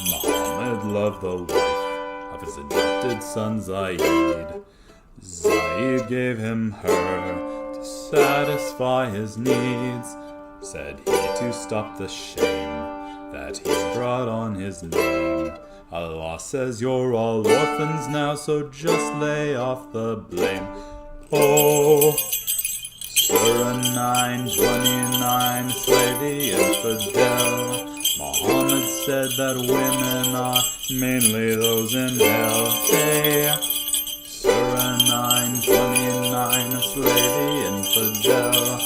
Mohammed loved the wife of his adopted son Zaid. Zaid gave him her to satisfy his needs. Said he to stop the shame that he brought on his name. Allah says you're all orphans now, so just lay off the blame. Oh, Surah 9:29, slay the infidel. Mohammed said that women are mainly those in hell. Hey, Surah 9:29, slay the infidel.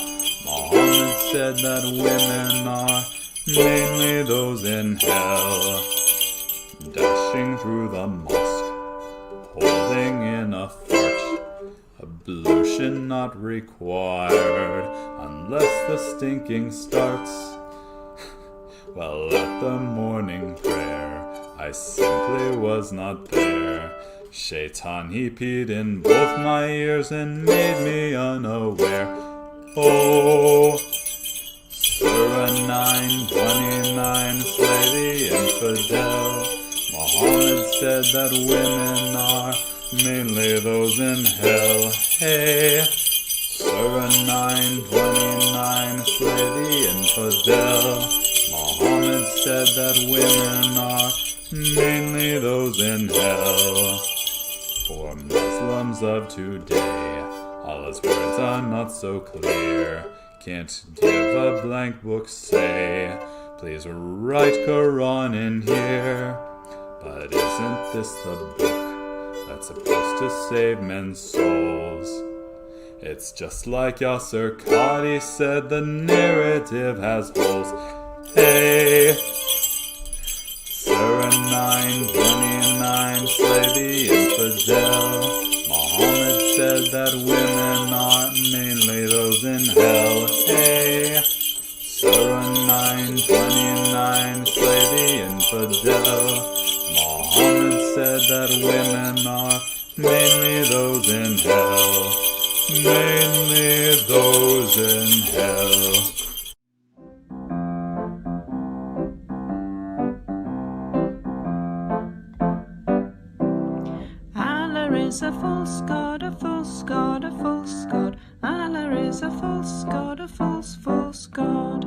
Mohammed said that women are mainly those in hell. Dashing through the mosque, holding in a fart. Ablution not required unless the stinking starts. Well, at the morning prayer, I simply was not there. Shaitan, he peed in both my ears and made me unaware. Oh, Surah 9:29, slay the infidel. Muhammad said that women are mainly those in hell. Hey, Surah 9:29, slay the infidel. Muhammad said that women are mainly those in hell. For Muslims of today, Allah's words are not so clear. Can't give a blank book, say, please write Quran in here. But isn't this the book that's supposed to save men's souls? It's just like Yasser Qadi said, the narrative has holes. Hey, Surah 9:29, slay the infidel. Muhammad said that women are mainly those in hell. Hey, Surah 9:29, slay the infidel. Muhammad said that women are mainly those in hell. Mainly those in hell. Allah is a false God, a false God, a false God. Allah is a false God, a false God.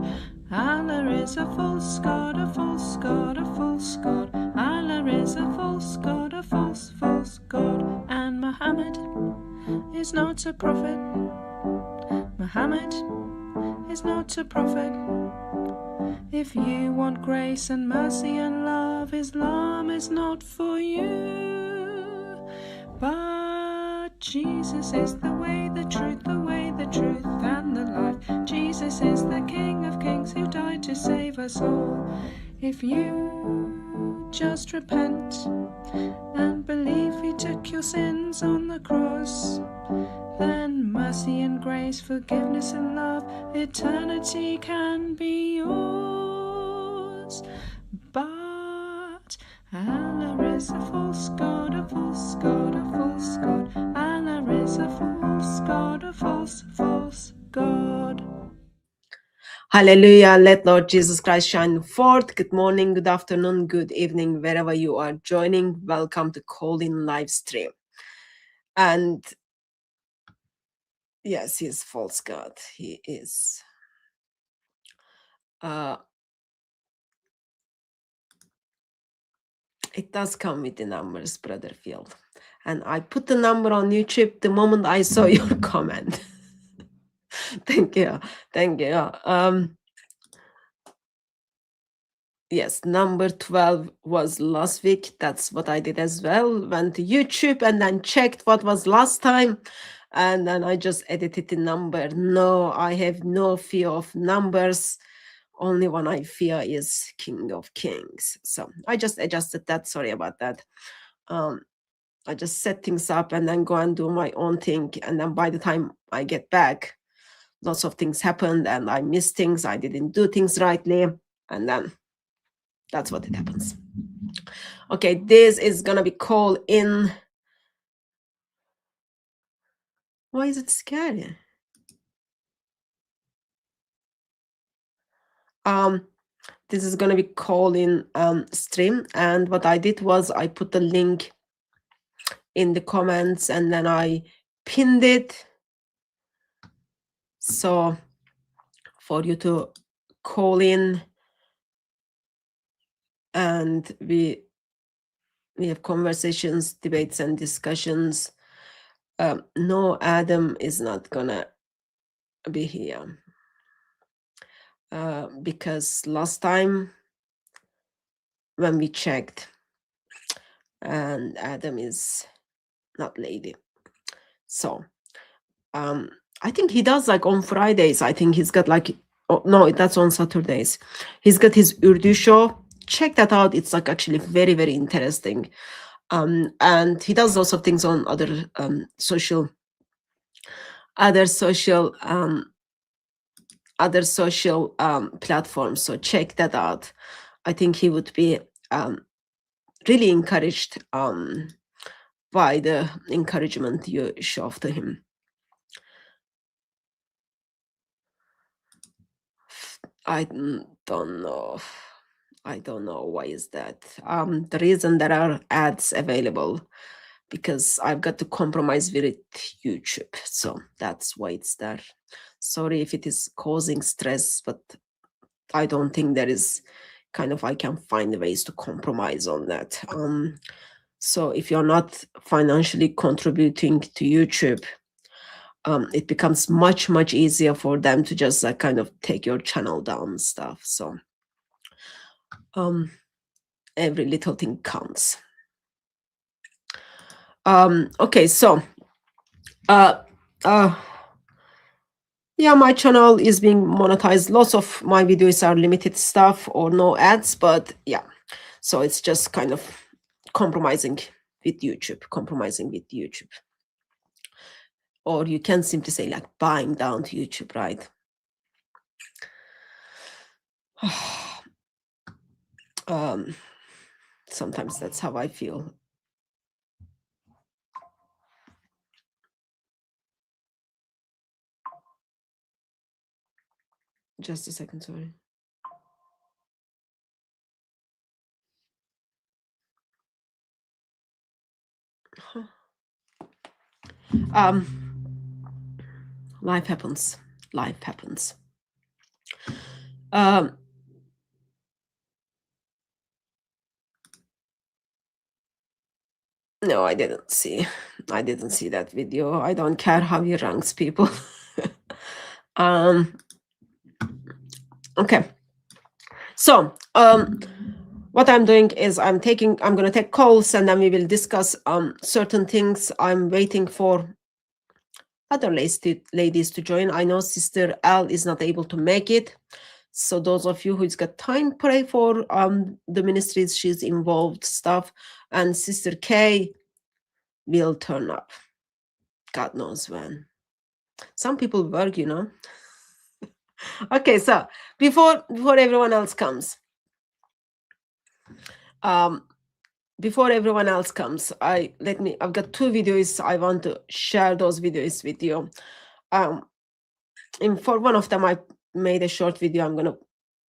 Allah is a false God, a false God, a false God. Allah is a false God, a false God. And Muhammad is not a prophet. Muhammad is not a prophet. If you want grace and mercy and love, Islam is not for you. But Jesus is the way, the truth, and the life. Jesus is the King of Kings who died to save us all. If you just repent and believe He took your sins on the cross, then mercy and grace, forgiveness and love, eternity can be yours. But Allah is a false God, a false God, a false God. Allah is a false God, a false God. Hallelujah. Let Lord Jesus Christ shine forth. Good morning, good afternoon, good evening, wherever you are joining. Welcome to Call In live stream. And yes, he is false God. He is. It does come with the numbers, Brother Field. And I put the number on YouTube the moment I saw your comment. Thank you. Thank you. Yes, number 12 was last week. That's what I did as well. Went to YouTube and then checked what was last time. And then I just edited the number. No, I have no fear of numbers. Only one I fear is King of Kings. So I just adjusted that. Sorry about that. I just set things up and then go and do my own thing. And then by the time I get back, lots of things happened and I missed things. I didn't do things rightly. And then that's what it happens. Okay, this is going to be called in. Why is it scary? this is going to be call-in stream, and what I did was I put the link in the comments and then I pinned it, so for you to call in, and we have conversations, debates, and discussions. No, Adam is not gonna be here because last time when we checked, and Adam is not lady. So I think he does like on Fridays. I think he's got like, oh no, that's on Saturdays. He's got his Urdu show. Check that out. It's like actually very, very interesting. And he does lots of things on other social platforms. So check that out. I think he would be really encouraged by the encouragement you show to him. I don't know. I don't know why is that. The reason there are ads available because I've got to compromise with YouTube, so that's why it's there. Sorry if it is causing stress, but I don't think there is kind of, I can find ways to compromise on that. So if you're not financially contributing to YouTube, it becomes much, much easier for them to just like kind of take your channel down and stuff. So every little thing counts. Okay, so yeah, my channel is being monetized. Lots of my videos are limited stuff or no ads, but yeah, so it's just kind of compromising with YouTube. Or you can simply say like buying down to YouTube, right? Sometimes that's how I feel. Just a second, sorry. Life happens. No, I didn't see that video. I don't care how he ranks people. Okay. So, what I'm doing is I'm going to take calls and then we will discuss certain things. I'm waiting for other ladies to join. I know Sister Al is not able to make it. So those of you who's got time, pray for the ministries she's involved stuff. And Sister K will turn up. God knows when. Some people work, you know. Okay, so before everyone else comes, I've got 2 videos. I want to share those videos with you. For one of them, I made a short video.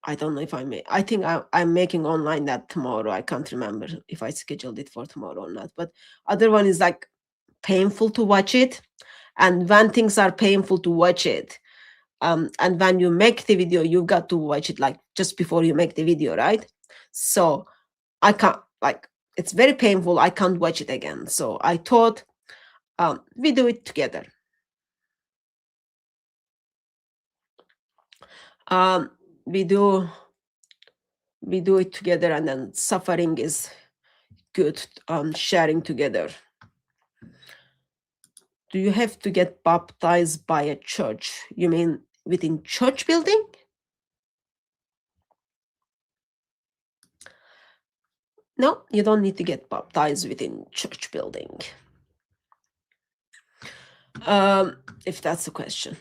I don't know if I made. I think I'm making online that tomorrow. I can't remember if I scheduled it for tomorrow or not. But other one is like painful to watch it, and when things are painful to watch it, and when you make the video, you've got to watch it like just before you make the video, right? So I can't, like, it's very painful. I can't watch it again. So I thought we do it together. We do it together, and then suffering is good. Sharing together. Do you have to get baptized by a church? You mean within church building? No, you don't need to get baptized within church building. If that's the question.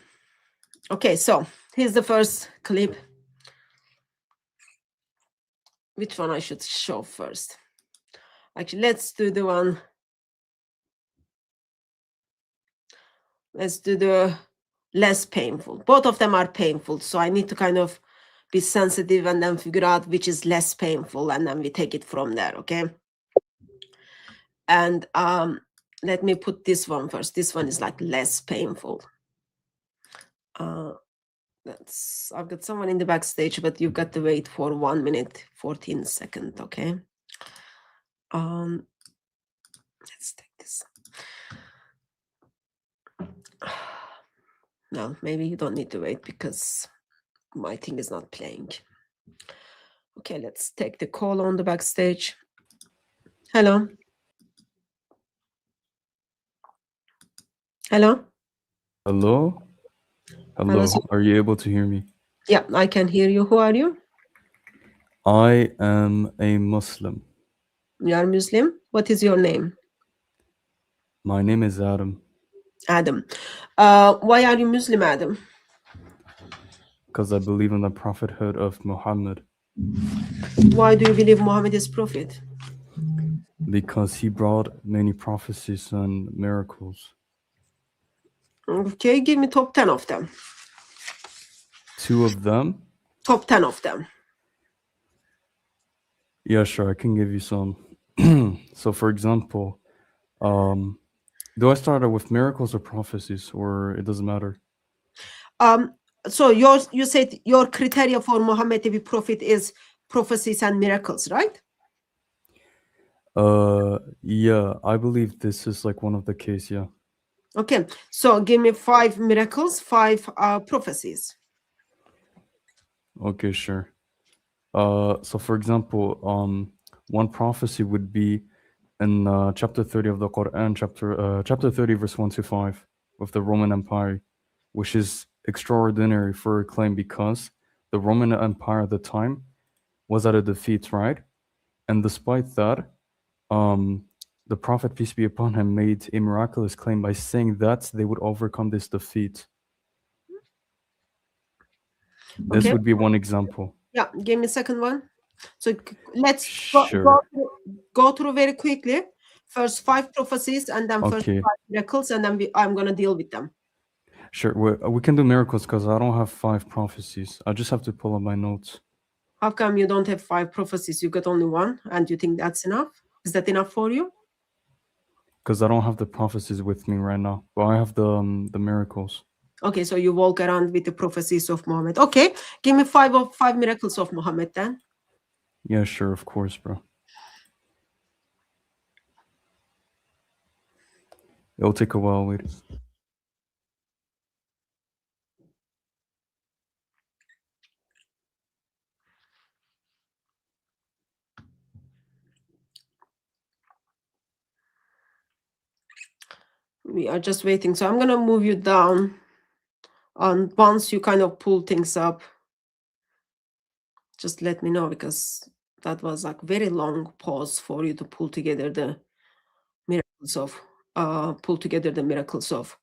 Okay, so here's the first clip. Which one I should show first? Actually, let's do the one. Let's do the less painful. Both of them are painful, so I need to kind of be sensitive and then figure out which is less painful, and then we take it from there, okay? And let me put this one first. This one is like less painful. I've got someone in the backstage, but you've got to wait for 1 minute, 14 seconds, okay? Let's take this. No, maybe you don't need to wait because my thing is not playing. Okay, let's take the call on the backstage. Hello. Hello. Hello? Hello, are you able to hear me? Yeah, I can hear you. Who are you? I am a Muslim. You are Muslim? What is your name? My name is Adam. Adam. Why are you Muslim, Adam? Because I believe in the prophethood of Mohammed. Why do you believe Muhammad is prophet? Because he brought many prophecies and miracles. Okay, give me top 10 of them. 2 of them? Top 10 of them. Yeah, sure, I can give you some. So, for example, do I start out with miracles or prophecies, or it doesn't matter? So you said your criteria for Muhammad to be prophet is prophecies and miracles, right? Yeah, I believe this is like one of the case, yeah. Okay, so give me 5 miracles, 5 prophecies. Okay, sure. So for example, one prophecy would be in chapter 30 of the Quran, chapter 30, verse 1 to 5, with the Roman Empire, which is extraordinary for a claim because the Roman Empire at the time was at a defeat, right? And despite that, the Prophet, peace be upon him, made a miraculous claim by saying that they would overcome this defeat. This would be one example. Yeah, give me second one. So let's Sure. go through very quickly. First 5 prophecies and then first 5 miracles, and then I'm going to deal with them. Sure, we can do miracles because I don't have 5 prophecies. I just have to pull up my notes. How come you don't have 5 prophecies? You got only 1, and you think that's enough? Is that enough for you? Because I don't have the prophecies with me right now, but I have the miracles. Okay, so you walk around with the prophecies of Muhammad. Okay, give me 5 miracles of Muhammad then. Yeah, sure, of course, bro. It'll take a while, wait. We are just waiting. So I'm going to move you down. And once you kind of pull things up, just let me know, because that was like very long pause for you to pull together the miracles of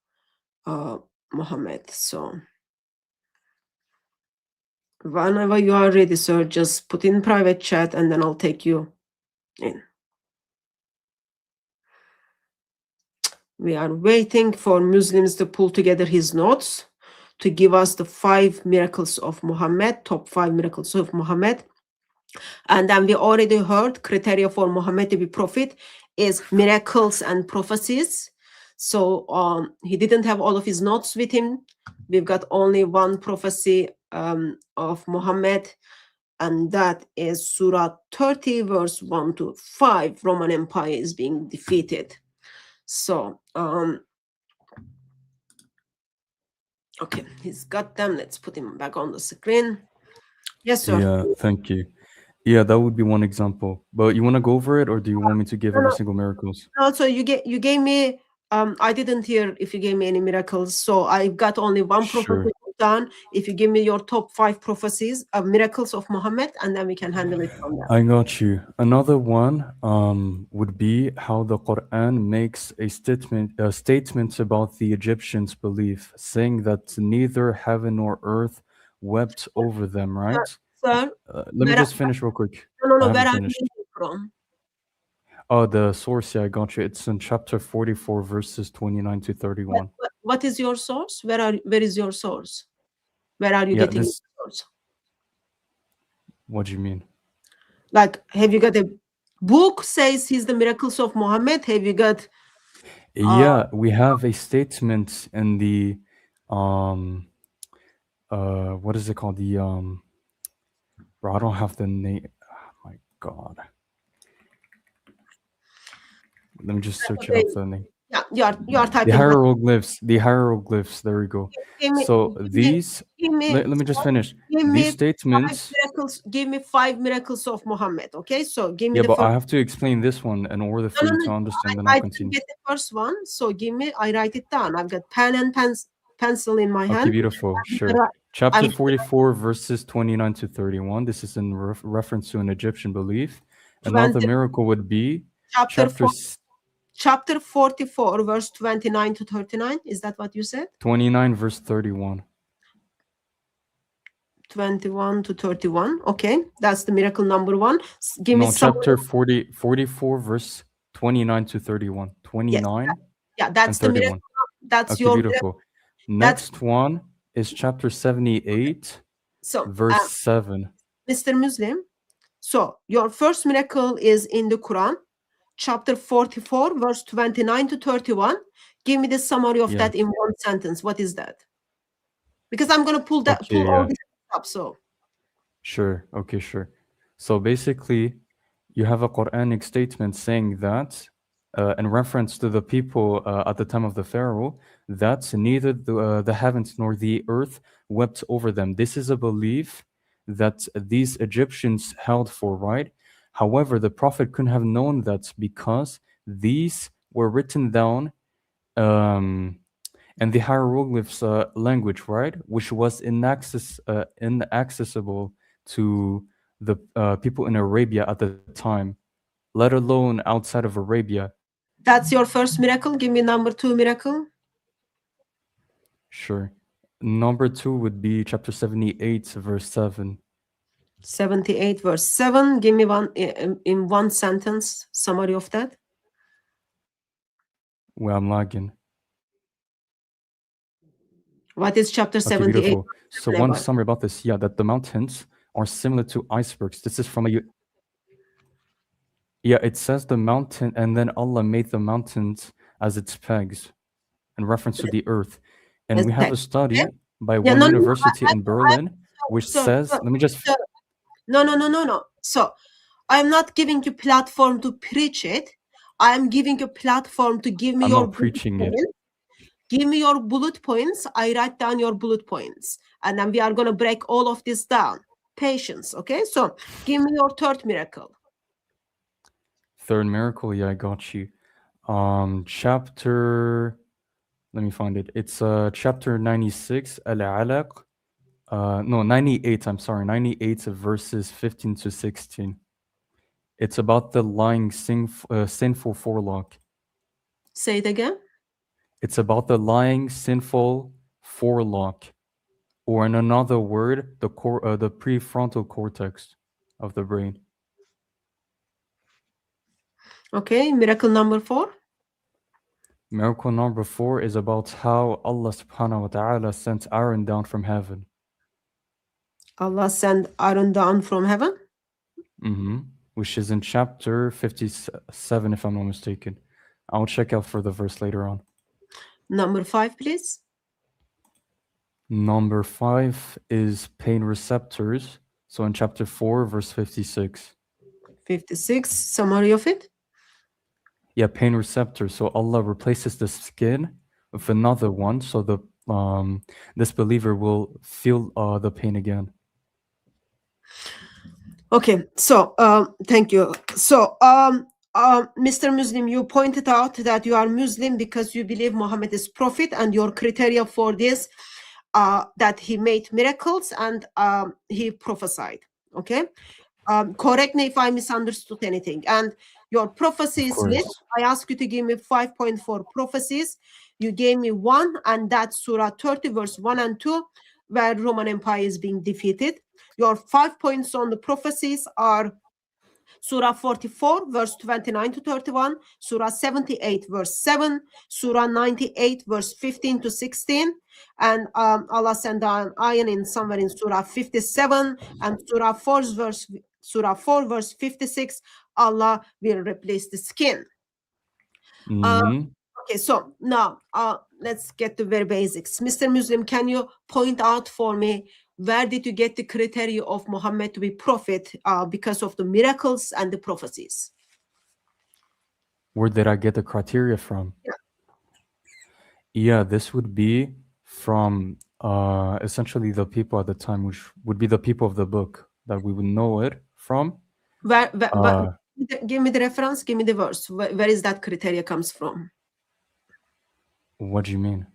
Muhammad. So whenever you are ready, sir, just put in private chat and then I'll take you in. We are waiting for Muslims to pull together his notes to give us the 5 miracles of Muhammad, top 5 miracles of Muhammad. And then we already heard criteria for Muhammad to be prophet is miracles and prophecies. So he didn't have all of his notes with him. We've got only 1 prophecy of Muhammad, and that is Surah 30, verse 1 to 5. Roman Empire is being defeated. So, okay, he's got them. Let's put him back on the screen. Yes, sir. Yeah, thank you. Yeah, that would be one example. But you want to go over it, or do you want me to give every single miracles? Also, you gave me. I didn't hear if you gave me any miracles. So I've got only 1 prophecy done. If you give me your top 5 prophecies of miracles of Muhammad, and then we can handle it from there. I got you. Another one would be how the Quran makes a statement about the Egyptians' belief, saying that neither heaven nor earth wept over them, right? Sir, let me just finish real quick. No, where are you from? Oh, the source, yeah, I got you. It's in chapter 44, verses 29 to 31. What is your source? Where is your source? Where are you getting your source? What do you mean? Like, have you got a book says he's the miracles of Muhammad? Have you got Yeah, we have a statement in the what is it called? The bro, I don't have the name. Oh my God. Let me just search it up the name. yeah, you are The typing hieroglyphs. The hieroglyphs. There we go. Give me- So give me- these. give me Let me just finish. give me These statements. give me 5 miracles of Muhammad. Okay, so give me Yeah, the but first. I have to explain this one in order for you to understand. Then I I'll didn't continue. get the first one, so give me. I write it down. I've got pen and pencil in my Okay, hand. beautiful. Sure. Right. Chapter I'm- 44, verses 29 to 31. This is in reference to an Egyptian belief. 20 Another miracle would be chapter 44, verse 29 to 39. Is that what you said? 29, verse 31. 21 to 31. Okay, that's the miracle number 1. Give me No, some. chapter 44, verse 29 to 31. 29 Yeah, that's the and 31. miracle. That's Okay, your beautiful. Next one is chapter 78, so verse 7. Mr. Muslim. So your first miracle is in the Quran, chapter 44, verse 29 to 31. Give me the summary of that in one sentence. What is that? Because I'm going to pull all this up. So sure. Okay, sure. So basically, you have a Quranic statement saying that, in reference to the people at the time of the Pharaoh, that neither the heavens nor the earth wept over them. This is a belief that these Egyptians held for, right? However, the Prophet couldn't have known that because these were written down in the hieroglyphs language, right? Which was inaccessible to the people in Arabia at the time, let alone outside of Arabia. That's your first miracle. Give me number 2 miracle. Sure. Number 2 would be chapter 78, verse 7. 78, verse 7. Give me one in one sentence summary of that. Well, I'm lagging. What is chapter 78? Beautiful. So one summary about this, that the mountains are similar to icebergs. This is from a... Yeah, it says the mountain, and then Allah made the mountains as its pegs in reference to the earth. And we have a study by one university in Berlin, which says, let me just... No. So I'm not giving you platform to preach it. I'm giving you platform to give me your preaching it. Give me your bullet points. I write down your bullet points. And then we are going to break all of this down. Patience, okay? So give me your third miracle. Third miracle, I got you. Chapter, let me find it. It's chapter 96, Al-Alaq. No, 98, I'm sorry, 98 verses 15 to 16. It's about the lying sinful forelock. Say it again. It's about the lying sinful forelock, or in another word, the prefrontal cortex of the brain. Okay, miracle number 4. Miracle number 4 is about how Allah subhanahu wa ta'ala sent iron down from heaven. Allah sent iron down from heaven? Which is in chapter 57, if I'm not mistaken. I'll check out for the verse later on. Number 5, please. Number 5 is pain receptors. So in chapter 4, verse 56. 56, summary of it? Yeah, pain receptors. So Allah replaces the skin with another one, so the this believer will feel the pain again. Okay, so thank you. So Mr. Muslim, you pointed out that you are Muslim because you believe Muhammad is prophet, and your criteria for this that he made miracles and he prophesied. Okay, correct me if I misunderstood anything. And your prophecies list, I asked you to give me 5.4 prophecies. You gave me 1, and that's Surah 30, verse 1 and 2, where Roman Empire is being defeated. Your 5 points on the prophecies are Surah 44, verse 29 to 31, Surah 78, verse 7, Surah 98, verse 15 to 16, and Allah sent down iron in somewhere in Surah 57, and Surah 4, verse 56, Allah will replace the skin. Okay, so now let's get to very basics. Mr. Muslim, can you point out for me where did you get the criteria of Muhammad to be prophet because of the miracles and the prophecies? Where did I get the criteria from? Yeah, this would be from essentially the people at the time, which would be the people of the book that we would know it from. Give me the reference, give me the verse. Where is that criteria comes from? What do you mean?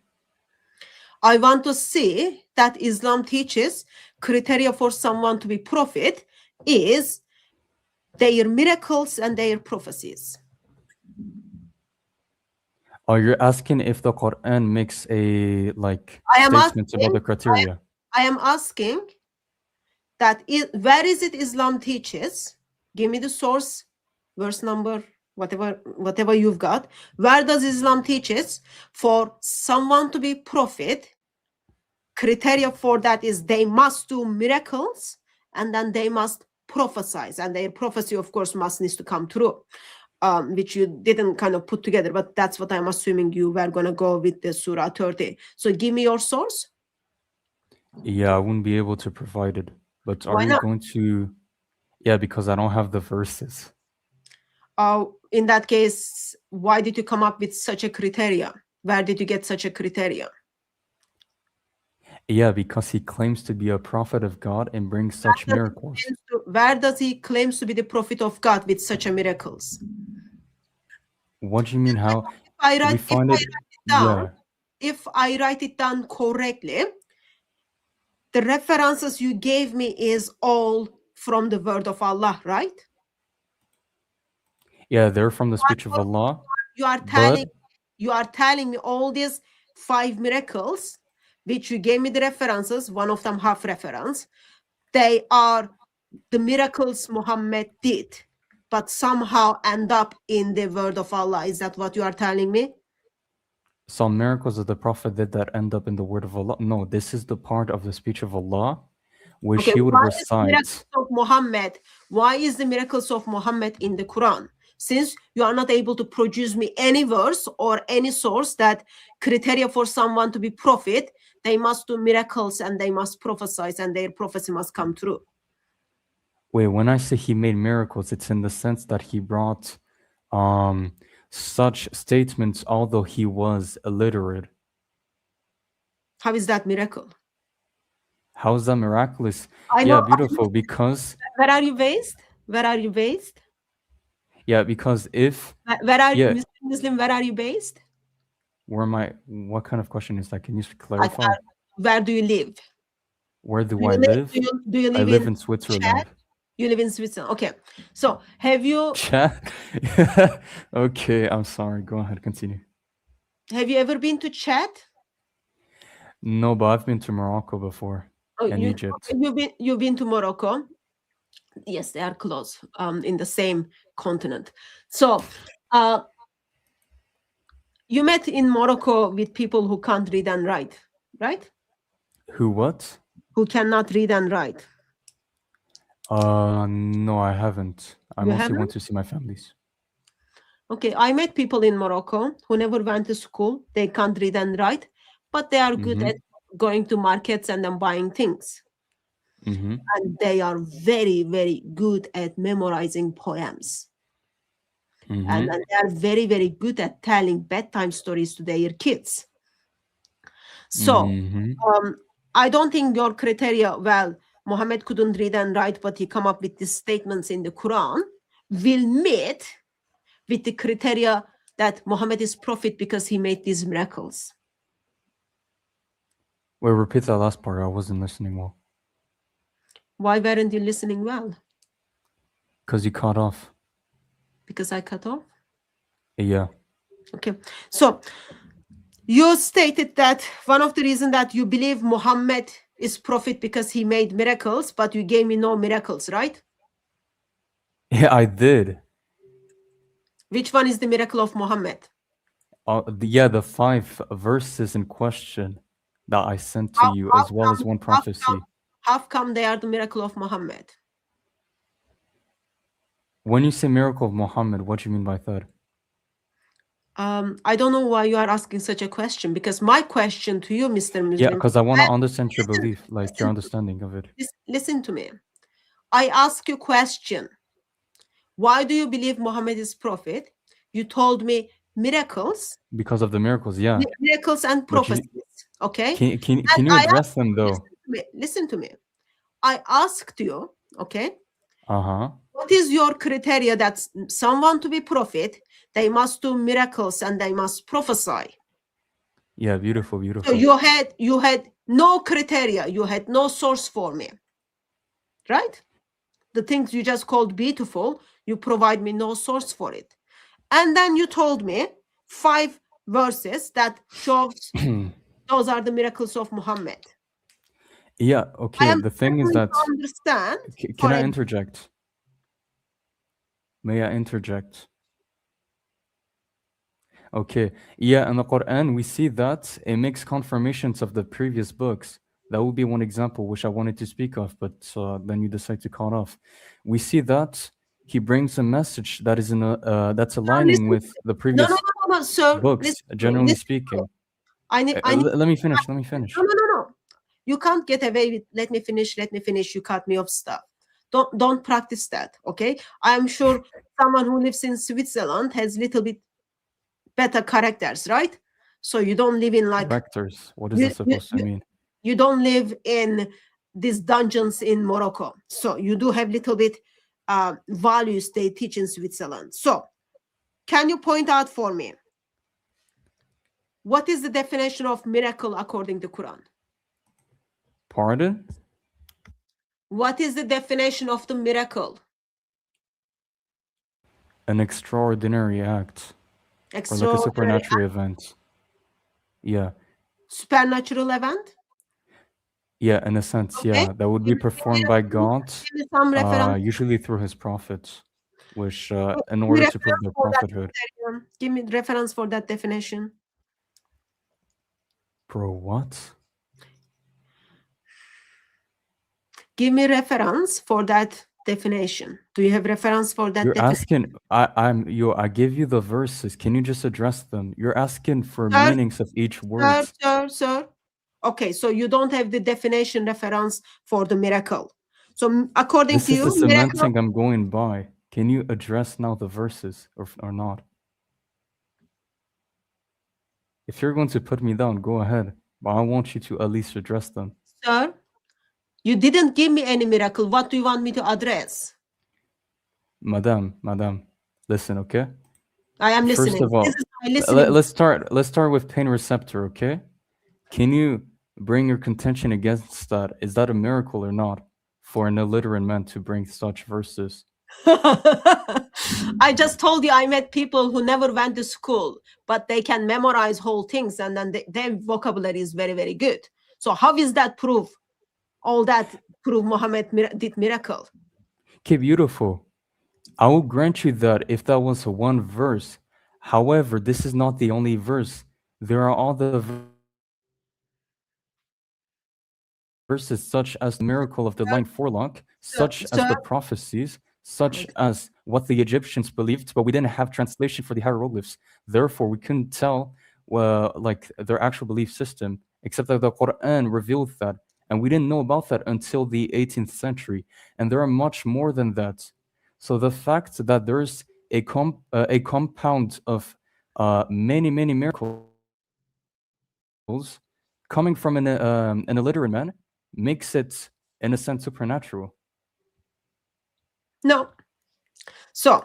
I want to see that Islam teaches criteria for someone to be prophet is their miracles and their prophecies. Oh, you're asking if the Quran makes a statement about the criteria. I am asking that where is it Islam teaches? Give me the source, verse number, whatever you've got. Where does Islam teaches for someone to be prophet? Criteria for that is they must do miracles and then they must prophesize, and their prophecy, of course, must needs to come true, which you didn't kind of put together, but that's what I'm assuming you were going to go with the Surah 30. So give me your source. Yeah, I wouldn't be able to provide it, but are you going to? Yeah, because I don't have the verses. In that case, why did you come up with such a criteria? Where did you get such a criteria? Yeah, because he claims to be a prophet of God and brings such miracles. Where does he claims to be the prophet of God with such a miracles? What do you mean? How? If I write it down correctly, the references you gave me is all from the word of Allah, right? Yeah, they're from the speech of Allah. You are telling me all these 5 miracles, which you gave me the references, one of them half reference. They are the miracles Muhammad did, but somehow end up in the word of Allah. Is that what you are telling me? Some miracles that the Prophet did that end up in the word of Allah. No, this is the part of the speech of Allah which he would recite. Why is the miracles of Muhammad in the Quran? Since you are not able to produce me any verse or any source that criteria for someone to be prophet, they must do miracles and they must prophesy and their prophecy must come true. Wait, when I say he made miracles, it's in the sense that he brought such statements, although he was illiterate. How is that miracle? How is that miraculous? Yeah, beautiful. Because where are you based? Where are you based? Yeah, because if where are you Muslim? Where are you based? Where am I? What kind of question is that? Can you clarify? Where do you live? Where do I live? Do you live I live in Switzerland. Chad? You live in Switzerland. Okay. So have you? Chad? Okay, I'm sorry. Go ahead, continue. Have you ever been to Chad? No, but I've been to Morocco before. And Egypt. You've been to Morocco. Yes, they are close. In the same continent. So, you met in Morocco with people who can't read and write, right? Who what? Who cannot read and write. No, I haven't. I mostly went to see my families. Okay, I met people in Morocco who never went to school. They can't read and write, but they are good at going to markets and then buying things. And they are very, very good at memorizing poems. And they are very, very good at telling bedtime stories to their kids. So, I don't think your criteria, Muhammad couldn't read and write, but he come up with these statements in the Quran, will meet with the criteria that Muhammad is prophet because he made these miracles. Wait, repeat that last part. I wasn't listening well. Why weren't you listening well? Because you cut off. Because I cut off? Yeah. Okay. So, you stated that one of the reasons that you believe Muhammad is prophet because he made miracles, but you gave me no miracles, right? Yeah, I did. Which one is the miracle of Mohammed? Yeah, the 5 verses in question that I sent to How, you, how as well as come, one how come, prophecy. how come they are the miracle of Mohammed? When you say miracle of Muhammad, what do you mean by that? I don't know why you are asking such a question, because my question to you, Mr. Yeah, Muslim, because I want to understand your listen, belief, like your understanding of it. listen to me. I ask you question. Why do you believe Muhammad is prophet? You told me miracles, Because of the miracles, yeah. miracles and But you, prophecies. Okay. can And you I address asked, them though? listen to me. I asked you, okay, Uh-huh. what is your criteria that someone to be prophet, they must do miracles and they must prophesy? Yeah, beautiful, So beautiful. you had no criteria, you had no source for me, right? The things you just called beautiful, you provide me no source for it. And then you told me 5 verses that shows those are the miracles of Muhammad. Yeah, I okay. am The thing is trying that, to understand. can I For interject? May I interject? Okay. Yeah, in the Quran, we see that it makes confirmations of the previous books. That would be one example which I wanted to speak of, but then you decide to cut off. We see that he brings a message that is that's aligning with the previous no, sir. books, Listen to me. generally speaking. I need. Let me finish. Let me finish. No. You can't get away with let me finish. You cut me off stuff. Don't practice that. Okay. I'm sure someone who lives in Switzerland has little bit better characters, right? So you don't live in like Rectors. What is you, that supposed to mean? you don't live in these dungeons in Morocco. So you do have little bit values they teach in Switzerland. So can you point out for me what is the definition of miracle according to Quran? Pardon? What is the definition of the miracle? An extraordinary act. Or like a Extraordinary supernatural event. Yeah. supernatural event? Yeah, in a sense, Okay. yeah. That would be performed by God, Give me some reference. usually through his prophets, which in Give me order to reference prove their for that prophethood. definition. Give me reference for that definition. Bro, what? Give me reference for that definition. Do you have reference for that You're definition? asking, I give you the verses. Can you just address them? You're asking for meanings of each word. Sir. Okay, so you don't have the definition reference for the miracle. So according This to is the you, miracle. semantic I'm going by. Can you address now the verses or not? If you're going to put me down, go ahead. But I want you to at least address them. Sir, you didn't give me any miracle. What do you want me to address? Madam, listen, okay? I am listening. First of all, This is my listening. let's start with pain receptor, okay? Can you bring your contention against that? Is that a miracle or not for an illiterate man to bring such verses? I just told you I met people who never went to school, but they can memorize whole things, and then their vocabulary is very, very good. So how is that proof? All that prove Muhammad did miracle. Okay, beautiful. I will grant you that if that was a one verse. However, this is not the only verse. There are other verses such as the miracle of the blind forelock, such as the prophecies, such as what the Egyptians believed, but we didn't have translation for the hieroglyphs. Therefore, we couldn't tell like their actual belief system, except that the Quran revealed that. And we didn't know about that until the 18th century. And there are much more than that. So the fact that there's a compound of many, many miracles coming from an illiterate man makes it, in a sense, supernatural. No. So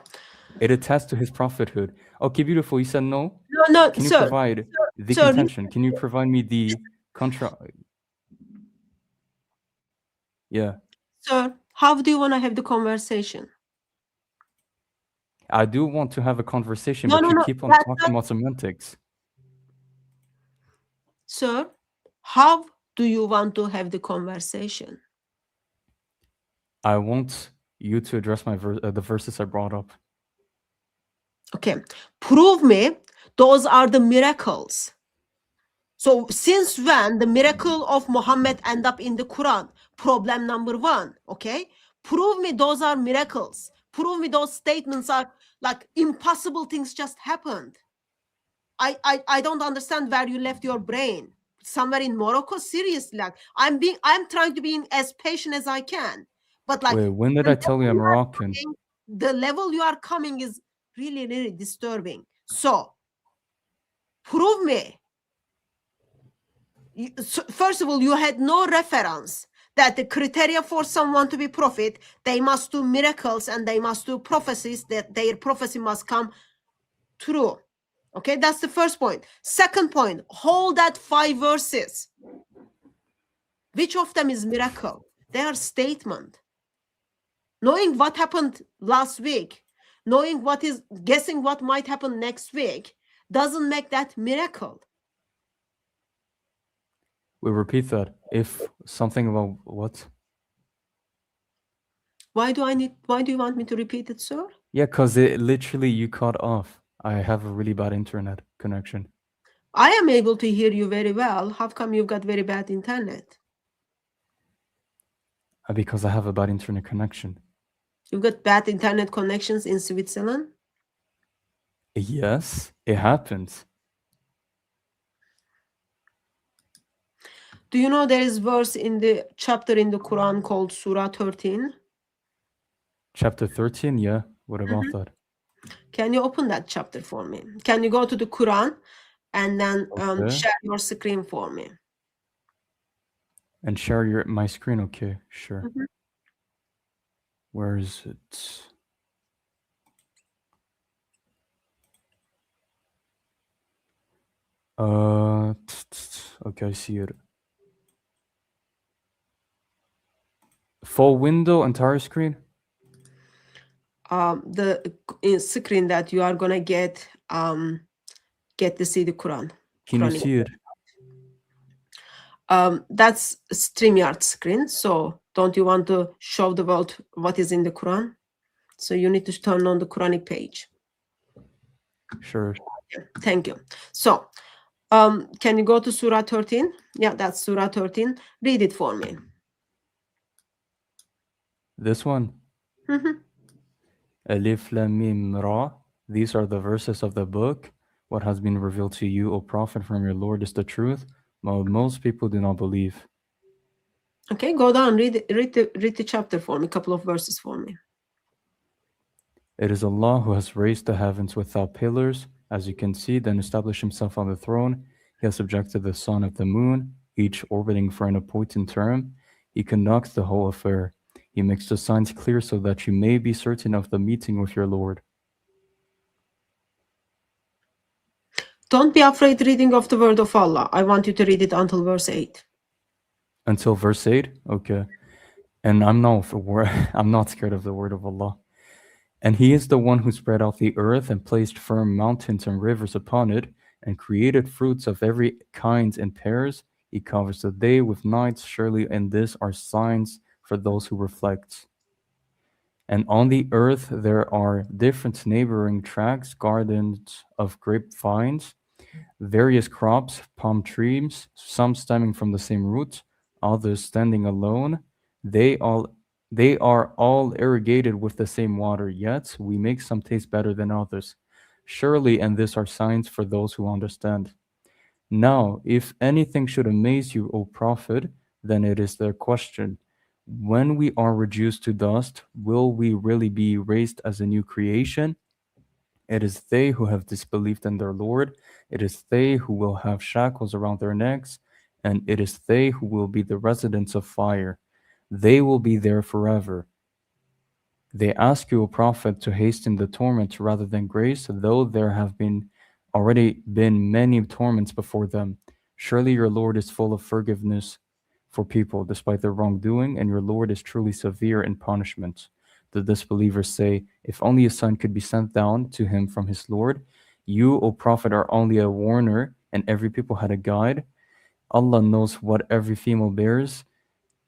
it attests to his prophethood. Okay, beautiful. You said no. No, Can you sir. provide the contention? Can you provide me the contra? Yeah. Sir, how do you want to have the conversation? I do want to have a conversation, but you keep on talking about semantics. Sir, how do you want to have the conversation? I want you to address the verses I brought up. Okay, prove me those are the miracles. So since when the miracle of Muhammad end up in the Quran? Problem number one, okay? Prove me those are miracles. Prove me those statements are like impossible things just happened. I don't understand where you left your brain. Somewhere in Morocco? Seriously, like I'm trying to be as patient as I can. But like Wait, when did I tell you I'm Moroccan? the level you are coming is really, really disturbing. So prove me. First of all, you had no reference that the criteria for someone to be prophet, they must do miracles and they must do prophecies, that their prophecy must come true. Okay, that's the first point. Second point, hold that 5 verses. Which of them is miracle? They are statement. Knowing what happened last week, guessing what might happen next week, doesn't make that miracle. We repeat that. If something about what? Why do you want me to repeat it, sir? Yeah, because it literally you cut off. I have a really bad internet connection. I am able to hear you very well. How come you've got very bad internet? Because I have a bad internet connection. You've got bad internet connections in Switzerland? Yes, it happens. Do you know there is verse in the chapter in the Quran called Surah 13? Chapter 13, yeah. What about that? Can you open that chapter for me? Can you go to the Quran and then Okay. share your screen for me? And share my screen, okay, sure. Mhm. Where is it? Okay, I see it. Full window, entire screen? The screen that you are gonna get to see the Quran. Can you Quranic. see it? That's StreamYard screen. So don't you want to show the world what is in the Quran? So you need to turn on the Quranic page. Sure. Thank you. So can you go to Surah 13? Yeah, that's Surah 13. Read it for me. This one? Mhm. Alif Lam Mim Ra. These are the verses of the book. What has been revealed to you, O Prophet, from your Lord is the truth. Most people do not believe. Okay, go down. Read the chapter for me. A couple of verses for me. It is Allah who has raised the heavens without pillars, as you can see, then established himself on the throne. He has subjected the sun and the moon, each orbiting for an appointed term. He conducts the whole affair. He makes the signs clear so that you may be certain of the meeting with your Lord. Don't be afraid reading of the word of Allah. I want you to read it until verse 8. Until verse 8? Okay. And I'm not scared of the word of Allah. And he is the one who spread out the earth and placed firm mountains and rivers upon it, and created fruits of every kind in pairs. He covers the day with nights. Surely in this are signs for those who reflect. And on the earth there are different neighboring tracts, gardens of grapevines, various crops, palm trees, some stemming from the same root, others standing alone. They are all irrigated with the same water, yet we make some taste better than others. Surely in this are signs for those who understand. Now, if anything should amaze you, O Prophet, then it is their question. When we are reduced to dust, will we really be raised as a new creation? It is they who have disbelieved in their Lord. It is they who will have shackles around their necks, and it is they who will be the residents of fire. They will be there forever. They ask you, O Prophet, to hasten the torment rather than grace, though there have already been many torments before them. Surely your Lord is full of forgiveness for people despite their wrongdoing, and your Lord is truly severe in punishment. The disbelievers say, if only a son could be sent down to him from his Lord. You, O Prophet, are only a warner, and every people had a guide. Allah knows what every female bears,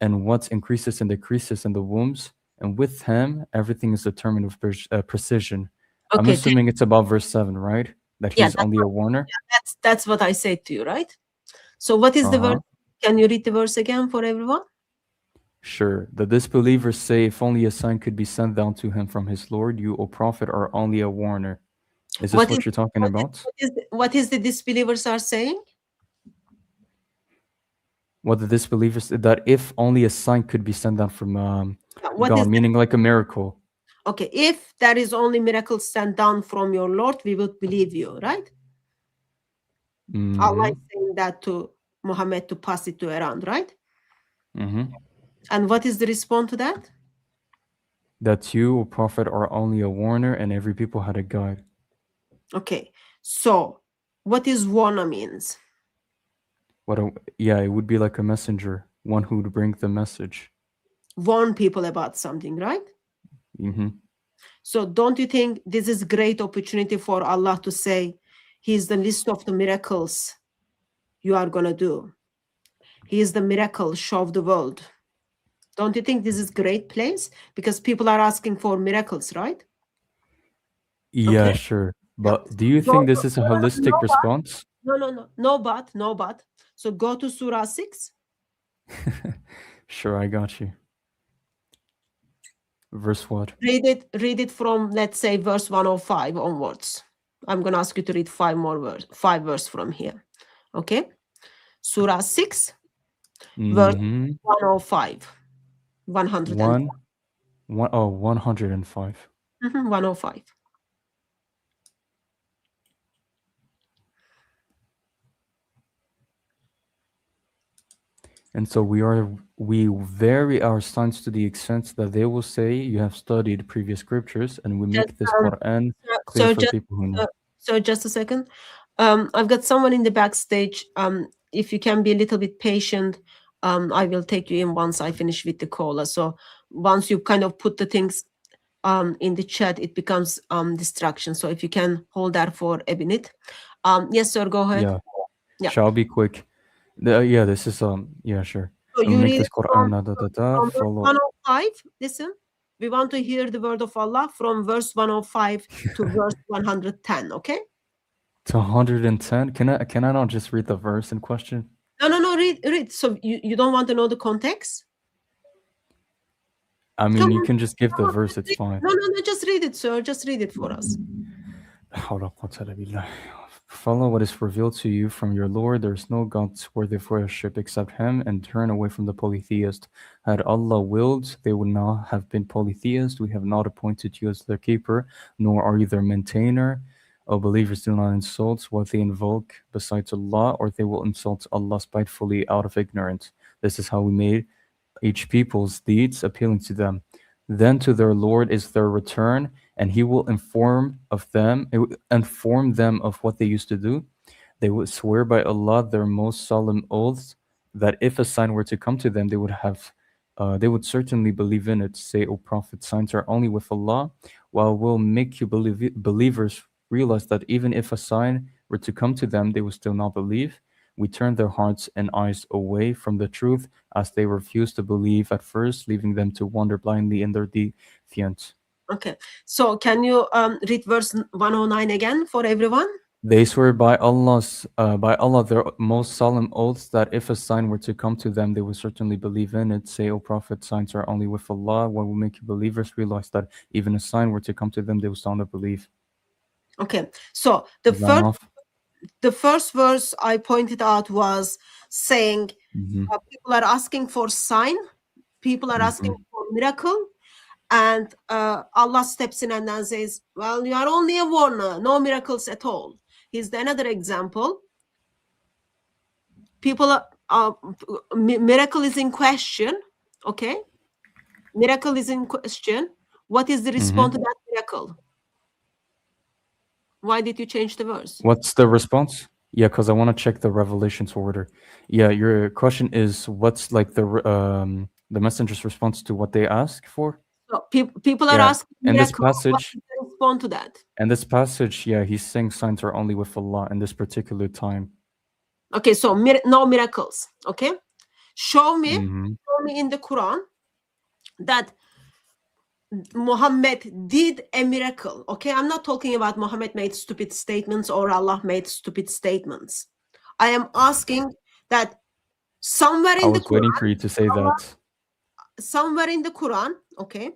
and what increases and decreases in the wombs. and with him everything is determined with precision. I'm Okay, assuming it's about verse 7, right? That yeah, he's only a warner. that's what I said to you, right? So what is the verse? Can you read the verse again for everyone? Sure. The disbelievers say, if only a sign could be sent down to him from his Lord, you, O prophet, are only a warner. Is this what you're talking about? What is the disbelievers are saying? What the disbelievers, that if only a sign could be sent down from God, meaning like a miracle. Okay, if there is only miracles sent down from your Lord, we would believe you, right? Allah is saying that to Mohammed to pass it to around, right? And what is the response to that? That you, O prophet, are only a warner and every people had a guide. Okay, so what is warner means? Yeah, it would be like a messenger, one who would bring the message. Warn people about something, right? So don't you think this is great opportunity for Allah to say, He's the list of the miracles you are going to do. He is the miracle show of the world. Don't you think this is great place? Because people are asking for miracles, right? Yeah, okay. Sure. But do you think this is a holistic response? No, but. So go to Surah 6. Sure, I got you. Verse what? Read it from, let's say, verse 105 onwards. I'm going to ask you to read 5 verse from here. Okay? Surah 6, verse 105. 105. 105. 105. And so we vary our signs to the extent that they will say you have studied previous scriptures, and we make this Quran clear for people who know. So just a second. I've got someone in the backstage. If you can be a little bit patient, I will take you in once I finish with the caller. So once you kind of put the things in the chat, it becomes distraction. So if you can hold that for a minute. Yes, sir, go ahead. Yeah. Shall be quick. Yeah, this is yeah, sure. So you read this Quran, from 105. Listen, we want to hear the word of Allah from verse 105 to verse 110. Okay? To 110. Can I not just read the verse in question? No. Read. So you don't want to know the context? I mean, you can just give the verse. It's fine. No. Just read it, sir. Just read it for us. Follow what is revealed to you from your Lord. There is no God worthy of worship except Him, and turn away from the polytheist. Had Allah willed, they would not have been polytheists. We have not appointed you as their keeper, nor are you their maintainer. O believers, do not insult what they invoke besides Allah, or they will insult Allah spitefully out of ignorance. This is how we made each people's deeds appealing to them. Then to their Lord is their return, and He will inform them of what they used to do. They would swear by Allah their most solemn oaths that if a sign were to come to them, they would certainly believe in it. Say, O Prophet, signs are only with Allah, while we'll make you believers realize that even if a sign were to come to them, they would still not believe. We turned their hearts and eyes away from the truth as they refused to believe at first, leaving them to wander blindly in their defiance. Okay, so can you read verse 109 again for everyone? They swear by Allah their most solemn oaths that if a sign were to come to them, they would certainly believe in it. Say, O Prophet, signs are only with Allah. What will make you believers realize that even a sign were to come to them, they will still not believe. Okay, so the first verse I pointed out was saying people are asking for sign, people are asking for miracle, and Allah steps in and then says, well, you are only a warner, no miracles at all. Here's another example. People miracle is in question. Okay, miracle is in question. What is the response to that miracle? Why did you change the verse? What's the response? Yeah, because I want to check the Revelations order. Yeah, your question is what's like the messenger's response to what they ask for? So people are asking in this passage. What respond to that? And this passage, yeah, he's saying signs are only with Allah in this particular time. Okay, so no miracles. Okay, show me in the Quran that Muhammad did a miracle. Okay, I'm not talking about Muhammad made stupid statements or Allah made stupid statements. I am asking that somewhere I in the was waiting Quran, for you to say that. somewhere in the Quran, okay,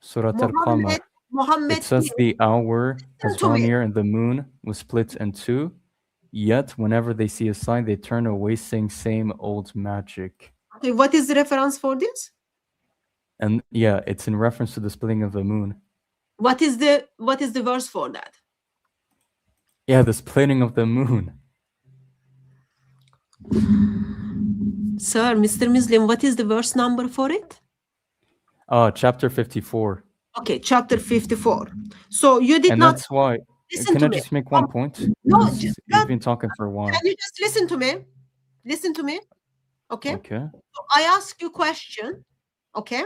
Surah Al-Qamar. Muhammad It says did, the hour has listen to drawn me. near and the moon was split in two. Yet whenever they see a sign, they turn away, saying same old magic. Okay, what is the reference for this? And yeah, it's in reference to the splitting of the moon. What is the verse for that? Yeah, the splitting of the moon. Sir, Mr. Muslim, what is the verse number for it? Chapter 54. Okay, chapter 54. So you did And not that's why. listen Can to I me. just make one point? No, 'Cause just, you've been talking for a while. can you just listen to me? Listen to me. Okay. Okay. So I ask you question. Okay.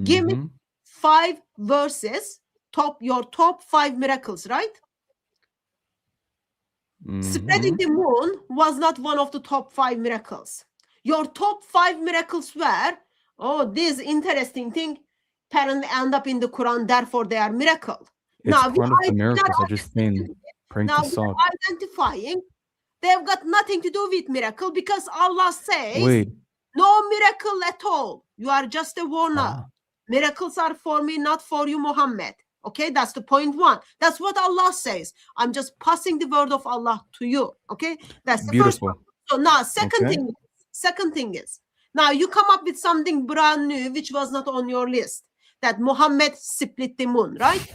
Give me 5 verses, your top 5 miracles, right? Spreading the moon was not one of the top 5 miracles. Your top 5 miracles were, oh, this interesting thing apparently end up in the Quran, therefore they are miracle. It's part of the miracles. I just mean bring now this we up. are identifying they've got nothing to do with miracle because Allah says Wait. no miracle at all. You are just a warner. Miracles are for me, not for you, Muhammad. Okay, that's the point 1. That's what Allah says. I'm just passing the word of Allah to you. Okay, that's the Beautiful. first one. So now, second thing is, now you come up with something brand new which was not on your list. That Muhammad split the moon, right?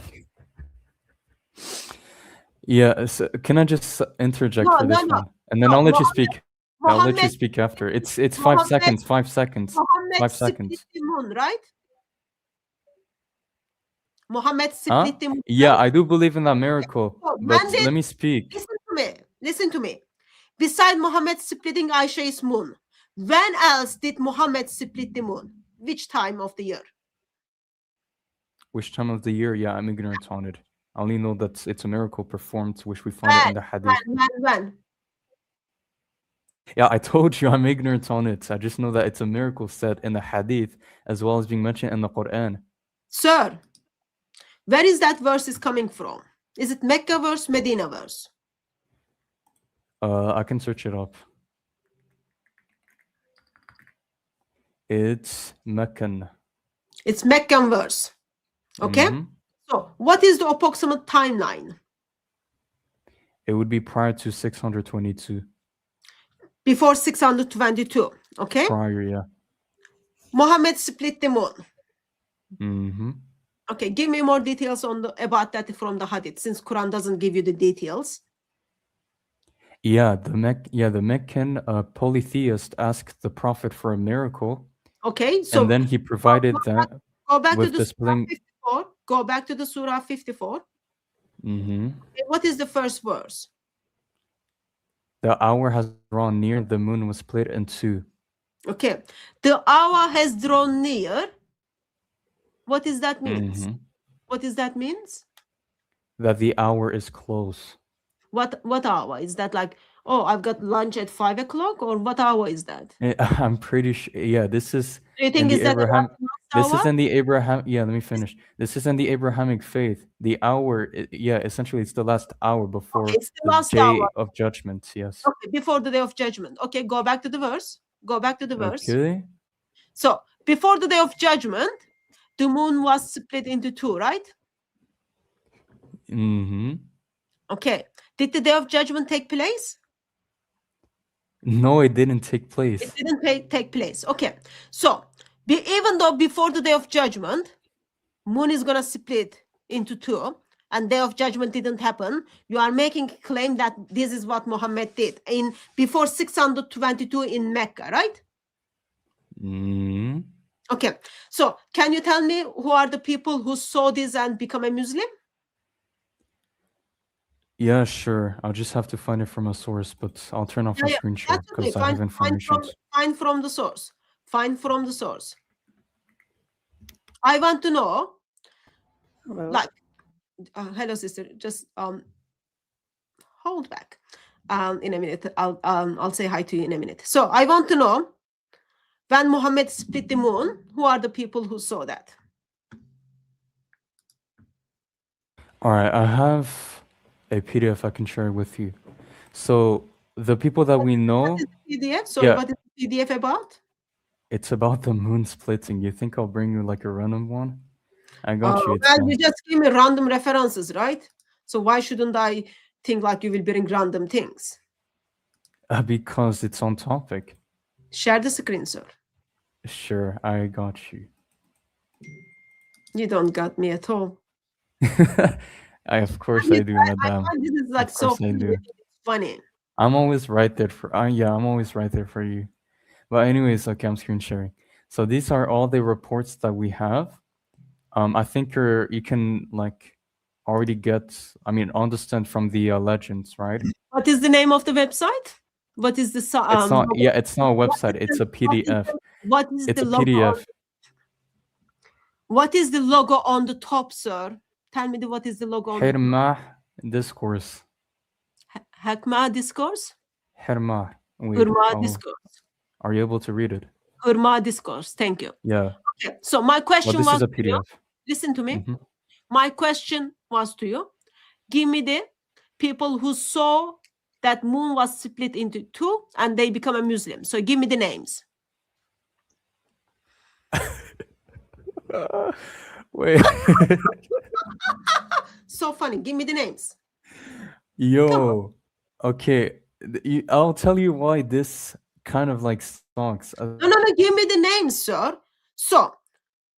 Yeah. So can I just interject for this one, and then I'll let you speak. I'll let you speak after. It's 5 seconds. 5 seconds. Muhammad 5 seconds. split the moon, right? Muhammad split the moon. Yeah, I do believe in that miracle. So But let me speak. Listen to me. Besides Muhammad splitting Aisha's moon, when else did Muhammad split the moon? Which time of the year? Which time of the year? Yeah, I'm ignorant on it. I only know that it's a miracle performed, which we find it in the hadith. When? Yeah, I told you I'm ignorant on it. I just know that it's a miracle said in the hadith as well as being mentioned in the Quran. Sir, where is that verse is coming from? Is it Mecca verse, Medina verse? I can search it up. It's Meccan. It's Meccan verse. Okay? So, what is the approximate timeline? It would be prior to 622. Before 622. Okay? Prior, yeah. Muhammad split the moon. Okay, give me more details on about that from the hadith, since Quran doesn't give you the details. Yeah, the Meccan polytheist asked the Prophet for a miracle. Okay, so and then he provided that. Go back with to the Surah 54. Go back to the Surah 54. Okay, what is the first verse? The hour has drawn near, the moon was split in two. Okay, the hour has drawn near. What does that mean? What does that means? That the hour is close. What hour? Is that like, oh, I've got lunch at 5 o'clock, or what hour is that? I'm pretty sure. Yeah, this is. Do you think is that This is in the Abraham. Yeah, let me finish. This is in the Abrahamic faith. The hour. Yeah, essentially, it's the last hour before it's the last day hour of judgment. Yes. Okay, before the day of judgment. Okay, go back to the verse. Go back to the verse. Okay. So before the day of judgment, the moon was split into two, right? Okay. Did the day of judgment take place? No, it didn't take place. It didn't take place. Okay. So even though before the day of judgment, moon is gonna split into two, and day of judgment didn't happen, you are making a claim that this is what Muhammad did in before 622 in Mecca, right? Okay. So can you tell me who are the people who saw this and become a Muslim? Yeah, sure. I'll just have to find it from a source, but I'll turn off the screen share because I have information. Find from the source. Find from the source. I want to know, like, hello, sister. Just hold back. In a minute, I'll say hi to you in a minute. So I want to know, when Muhammad split the moon, who are the people who saw that? All right, I have a PDF I can share with you. So the people that we What know, is the PDF? Sorry, yeah, what is the PDF about? it's about the moon splitting. You think I'll bring you like a random one? I got you. It's Well, fine. you just give me random references, right? So why shouldn't I think like you will bring random things? Because it's on topic. Share the screen, sir. Sure, I got you. You don't got me at all. Of course I I do, madam. find this is like Of so course I do. funny. I'm always right there for. Yeah, I'm always right there for you. But anyways, okay, I'm screen sharing. So these are all the reports that we have. I think you can like already understand from the legends, right? What is the name of the website? What is the It's not. logo? Yeah, it's not a What website. is It's the, a PDF. what is It's the a logo? PDF. What is the logo on the top, sir? Tell me what is the logo on the top? Hirmah discourse. Hakma Discourse? Hirmah. Wait. Urma Oh, Discourse. are you able to read it? Urma Discourse. Thank you. Yeah. Okay. So my Well, question this was is a to you. PDF. Listen to me. Mhm. My question was to you. Give me the people who saw that moon was split into two and they become a Muslim. So give me the names. Wait. So funny. Give me the names. Yo. Okay. I'll tell you why this kind of like stalks. No. Give me the names, sir. So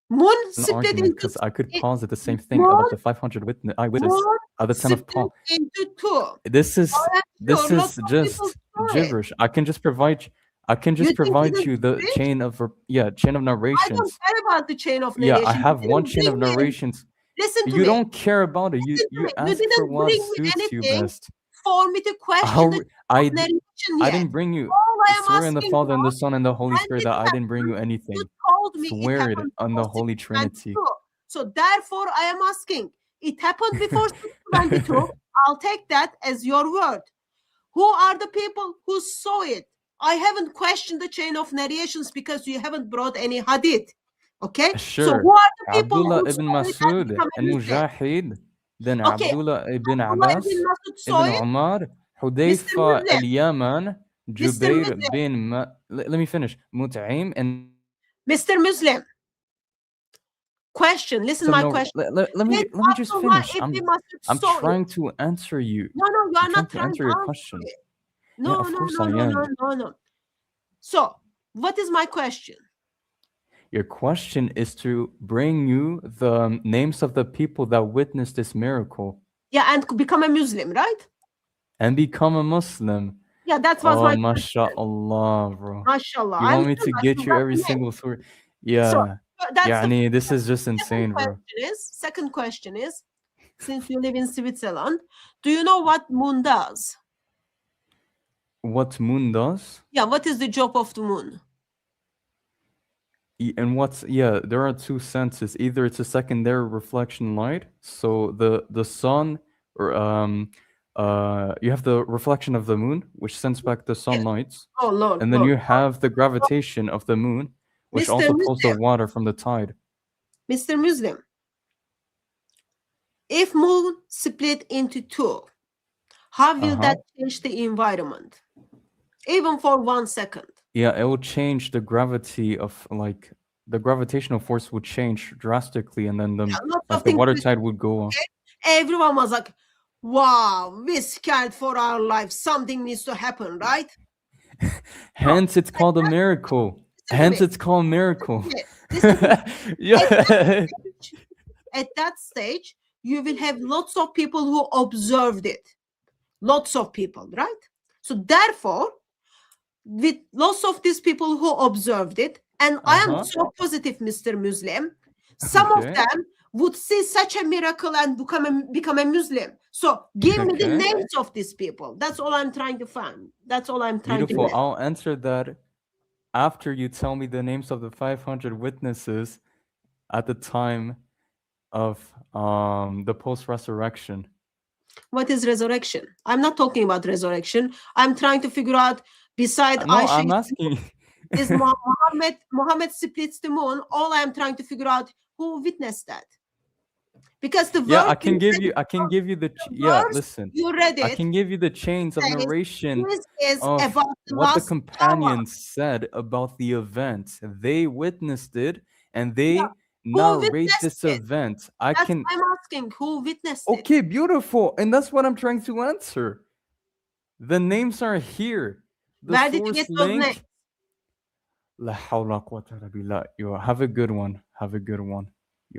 moon An split argument into because I could pause at the same thing moon, about the 500 eyewitnesses moon at the time of split Paul. into two. This is I am sure lots of people just saw it. gibberish. I can just provide You you the think chain of chain of I don't narrations. care about the chain of Yeah, narration. I You have one didn't chain of bring me- narrations. Listen to You me. don't care about it. Listen to You me. You ask for didn't what bring me suits you anything best. for me to question the chain of narration I yet. didn't bring you. All I am Swear in the asking Father and the for, Son and the Holy when Spirit did that it I didn't bring you happen? anything. You told me it Swear it happened on the before Holy Trinity. 1692. So therefore, I am asking. It happened before 1692. I'll take that as your word. Who are the people who saw it? I haven't questioned the chain of narrations because you haven't brought any hadith. Okay? So Sure. who are the people Abdullah who ibn saw it and Masud become a and Muslim? Mujahid, then Okay, Abdullah ibn Abdullah Abbas, ibn Masud saw ibn it. Umar, Mr. Hudayfa Muslim, al-Yaman, Mr. Jubair Muslim, bin let me finish. Mut'im and Mr. Muslim. Question. Listen my question. let me just Abdullah finish. ibn Masud I'm saw trying it. to answer you. No, you I'm are trying not to trying answer to your answer question. it. Yeah, of course I am. No. So, what is my question? Your question is to bring you the names of the people that witnessed this miracle. Yeah, and become a Muslim, right? And become a Muslim. Yeah, that was my question. MashaAllah, bro. MashaAllah. You want me to get you every single story? Yeah. So, that's this is just insane, bro. Second question is, since you live in Switzerland, do you know what moon does? What moon does? Yeah, what is the job of the moon? And there are two senses. Either it's a secondary reflection light, so the sun, or you have the reflection of the moon, which sends back the sunlight. Oh Lord. And then you have the gravitation of the moon, which Mr. also pulls the Muslim. water from the tide. Mr. Muslim, if moon split into two, how will that change the environment? Even for 1 second. Yeah, it will change the gravity of the gravitational force would change drastically, and then the water tide would go on. Everyone was like, wow, we're scared for our life. Something needs to happen, right? Hence, it's called a miracle. It's called a miracle. Yeah. At that stage, you will have lots of people who observed it. Lots of people, right? So therefore, with lots of these people who observed it, and I am so positive, Mr. Muslim, some of them would see such a miracle and become a Muslim. So give me the names of these people. That's all I'm trying to find. That's all I'm trying to do. I'll answer that after you tell me the names of the 500 witnesses at the time of the post-resurrection. What is resurrection? I'm not talking about resurrection. I'm trying to figure out, beside No, Aisha, I'm asking. is Mohammed splits the moon. All I'm trying to figure out, who witnessed that? Because the Yeah, word I can give you the verse, listen. you read I it, can give you the chains of says narration this is of about the what the last hour. companions said about the event. They witnessed it and Yeah. they Who narrate witnessed this it? event. That's what I'm asking. Who witnessed it? Okay, beautiful. And that's what I'm trying to answer. The names are here. The Where did you get source those names? link. La hawla quwwata illa billah. You have a good one. Have a good one.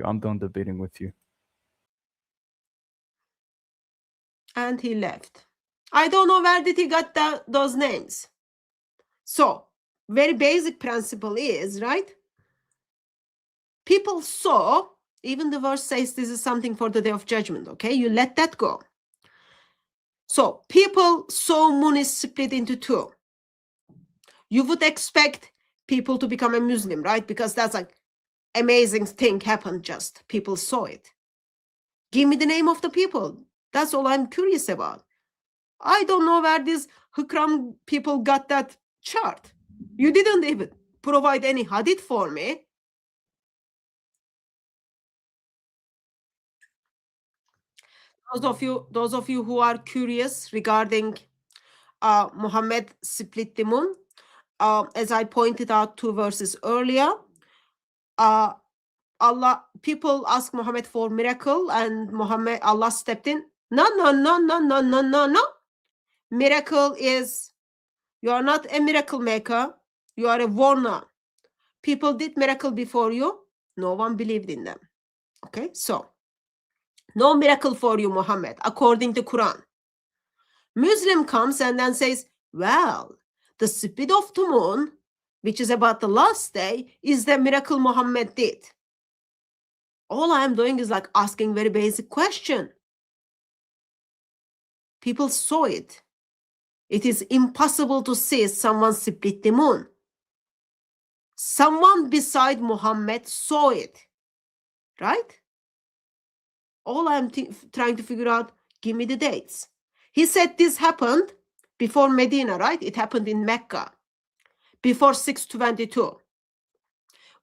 I'm done debating with you. And he left. I don't know where did he got those names. So, very basic principle is, right? People saw, even the verse says this is something for the day of judgment, okay? You let that go. So, people saw moon is split into two. You would expect people to become a Muslim, right? Because that's like amazing thing happened just. People saw it. Give me the name of the people. That's all I'm curious about. I don't know where these Hukram people got that chart. You didn't even provide any hadith for me. Those of you who are curious regarding Mohammed split the moon, as I pointed out 2 verses earlier, people ask Muhammad for miracle, and Allah stepped in. No. Miracle is, you are not a miracle maker, you are a warner. People did miracle before you, no one believed in them. Okay, so no miracle for you, Muhammad, according to Quran. Muslim comes and then says, well, the split of the moon, which is about the last day, is the miracle Muhammad did. All I am doing is like asking very basic question. People saw it. It is impossible to see someone split the moon. Someone beside Muhammad saw it, right? All I'm trying to figure out, give me the dates. He said this happened before Medina, right? It happened in Mecca, before 622.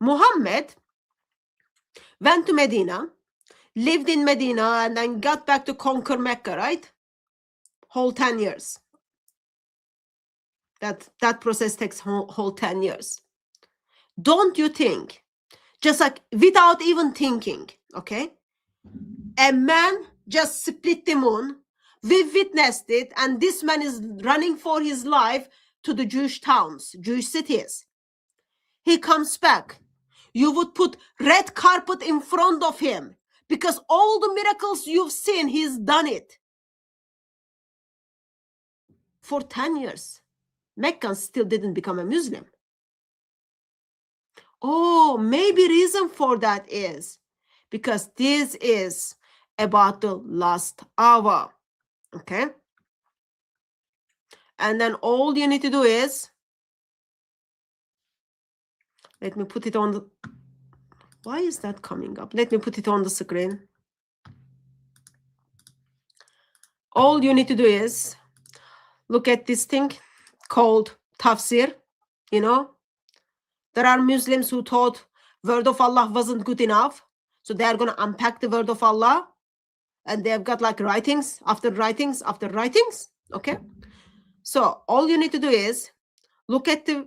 Muhammad went to Medina, lived in Medina, and then got back to conquer Mecca, right? Whole 10 years. That process takes whole 10 years. Don't you think, just like without even thinking, okay? A man just split the moon. We witnessed it, and this man is running for his life to the Jewish towns, Jewish cities. He comes back. You would put red carpet in front of him because all the miracles you've seen, he's done it. For 10 years, Meccans still didn't become a Muslim. Oh, maybe reason for that is because this is about the last hour. Okay. And then all you need to do is, let me put it on the, why is that coming up? Let me put it on the screen. All you need to do is look at this thing called tafsir. You know, there are Muslims who thought word of Allah wasn't good enough. So they are going to unpack the word of Allah. And they've got like writings after writings after writings. Okay. So all you need to do is look at the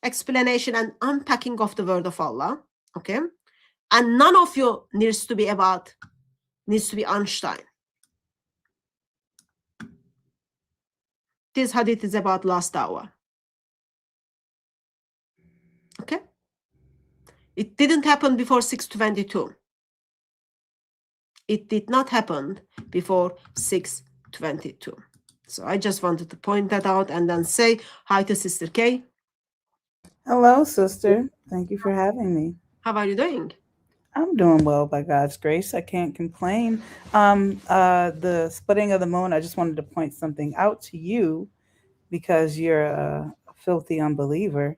explanation and unpacking of the word of Allah. Okay. And none of you needs to be Einstein. This hadith is about last hour. Okay. It didn't happen before 622. It did not happen before 622. So I just wanted to point that out and then say hi to Sister Kay. Hello, sister. Thank you for having me. How are you doing? I'm doing well by God's grace. I can't complain. The splitting of the moon, I just wanted to point something out to you because you're a filthy unbeliever.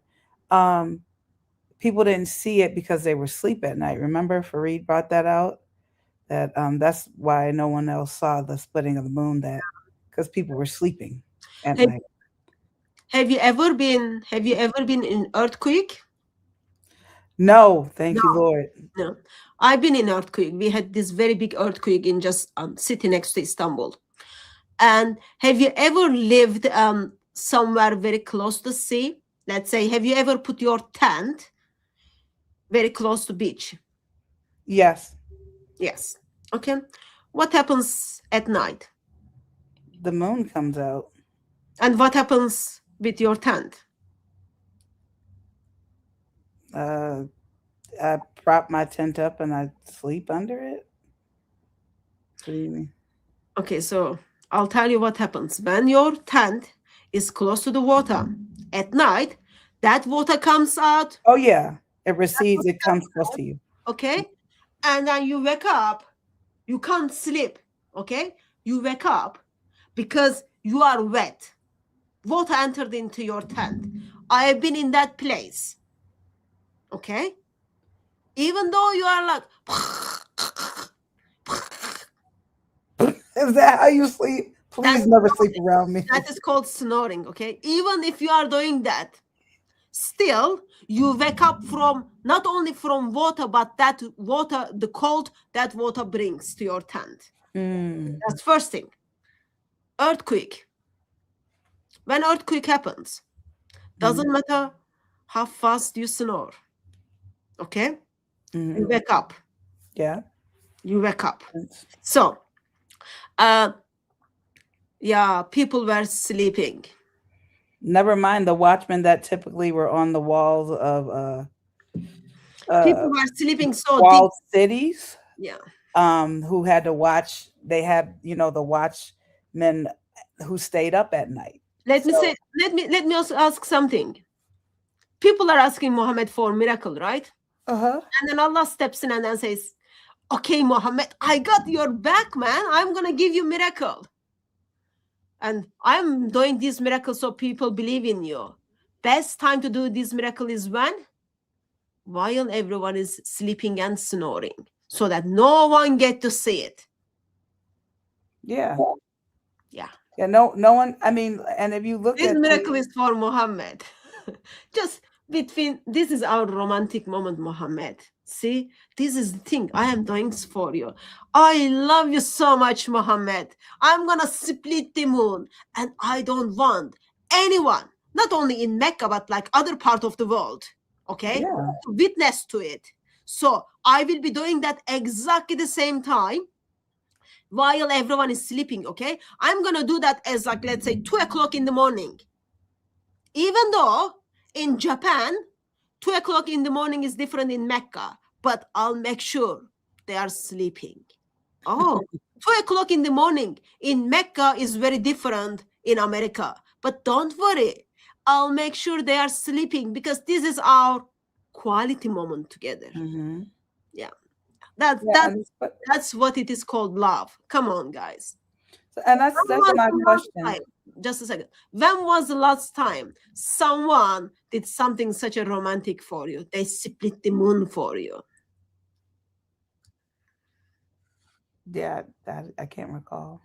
People didn't see it because they were asleep at night. Remember, Farid brought that out? That's why no one else saw the splitting of the moon, that because people were sleeping at night. Have you ever been in earthquake? No, thank you, No. Lord. No. I've been in earthquake. We had this very big earthquake in just city next to Istanbul. And have you ever lived somewhere very close to sea? Let's say, have you ever put your tent very close to beach? Yes, Yes. Okay. What happens at night? the moon comes out. And what happens with your tent? I prop my tent up and I sleep under it. What do you mean? Okay, so I'll tell you what happens. When your tent is close to the water at night, that water comes out, Oh yeah, it recedes. It comes close to you. okay? And then you wake up. You can't sleep, okay? You wake up because you are wet. Water entered into your tent. I have been in that place, okay? Even though you are like, Is that how you sleep? Please never sleep around me. that is called snoring, okay? Even if you are doing that, still you wake up from not only from water, but that water, the cold that water brings to your tent. That's first thing. Earthquake. When earthquake happens, doesn't matter how fast you snore, okay? You wake up. Yeah. You wake up. So, yeah, people were sleeping. Never mind the watchmen that typically were on the walls of People were sleeping so walled deep. cities. Yeah. Who had to watch. They had, the watchmen who stayed up at night. Let me also ask something. People are asking Mohammed for a miracle, right? Uh-huh. And then Allah steps in and then says, okay, Mohammed, I got your back, man. I'm going to give you miracle. And I'm doing this miracle so people believe in you. Best time to do this miracle is when? While everyone is sleeping and snoring, so that no one get to see it. Yeah. Yeah. Yeah, no one, I mean, and if you look This at miracle is for Mohammed. Just between, this is our romantic moment, Mohammed. See, this is the thing I am doing for you. I love you so much, Mohammed. I'm gonna split the moon, and I don't want anyone, not only in Mecca, but like other part of the world, okay, Yeah. to witness to it. So I will be doing that exactly the same time while everyone is sleeping, okay? I'm gonna do that as like, let's say 2 o'clock in the morning. Even though in Japan, 2 o'clock in the morning is different in Mecca, but I'll make sure they are sleeping. Oh, 2 o'clock in the morning in Mecca is very different in America. But don't worry, I'll make sure they are sleeping because this is our quality moment together. Yeah. That's what it is called love. Come on, guys. And that's my question. Just a second. When was the last time someone did something such a romantic for you? They split the moon for you. Yeah, I can't recall.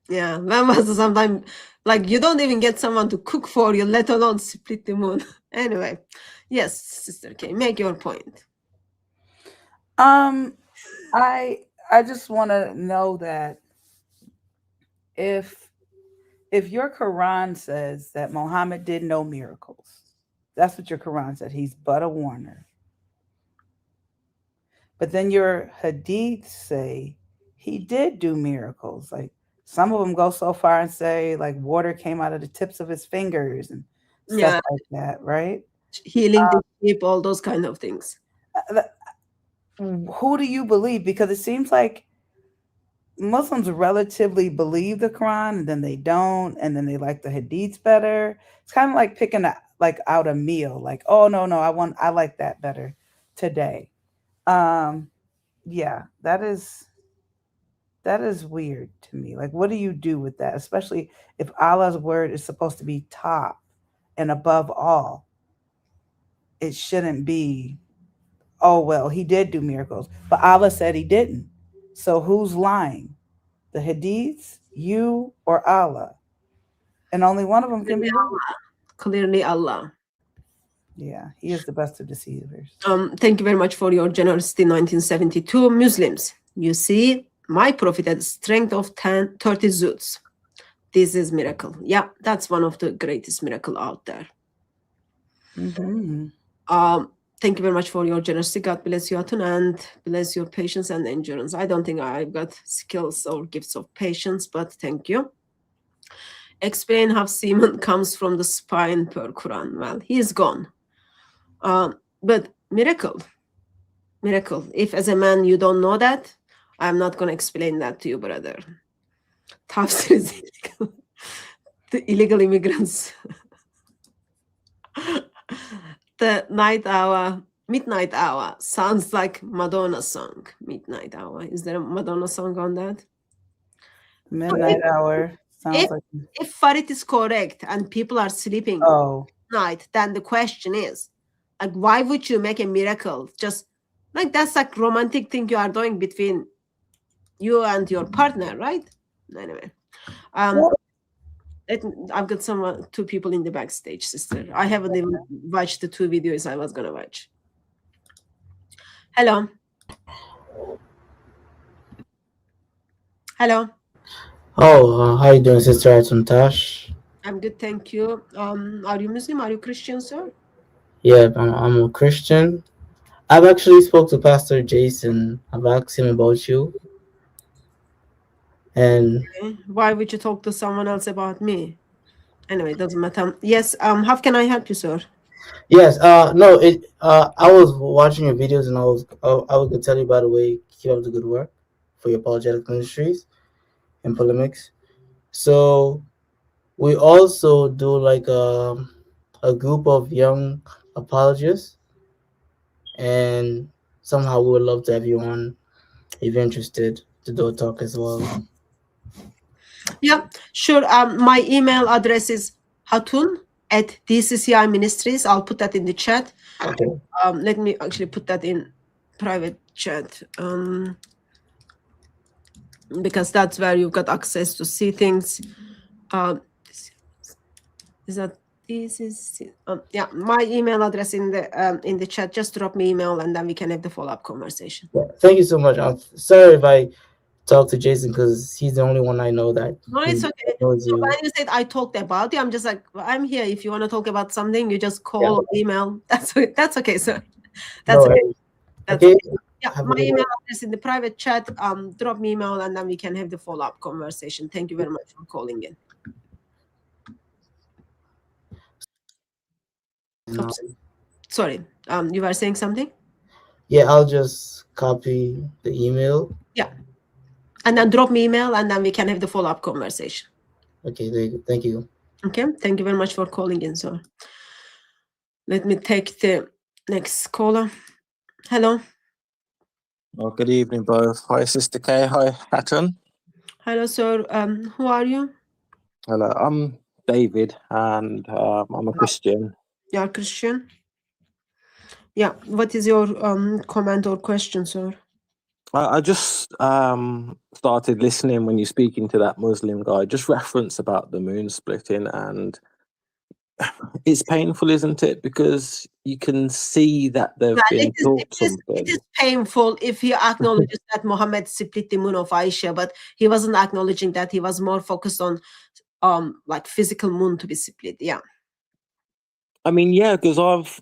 Yeah, when was the sometime, like you don't even get someone to cook for you, let alone split the moon. Anyway, yes, Sister K, make your point. I just want to know that if your Quran says that Muhammad did no miracles, that's what your Quran said. He's but a warner. But then your Hadiths say he did do miracles. Like some of them go so far and say like water came out of the tips of his fingers and stuff like that, right? Healing the sheep, all those kind of things. Who do you believe? Because it seems like Muslims relatively believe the Quran and then they don't, and then they like the Hadiths better. It's kind of like picking out a meal. Like, oh no, I like that better today. Yeah, that is weird to me. Like, what do you do with that? Especially if Allah's word is supposed to be top and above all. It shouldn't be, oh, well, he did do miracles, but Allah said he didn't. So who's lying? The Hadiths, you, or Allah? And only one of them can be Allah. Clearly Allah. Yeah, he is the best of deceivers. Thank you very much for your generosity. 1972 Muslims. You see, my prophet had strength of 30 zoots. This is miracle. Yeah, that's one of the greatest miracle out there. Mm-hmm. Thank you very much for your generosity. God bless you, Atun, and bless your patience and endurance. I don't think I've got skills or gifts of patience, but thank you. Explain how semen comes from the spine per Quran. Well, he is gone. But miracle. If as a man you don't know that, I'm not going to explain that to you, brother. Tafsir is illegal. The illegal immigrants. The night hour, midnight hour, sounds like Madonna song. Midnight hour. Is there a Madonna song on that? Midnight hour sounds like. If Farid is correct and people are sleeping night, then the question is, like, why would you make a miracle? Just like that's like romantic thing you are doing between you and your partner, right? Anyway, I've got two people in the backstage, sister. I haven't even watched the 2 videos I was gonna watch. Hello. Hello. Oh, how you doing, Sister Tash? I'm good, thank you. Are you Muslim? Are you Christian, sir? Yeah, I'm a Christian. I've actually spoke to Pastor Jason. I've asked him about you. And why would you talk to someone else about me? Anyway, it doesn't matter. Yes, how can I help you, sir? Yes, no, I was watching your videos and I was going to tell you, by the way, keep up the good work for your Apologetics Ministries and polemics. So we also do like a group of young apologists, and somehow we would love to have you on if you're interested to do a talk as well. Yeah, sure. My email address is hatun@DCCI Ministries. I'll put that in the chat. Okay. Let me actually put that in private chat, because that's where you've got access to see things. Is that yeah, my email address in the chat. Just drop me email and then we can have the follow-up conversation. Yeah, thank you so much. I'm sorry if I talk to Jason because he's the only one I know that. No, it's okay. So when you said I talked about you, I'm just like, well, I'm here. If you want to talk about something, you just call or email. That's okay, sir. That's okay. That's okay. Yeah, my email address in the private chat. Drop me email and then we can have the follow-up conversation. Thank you very much for calling in. Oops. Sorry. You were saying something? Yeah, I'll just copy the email. Yeah. And then drop me email and then we can have the follow-up conversation. Okay, thank you. Okay, thank you very much for calling in, sir. Let me take the next caller. Hello. Well, good evening, both. Hi, Sister K. Hi, Hatton. Hello, sir. Who are you? Hello, I'm David, and I'm a Christian. You're Christian? Yeah. What is your comment or question, sir? I just started listening when you're speaking to that Muslim guy, just reference about the moon splitting, and it's painful, isn't it? Because you can see that they've been taught something. It is painful if he acknowledges that Mohammed split the moon of Aisha, but he wasn't acknowledging that. He was more focused on like physical moon to be split. Yeah. I mean, yeah, because I've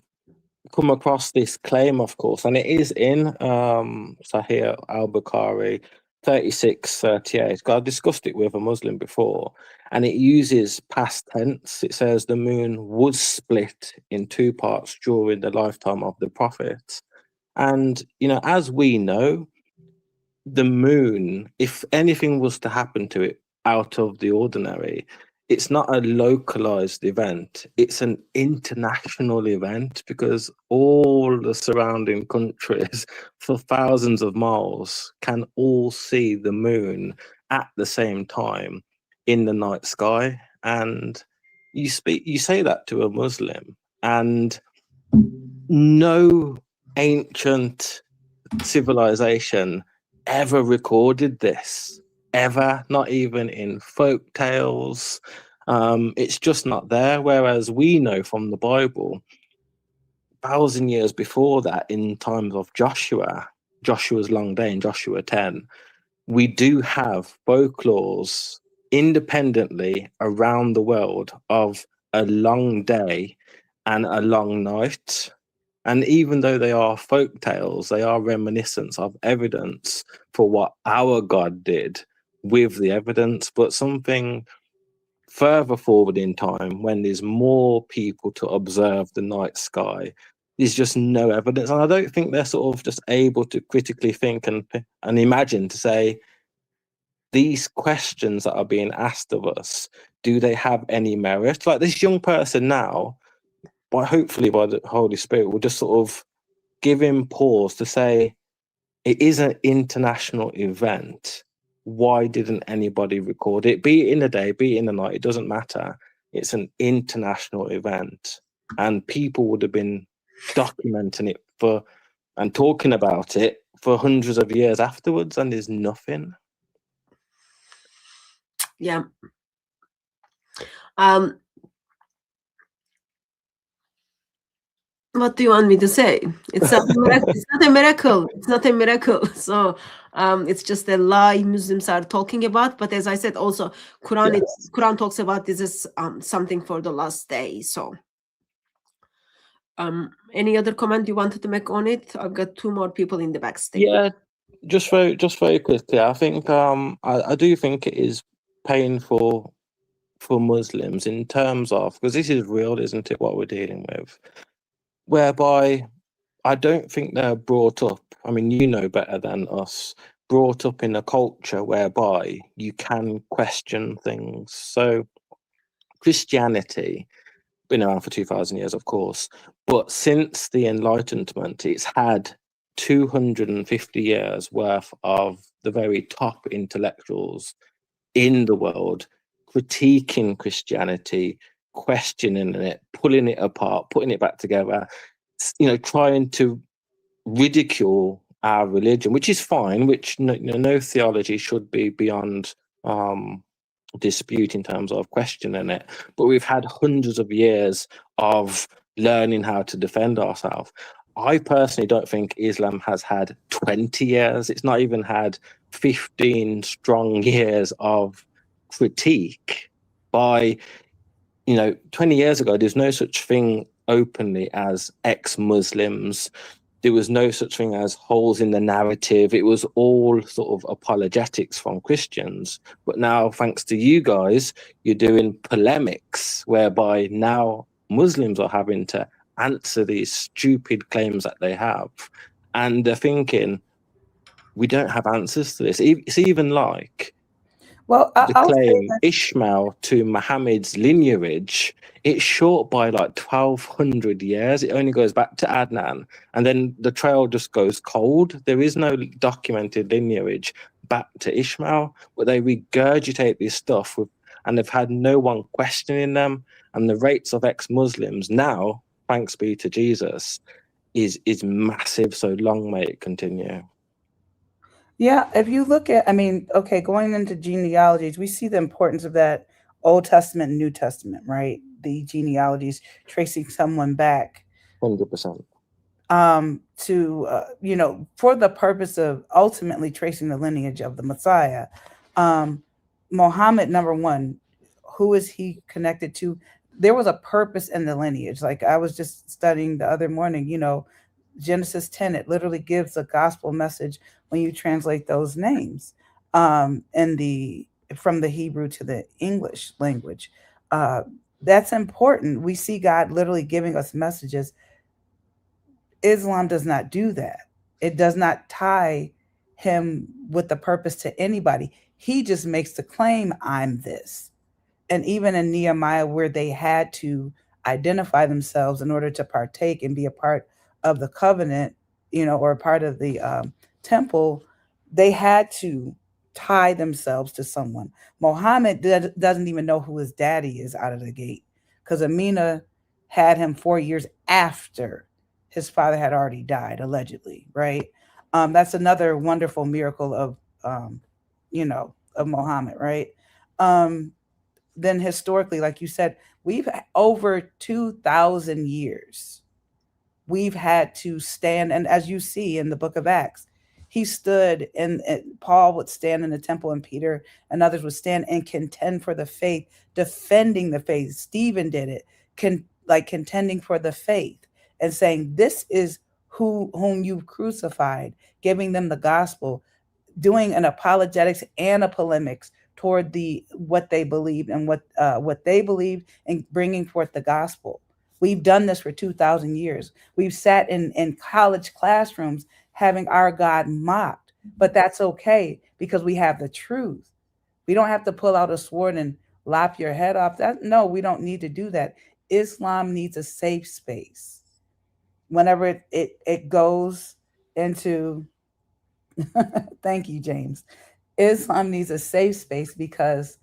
come across this claim, of course, and it is in Sahih al-Bukhari 36:38. I discussed it with a Muslim before, and it uses past tense. It says the moon was split in 2 parts during the lifetime of the Prophet. And, you know, as we know, the moon, if anything was to happen to it out of the ordinary, it's not a localized event, it's an international event, because all the surrounding countries for thousands of miles can all see the moon at the same time in the night sky. And you say that to a Muslim, and no ancient civilization ever recorded this, ever, not even in folk tales. It's just not there. Whereas we know from the Bible 1,000 years before that, in times of Joshua's long day in Joshua 10, we do have folklores independently around the world of a long day and a long night. And even though they are folk tales, they are reminiscence of evidence for what our God did with the evidence, but something further forward in time, when there's more people to observe the night sky, there's just no evidence. And I don't think they're sort of just able to critically think and imagine to say, these questions that are being asked of us, do they have any merit? Like this young person now, hopefully by the Holy Spirit, will just sort of give him pause to say, it is an international event. Why didn't anybody record it? Be it in the day, be it in the night, it doesn't matter. It's an international event. And people would have been documenting it and talking about it for hundreds of years afterwards, and there's nothing. Yeah. What do you want me to say? It's not a miracle. It's not a miracle. It's not a miracle. So it's just a lie Muslims are talking about. But as I said, also Quran, Quran talks about this is something for the last day. So any other comment you wanted to make on it? I've got 2 more people in the backstage. Yeah, just very quickly. I think I do think it is painful for Muslims in terms of, because this is real, isn't it, what we're dealing with, whereby I don't think they're brought up, I mean, you know better than us, brought up in a culture whereby you can question things. So Christianity, been around for 2,000 years, of course, but since the Enlightenment, it's had 250 years worth of the very top intellectuals in the world critiquing Christianity, questioning it, pulling it apart, putting it back together, trying to ridicule our religion, which is fine, which no theology should be beyond dispute in terms of questioning it. But we've had hundreds of years of learning how to defend ourselves. I personally don't think Islam has had 20 years. It's not even had 15 strong years of critique by, 20 years ago, there's no such thing openly as ex-Muslims. There was no such thing as holes in the narrative. It was all sort of apologetics from Christians. But now, thanks to you guys, you're doing polemics, whereby now Muslims are having to answer these stupid claims that they have. And they're thinking, we don't have answers to this. It's even like the claim Ishmael to Mohammed's lineage, it's short by like 1,200 years. It only goes back to Adnan, and then the trail just goes cold. There is no documented lineage back to Ishmael, but they regurgitate this stuff and they've had no one questioning them. And the rates of ex-Muslims now, thanks be to Jesus, is massive. So long may it continue. Yeah, if you look at, going into genealogies, we see the importance of that Old Testament and New Testament, right? The genealogies tracing someone back 100%. To for the purpose of ultimately tracing the lineage of the Messiah. Mohammed, number one, who is he connected to? There was a purpose in the lineage. Like I was just studying the other morning, Genesis 10, it literally gives a gospel message when you translate those names from the Hebrew to the English language. That's important. We see God literally giving us messages. Islam does not do that. It does not tie him with the purpose to anybody. He just makes the claim, I'm this. And even in Nehemiah, where they had to identify themselves in order to partake and be a part of the covenant, or part of the temple, they had to tie themselves to someone. Mohammed doesn't even know who his daddy is out of the gate, because Amina had him 4 years after his father had already died, allegedly, right? That's another wonderful miracle of Mohammed, right? Then historically, like you said, we've over 2,000 years we've had to stand. And as you see in the book of Acts, he stood and Paul would stand in the temple, and Peter and others would stand and contend for the faith, defending the faith. Stephen did it, contending for the faith and saying, this is whom you've crucified, giving them the gospel, doing an apologetics and a polemics toward what they believed and what they believed, and bringing forth the gospel. We've done this for 2,000 years. We've sat in college classrooms having our God mocked, but that's okay because we have the truth. We don't have to pull out a sword and lop your head off. No, we don't need to do that. Islam needs a safe space. Whenever it goes into, thank you, James. Islam needs a safe space because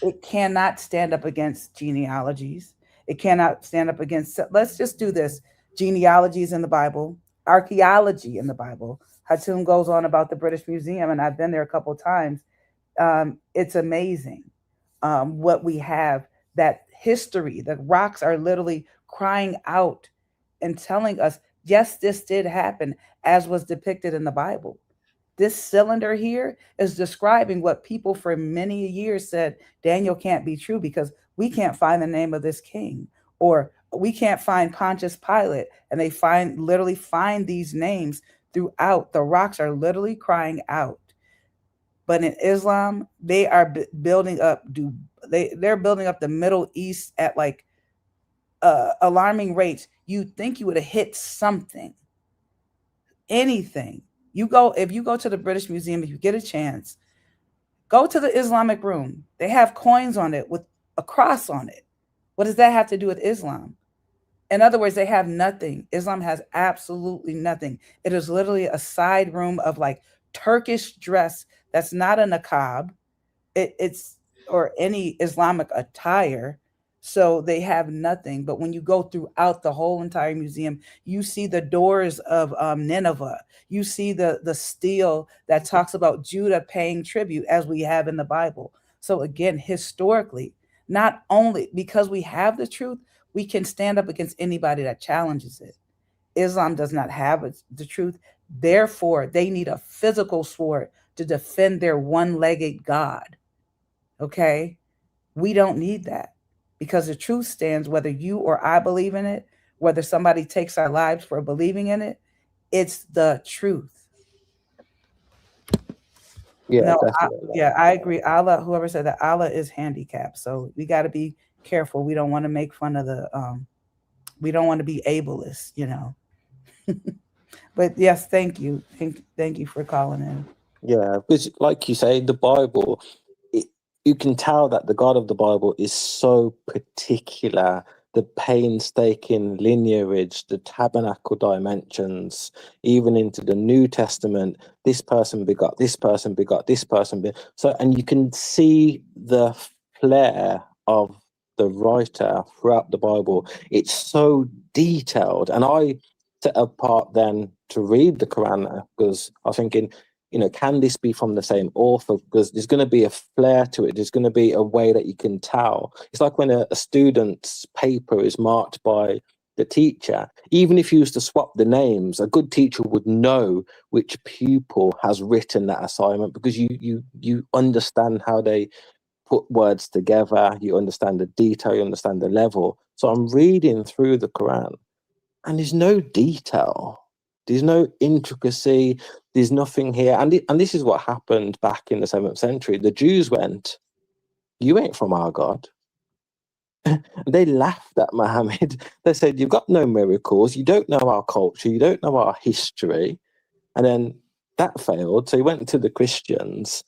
it cannot stand up against genealogies. It cannot stand up against, let's just do this. Genealogies in the Bible, archaeology in the Bible. Hatum goes on about the British Museum, and I've been there a couple of times. It's amazing what we have, that history. The rocks are literally crying out and telling us, yes, this did happen as was depicted in the Bible. This cylinder here is describing what people for many years said Daniel can't be true because we can't find the name of this king, or we can't find Pontius Pilate. And they literally find these names throughout. The rocks are literally crying out. But in Islam, they are building up. They're building up the Middle East at alarming rates. You'd think you would have hit something, anything. If you go to the British Museum, if you get a chance, go to the Islamic room. They have coins on it with a cross on it. What does that have to do with Islam? In other words, they have nothing. Islam has absolutely nothing. It is literally a side room of Turkish dress that's not a niqab. It's or any Islamic attire. So they have nothing. But when you go throughout the whole entire museum, you see the doors of Nineveh. You see the stele that talks about Judah paying tribute, as we have in the Bible. So again, historically, not only because we have the truth, we can stand up against anybody that challenges it. Islam does not have the truth. Therefore, they need a physical sword to defend their one-legged God. Okay? We don't need that. Because the truth stands, whether you or I believe in it, whether somebody takes our lives for believing in it, it's the truth. Yeah, I agree. Allah, whoever said that, Allah is handicapped. So we got to be careful. We don't want to make fun of we don't want to be ableist, But yes, thank you. Thank you for calling in. Yeah, because like you say, the Bible, you can tell that the God of the Bible is so particular. The painstaking lineage, the tabernacle dimensions, even into the New Testament, this person begot this person, begot this person. So, and you can see the flair of the writer throughout the Bible. It's so detailed. And I set apart then to read the Quran because I was thinking, can this be from the same author? Because there's going to be a flair to it. There's going to be a way that you can tell. It's like when a student's paper is marked by the teacher. Even if you used to swap the names, a good teacher would know which pupil has written that assignment because you understand how they put words together. You understand the detail. You understand the level. So I'm reading through the Quran, and there's no detail. There's no intricacy. There's nothing here. And this is what happened back in the 7th century. The Jews went, you ain't from our God. They laughed at Muhammad. They said, you've got no miracles. You don't know our culture. You don't know our history. And then that failed. So he went to the Christians.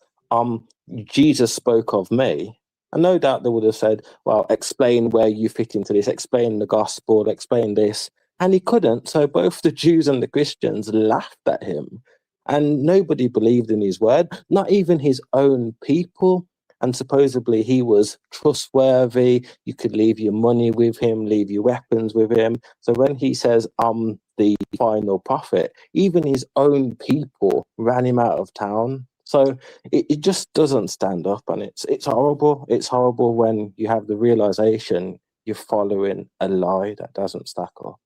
Jesus spoke of me. And no doubt they would have said, well, explain where you fit into this. Explain the gospel. Explain this. And he couldn't. So both the Jews and the Christians laughed at him. And nobody believed in his word, not even his own people. And supposedly he was trustworthy. You could leave your money with him, leave your weapons with him. So when he says, I'm the final prophet, even his own people ran him out of town. So it just doesn't stand up. And it's horrible. It's horrible when you have the realization you're following a lie that doesn't stack up.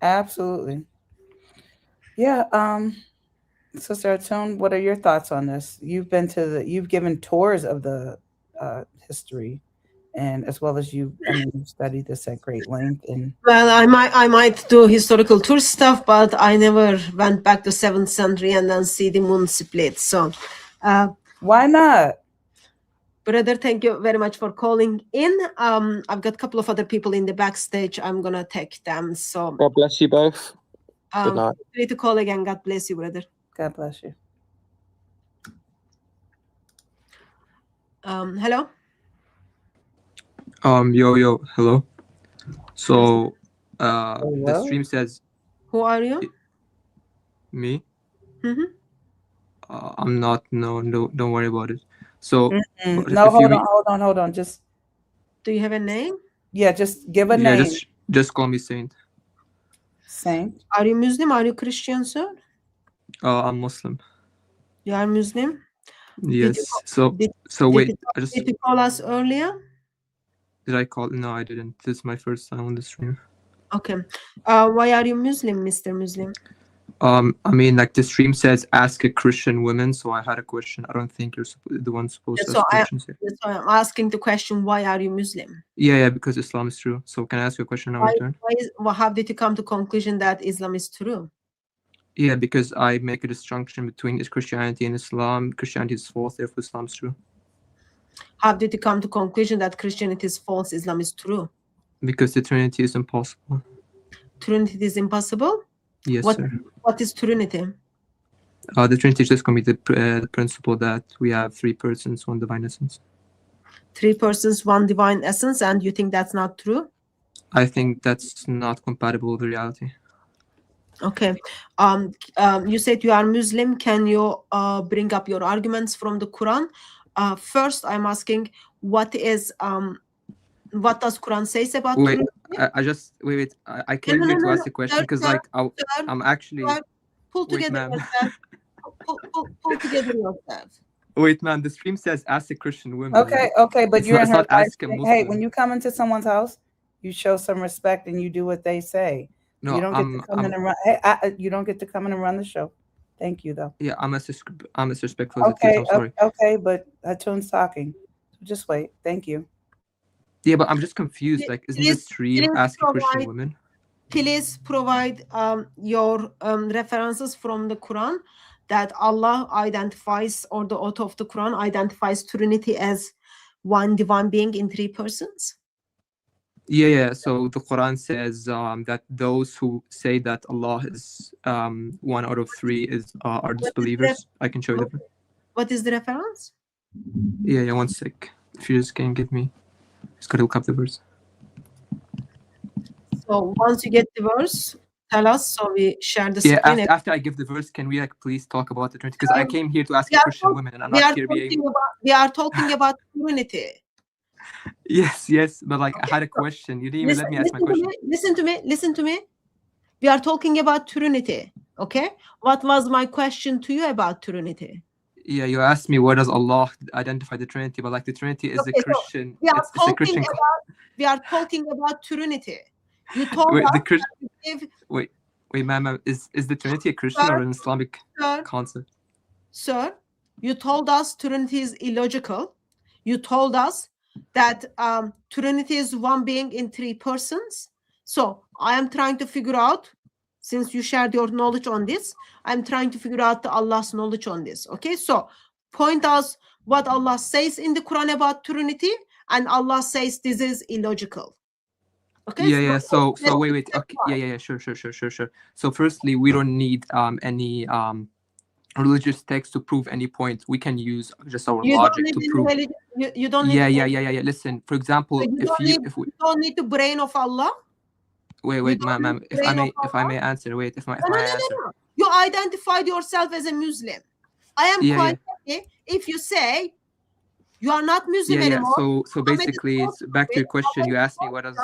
Absolutely. Yeah. Sister Atun, what are your thoughts on this? You've given tours of the history, and as well as you've studied this at great length. And Well, I might do historical tour stuff, but I never went back to 7th century and then see the moon split. So, why not? brother, thank you very much for calling in. I've got a couple of other people in the backstage. I'm gonna take them. So God bless you both. Good night. feel free to call again. God bless you, brother. God bless you. Hello. Hello. So, Hello? the stream says Who are you? me. Mm-hmm. I'm not. No, don't worry about it. So, but No, if you hold on. Just Do you have a name? yeah, just give a yeah, name. just call me Saint. Saint. Are you Muslim? Are you Christian, sir? I'm Muslim. You are Muslim? Yes. Did Wait. you call us earlier? Did I call? No, I didn't. This is my first time on the stream. Okay. Why are you Muslim, Mr. Muslim? I mean, like the stream says, ask a Christian woman. So I had a question. I don't think you're the one supposed to ask questions here. That's why I'm asking the question, why are you Muslim? Yeah, because Islam is true. So can I ask you a question now? How did you come to conclusion that Islam is true? Yeah, because I make a distinction between Christianity and Islam. Christianity is false, therefore Islam is true. How did you come to conclusion that Christianity is false, Islam is true? Because the Trinity is impossible. Trinity is impossible? Yes, sir. What is Trinity? The Trinity is just going to be the principle that we have 3 persons, 1 divine essence. 3 persons, 1 divine essence, and you think that's not true? I think that's not compatible with reality. Okay. You said you are Muslim. Can you bring up your arguments from the Quran? First, I'm asking, what does Quran says about wait? Trinity? I came here to ask a question because, like, I'm actually. Pull together yourself. Pull together yourself. Wait, man. The stream says ask a Christian woman. Okay, but you're in her life. Hey, when Muslim. you come into someone's house, you show some respect and you do what they say. No, you don't get to come in and run. Hey, you don't get to come in and run the show. Thank you, though. Yeah, I'm as respectful as Okay, I'm sorry. okay, but Atun's talking. Just wait. Thank you. Yeah, but I'm just confused. Like, isn't the stream asking Christian women? Please provide your references from the Quran that Allah identifies, or the author of the Quran identifies Trinity as 1 divine being in 3 persons. Yeah. So the Quran says that those who say that Allah is 1 out of 3 are disbelievers. I can show you the. What is the reference? Yeah. 1 sec. If you just can give me, just gotta look up the verse. So once you get the verse, tell us so we share the screen. Yeah. After I give the verse, can we please talk about the Trinity? Because I came here to ask a Christian woman, and I'm not here being. We are talking about Trinity. Yes, but like I had a question. You didn't even let me ask my question. Listen to me. We are talking about Trinity. Okay. What was my question to you about Trinity? Yeah, you asked me where does Allah identify the Trinity, but like the Trinity is a Christian. We are talking about Trinity. You told us. Wait, ma'am, is the Trinity a Christian or an Islamic concept? Sir, you told us Trinity is illogical. You told us that Trinity is 1 being in 3 persons. So I am trying to figure out, since you shared your knowledge on this, I'm trying to figure out Allah's knowledge on this. Okay, so point us what Allah says in the Quran about Trinity, and Allah says this is illogical. Okay. Yeah. So wait. Okay. Yeah. Sure. So firstly, we don't need any religious text to prove any point. We can use just our logic to prove. You don't need. Yeah. Listen, for example, so if we don't need the brain of Allah. Wait, ma'am. If I may answer. Wait, if I answer. No. You identified yourself as a Muslim. I am quite happy if you say you are not Muslim anymore. So basically, it's back to your question. You asked me what does.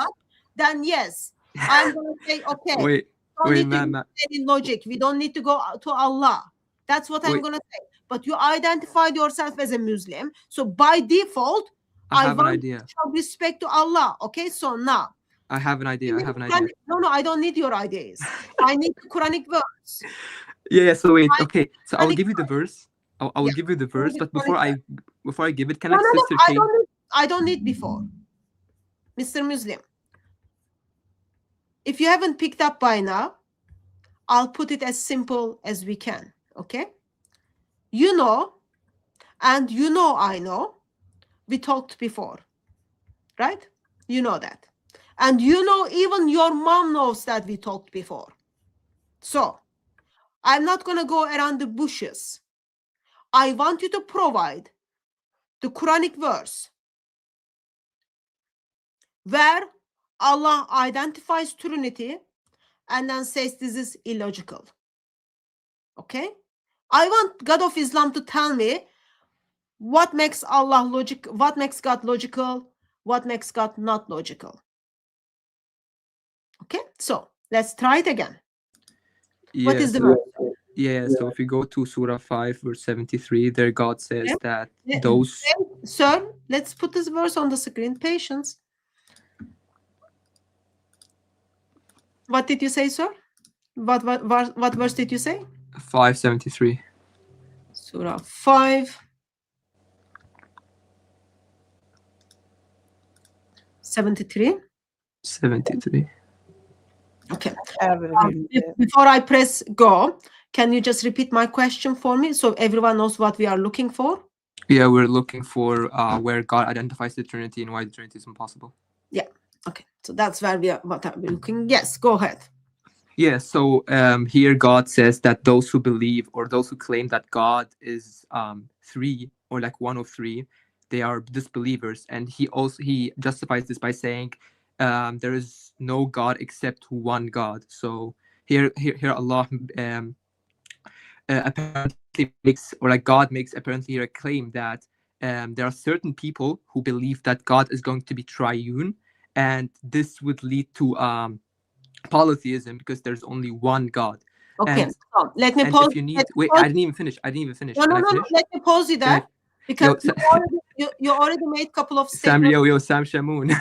Then yes, I'm going to say okay. Wait, ma'am. Any logic. We don't need to go to Allah. That's what I'm going to say. But you identified yourself as a Muslim, so by default, I have an idea. Show respect to Allah. Okay, so now I have an idea. I have an idea. No, I don't need your ideas. I need the Quranic verse. Yeah. So wait. Okay. So I will give you the verse. I will give you the verse, but before I give it, can No, Sister K? I don't need before. Mr. Muslim, if you haven't picked up by now, I'll put it as simple as we can. Okay? You know, and you know I know, we talked before, right? You know that. And you know, even your mom knows that we talked before. So, I'm not going to go around the bushes. I want you to provide the Quranic verse where Allah identifies Trinity and then says this is illogical. Okay? I want God of Islam to tell me what makes Allah logic, what makes God logical, what makes God not logical. Okay? So, let's try it again. What is the verse? Yeah, so if you go to Surah 5, verse 73, there God says that those... Sir, let's put this verse on the screen. Patience. What did you say, sir? What verse did you say? 573. Surah 5. 73. 73. Okay. Have it here. Before I press go, can you just repeat my question for me so everyone knows what we are looking for? Yeah, we're looking for where God identifies the Trinity and why the Trinity is impossible. Yeah. Okay. So that's where we are looking. Yes, go ahead. Yeah, so here God says that those who believe or those who claim that God is three or like one of three, they are disbelievers. And he justifies this by saying there is no God except one God. So here Allah apparently makes, or like God makes apparently a claim that there are certain people who believe that God is going to be triune, and this would lead to polytheism because there's only one God. Okay, and, so let me and pause. if you need, wait, I didn't even finish. No, let me pause you there because you already made a couple of statements. Sam Shamoon.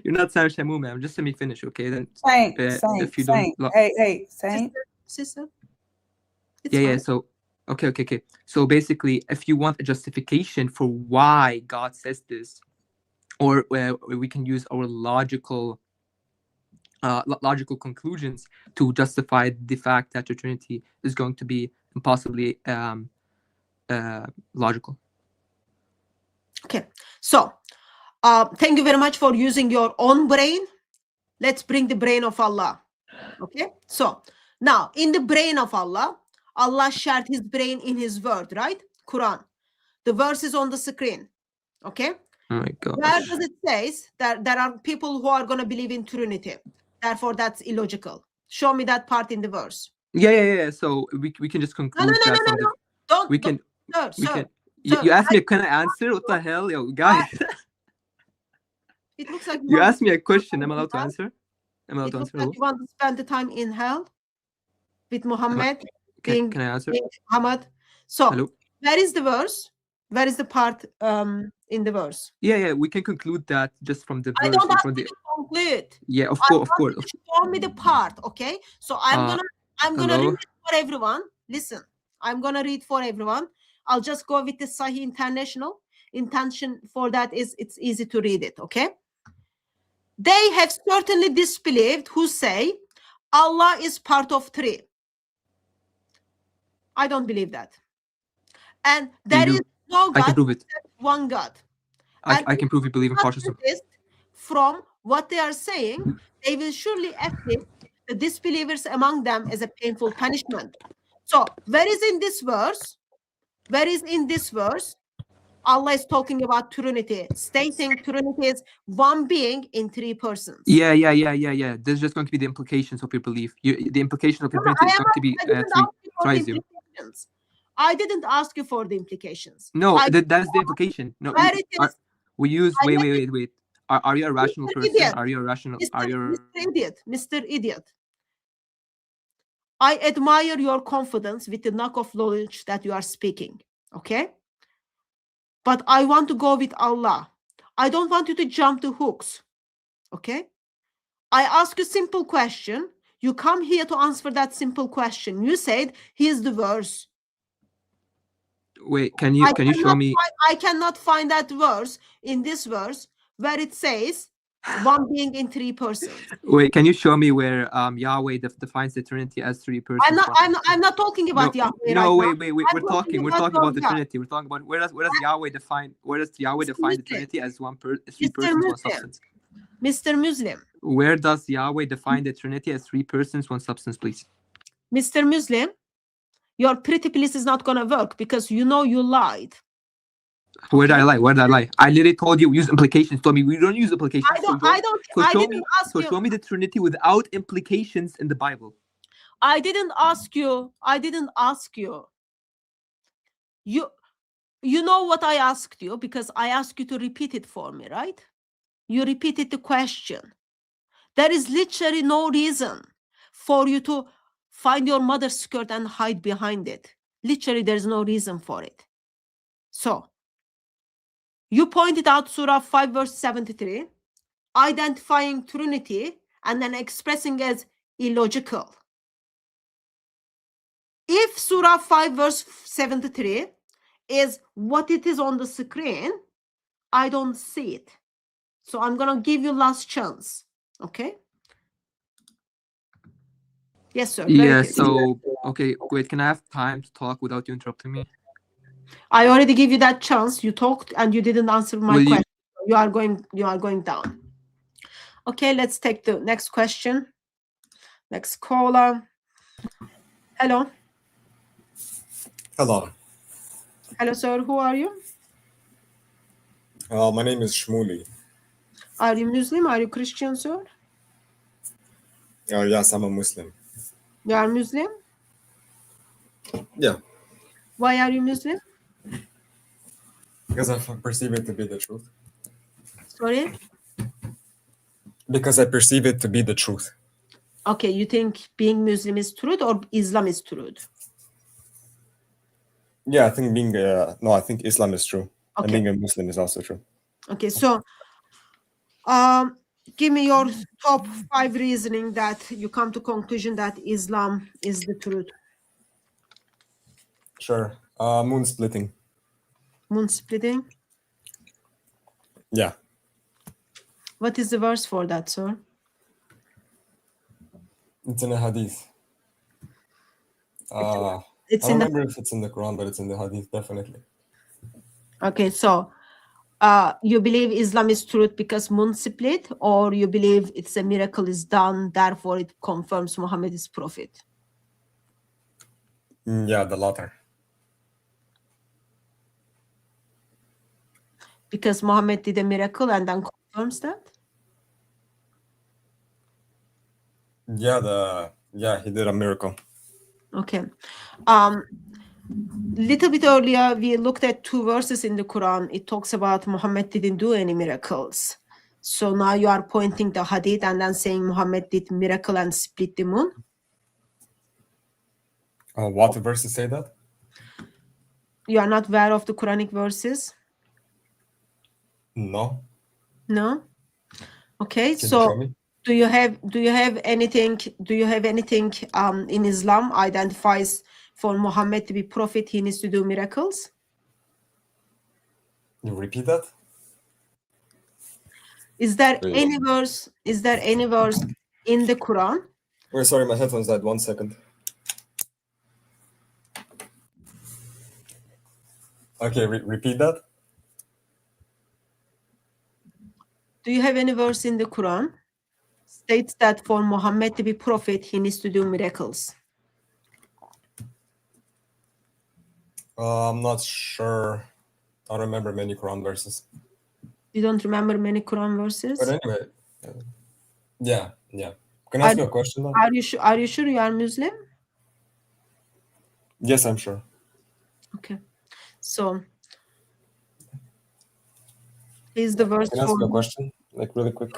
You're not Sam Shamoon, man. Just let me finish, okay? Then Saint. Hey, Saint. Sister. Yeah. So, okay. So basically, if you want a justification for why God says this, or we can use our logical conclusions to justify the fact that the Trinity is going to be impossibly logical. Okay, so thank you very much for using your own brain. Let's bring the brain of Allah. Okay, so now in the brain of Allah, Allah shared his brain in his word, right? Quran. The verse is on the screen. Okay. Oh my God. Where does it say that there are people who are going to believe in Trinity? Therefore, that's illogical. Show me that part in the verse. Yeah. So we can just conclude that from the... Don't. We can. Sir, you asked me, can I answer? What the hell, yo, guys? It looks like you asked me a question. Am I allowed to answer? Am I allowed to answer? Like you want to spend the time in hell with Mohammed? Can I answer? Ahmad. So, hello? Where is the verse? Where is the part in the verse? Yeah. We can conclude that just from the verse. I don't have to conclude. Yeah, of course. Show me the part, okay? So I'm gonna read it for everyone. Listen, I'm gonna read for everyone. I'll just go with the Sahih International. Intention for that is it's easy to read it, okay? They have certainly disbelieved who say Allah is part of three. I don't believe that. And there is no God, I can prove it. One God. I can prove you believe in consciousness. From what they are saying, they will surely afflict the disbelievers among them as a painful punishment. So, where is in this verse? Allah is talking about Trinity, stating Trinity is one being in three persons. Yeah. This is just going to be the implications of your belief. The implication of your Trinity is going to be three. I didn't ask you for the implications. No, that's the implication. No, we use. Wait. Are you a rational person? Idiot. Are you a rational? Mr. Idiot. I admire your confidence with the knock of knowledge that you are speaking. Okay? But I want to go with Allah. I don't want you to jump to hooks. Okay? I ask you simple question. You come here to answer that simple question. You said, here's the verse. Wait, can you show me? I cannot find that verse in this verse where it says one being in three persons. Wait, can you show me where Yahweh defines the Trinity as three persons? I'm not talking about Yahweh. No, right wait. now. We're talking about the God. Trinity. We're talking about where does Yahweh define the Muslim. Trinity as three Mr. persons, one Muslim. substance? Mr. Muslim. Where does Yahweh define the Trinity as three persons, one substance, please? Mr. Muslim, your pretty please is not gonna work because you know you lied. Where did I lie? Where did I lie? I literally told you use implications. Told me we don't use implications. I didn't ask you. Show me the Trinity without implications in the Bible. I didn't ask you. You know what I asked you because I asked you to repeat it for me, right? You repeated the question. There is literally no reason for you to find your mother's skirt and hide behind it. Literally, there's no reason for it. So, you pointed out Surah 5 verse 73, identifying Trinity and then expressing as illogical. If Surah 5 verse 73 is what it is on the screen, I don't see it. So I'm going to give you last chance. Okay? Yes, sir. Yeah, so, okay, wait, can I have time to talk without you interrupting me? I already gave you that chance. You talked and you didn't answer my question. You are going down. Okay, let's take the next question. Next caller. Hello. Hello. Hello, sir. Who are you? My name is Shmuli. Are you Muslim? Are you Christian, sir? Yes, I'm a Muslim. You are Muslim? Yeah. Why are you Muslim? Because I perceive it to be the truth. Sorry? Because I perceive it to be the truth. Okay, you think being Muslim is truth or Islam is truth? Yeah, I think I think Islam is true. Okay. And being a Muslim is also true. Okay, so give me your top 5 reasoning that you come to conclusion that Islam is the truth. Sure. Moon splitting. Moon splitting? Yeah. What is the verse for that, sir? It's in a hadith. I It's don't remember if it's in the Quran, but it's in the hadith, definitely. Okay, so you believe Islam is truth because moon split, or you believe it's a miracle is done, therefore it confirms Muhammad is prophet? Yeah, the latter. Because Muhammad did a miracle and then confirms that? Yeah, he did a miracle. Okay. Little bit earlier, we looked at 2 verses in the Quran. It talks about Muhammad didn't do any miracles. So now you are pointing the hadith and then saying Muhammad did miracle and split the moon? What verses say that? You are not aware of the Quranic verses? No. No? Okay, Can you so show me? do you have anything in Islam identifies for Muhammad to be prophet he needs to do miracles? You repeat that? Is there any verse in the Quran? Wait, sorry, my headphones died. 1 second. Okay, repeat that. Do you have any verse in the Quran states that for Muhammad to be prophet he needs to do miracles? I'm not sure. I don't remember many Quran verses. You don't remember many Quran verses? But anyway, yeah. Can I ask you a question though? Are you sure you are Muslim? Yes, I'm sure. Okay. So is the verse Can I ask you a question? Like really quick.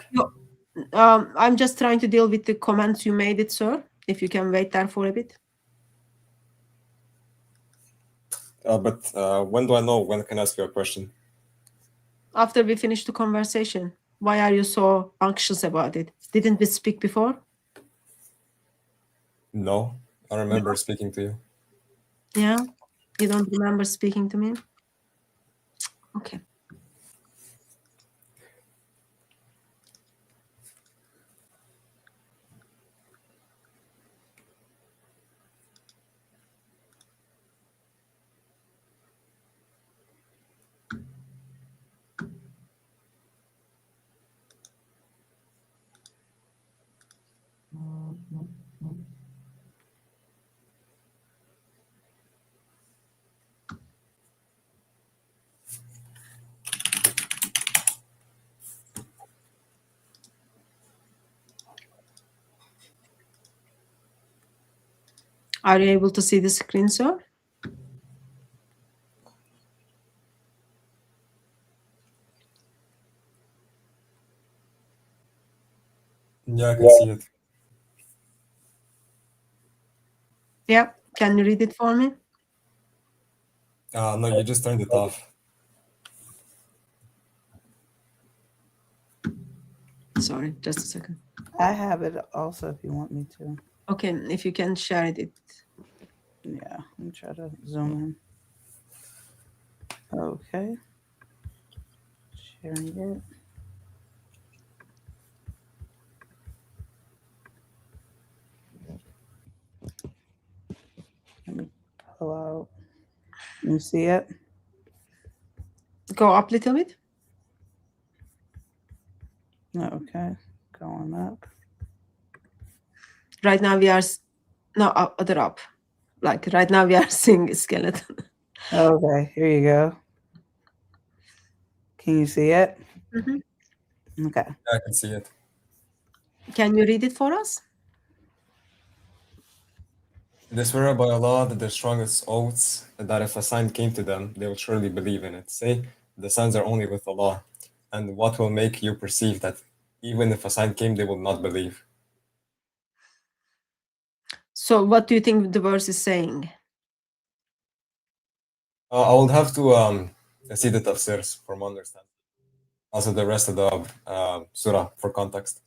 I'm just trying to deal with the comments you made it, sir. If you can wait there for a bit. But when do I know when I can ask you a question? After we finish the conversation. Why are you so anxious about it? Didn't we speak before? No, I don't remember speaking to you. Yeah? You don't remember speaking to me? Okay. Are you able to see the screen, sir? Yeah, I can see it. Yeah. Can you read it for me? No, you just turned it off. Sorry, just a second. I have it also if you want me to. Okay, if you can share it. Yeah, let me try to zoom in. Okay. Sharing it. Let me pull out. You see it? Go up a little bit. Okay, going up. Right now we are, no, other up. Like right now we are seeing a skeleton. Okay, here you go. Can you see it? Mm-hmm. Okay. Yeah, I can see it. Can you read it for us? They swear by Allah that their strongest oaths, that if a sign came to them, they would surely believe in it. Say, the signs are only with Allah. And what will make you perceive that even if a sign came, they will not believe? So what do you think the verse is saying? I would have to see the tafsirs for my understanding. Also the rest of the surah for context.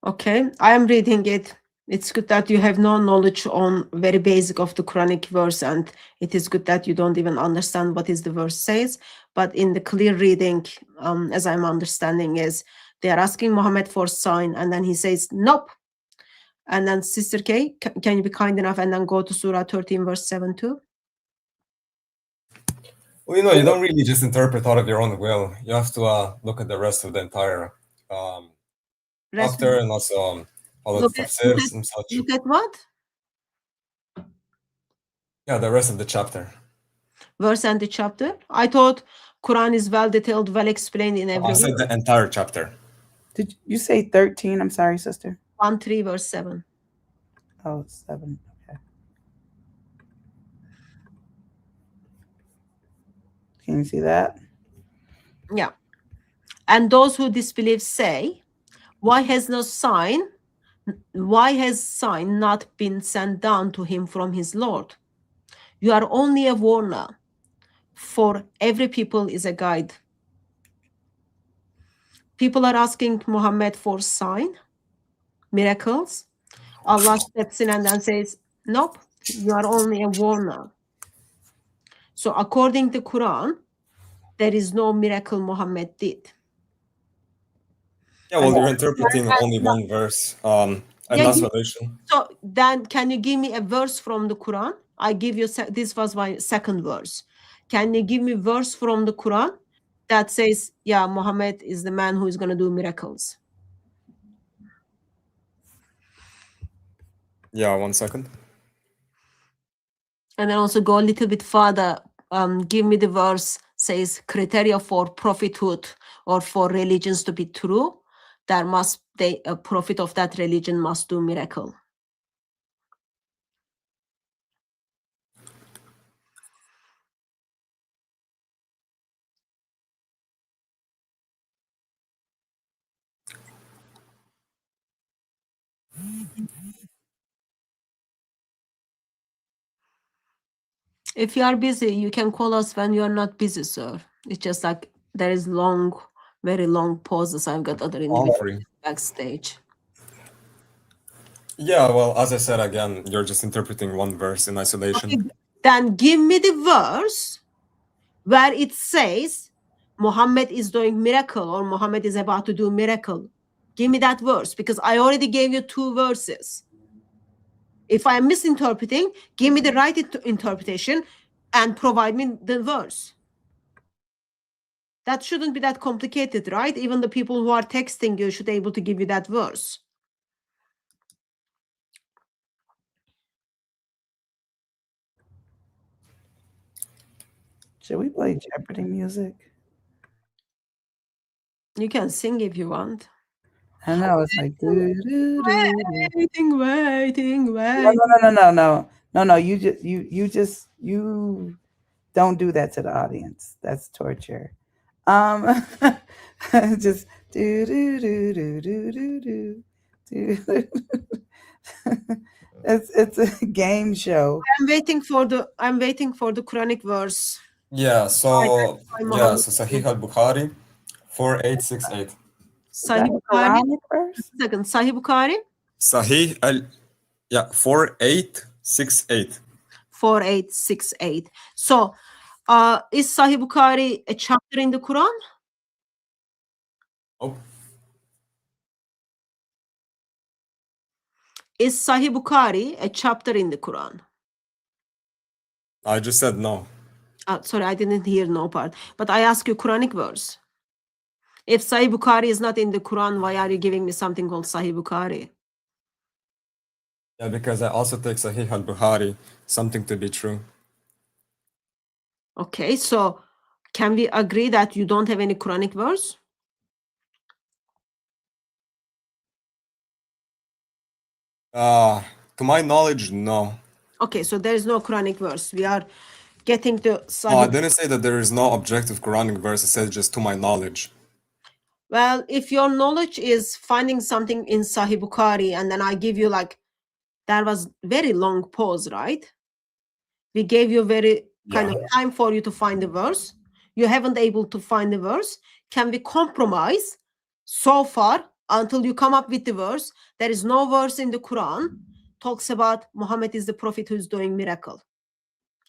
Okay, I am reading it. It's good that you have no knowledge on very basic of the Quranic verse, and it is good that you don't even understand what is the verse says. But in the clear reading, as I'm understanding, is they are asking Muhammad for sign, and then he says nope. And then Sister K, can you be kind enough and then go to Surah 13, verse 7 too? Well, you don't really just interpret out of your own will. You have to look at the rest of the entire chapter and also all the tafsirs and such. Look at what? Yeah, the rest of the chapter. Verse and the chapter? I thought Quran is well detailed, well explained in every I said the entire chapter. Did you say 13? I'm sorry, sister. 1-3, verse 7. Oh, 7. Okay. Can you see that? Yeah. And those who disbelieve say, why has sign not been sent down to him from his Lord? You are only a warner. For every people is a guide. People are asking Muhammad for sign, miracles. Allah steps in and then says, nope, you are only a warner. So according to Quran, there is no miracle Muhammad did. Yeah, well, you're interpreting only one verse. And that's relation. So then can you give me a verse from the Quran? I give you, this was my second verse. Can you give me verse from the Quran that says, yeah, Muhammad is the man who is going to do miracles? Yeah, 1 second. And then also go a little bit further. Give me the verse says criteria for prophethood or for religions to be true. There must a prophet of that religion must do miracle. If you are busy, you can call us when you are not busy, sir. It's just like There is long, very long pauses. I've got other All individuals three. backstage. Yeah, well, as I said again, you're just interpreting one verse in isolation. Okay, then give me the verse where it says Muhammad is doing miracle or Muhammad is about to do miracle. Give me that verse because I already gave you 2 verses. If I'm misinterpreting, give me the right interpretation and provide me the verse. That shouldn't be that complicated, right? Even the people who are texting you should be able to give you that verse. Should we play Jeopardy music? You can sing if you want. I know it's like Waiting. No. You don't do that to the audience. That's torture. Just it's a game show. I'm waiting for the Quranic verse. Yeah, so Muhammad. Sahih al-Bukhari 4868. Sahih Is that a Bukhari. Quranic verse? Second, Sahih Bukhari. Sahih al 4868. 4868. So, is Sahih Bukhari a chapter in the Quran? Oh, Is Sahih Bukhari a chapter in the Quran? I just said no. Sorry, I didn't hear no part. But I ask you Quranic verse. If Sahih Bukhari is not in the Quran, why are you giving me something called Sahih Bukhari? Yeah, because I also take Sahih al-Bukhari something to be true. Okay, so can we agree that you don't have any Quranic verse? To my knowledge, no. Okay, so there is no Quranic verse. We are getting to No, I Sahih. didn't say that there is no objective Quranic verse. I said just to my knowledge. Well, if your knowledge is finding something in Sahih Bukhari and then I give you like, that was very long pause, right? We gave you very kind of time for you to find the verse. You haven't able to find the verse. Can we compromise so far until you come up with the verse? There is no verse in the Quran talks about Muhammad is the prophet who's doing miracle,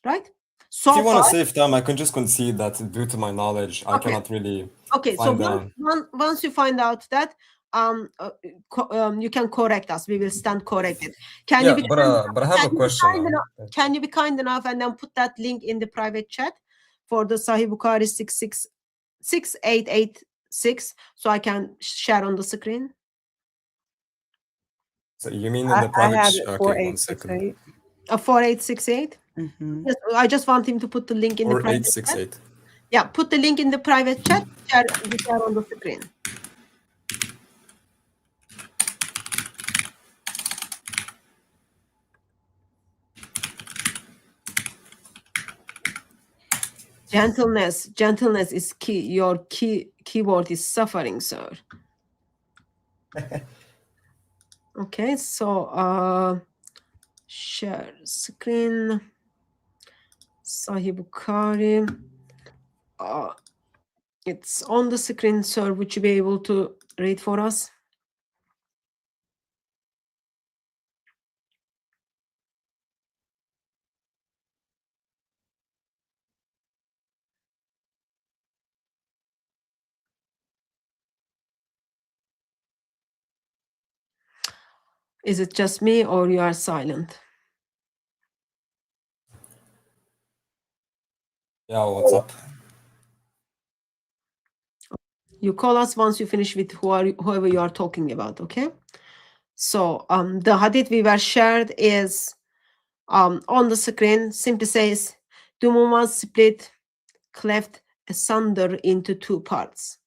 right? So If you want far, to save time, I can just concede that due to my knowledge, I cannot really okay. So find once you find out that, you can correct us. We will stand corrected. Can you be but I have a question. Can you be kind enough and then put that link in the private chat for the Sahih Bukhari 6886 so I can share on the screen? So you mean in the I private? have it Okay, 1 second. 4868. Mm-hmm. Yes, I just want him to put the link in the private chat. 4868. Yeah, put the link in the private chat. Share on the screen. Gentleness is key. Your keyboard is suffering, sir. Okay, so share screen. Sahih Bukhari. It's on the screen, sir. Would you be able to read for us? Is it just me or you are silent? Yeah, what's up? You call us once you finish with whoever you are talking about, okay? So the hadith we were shared is on the screen. Simply says, the Muhammad split, cleft asunder into 2 parts.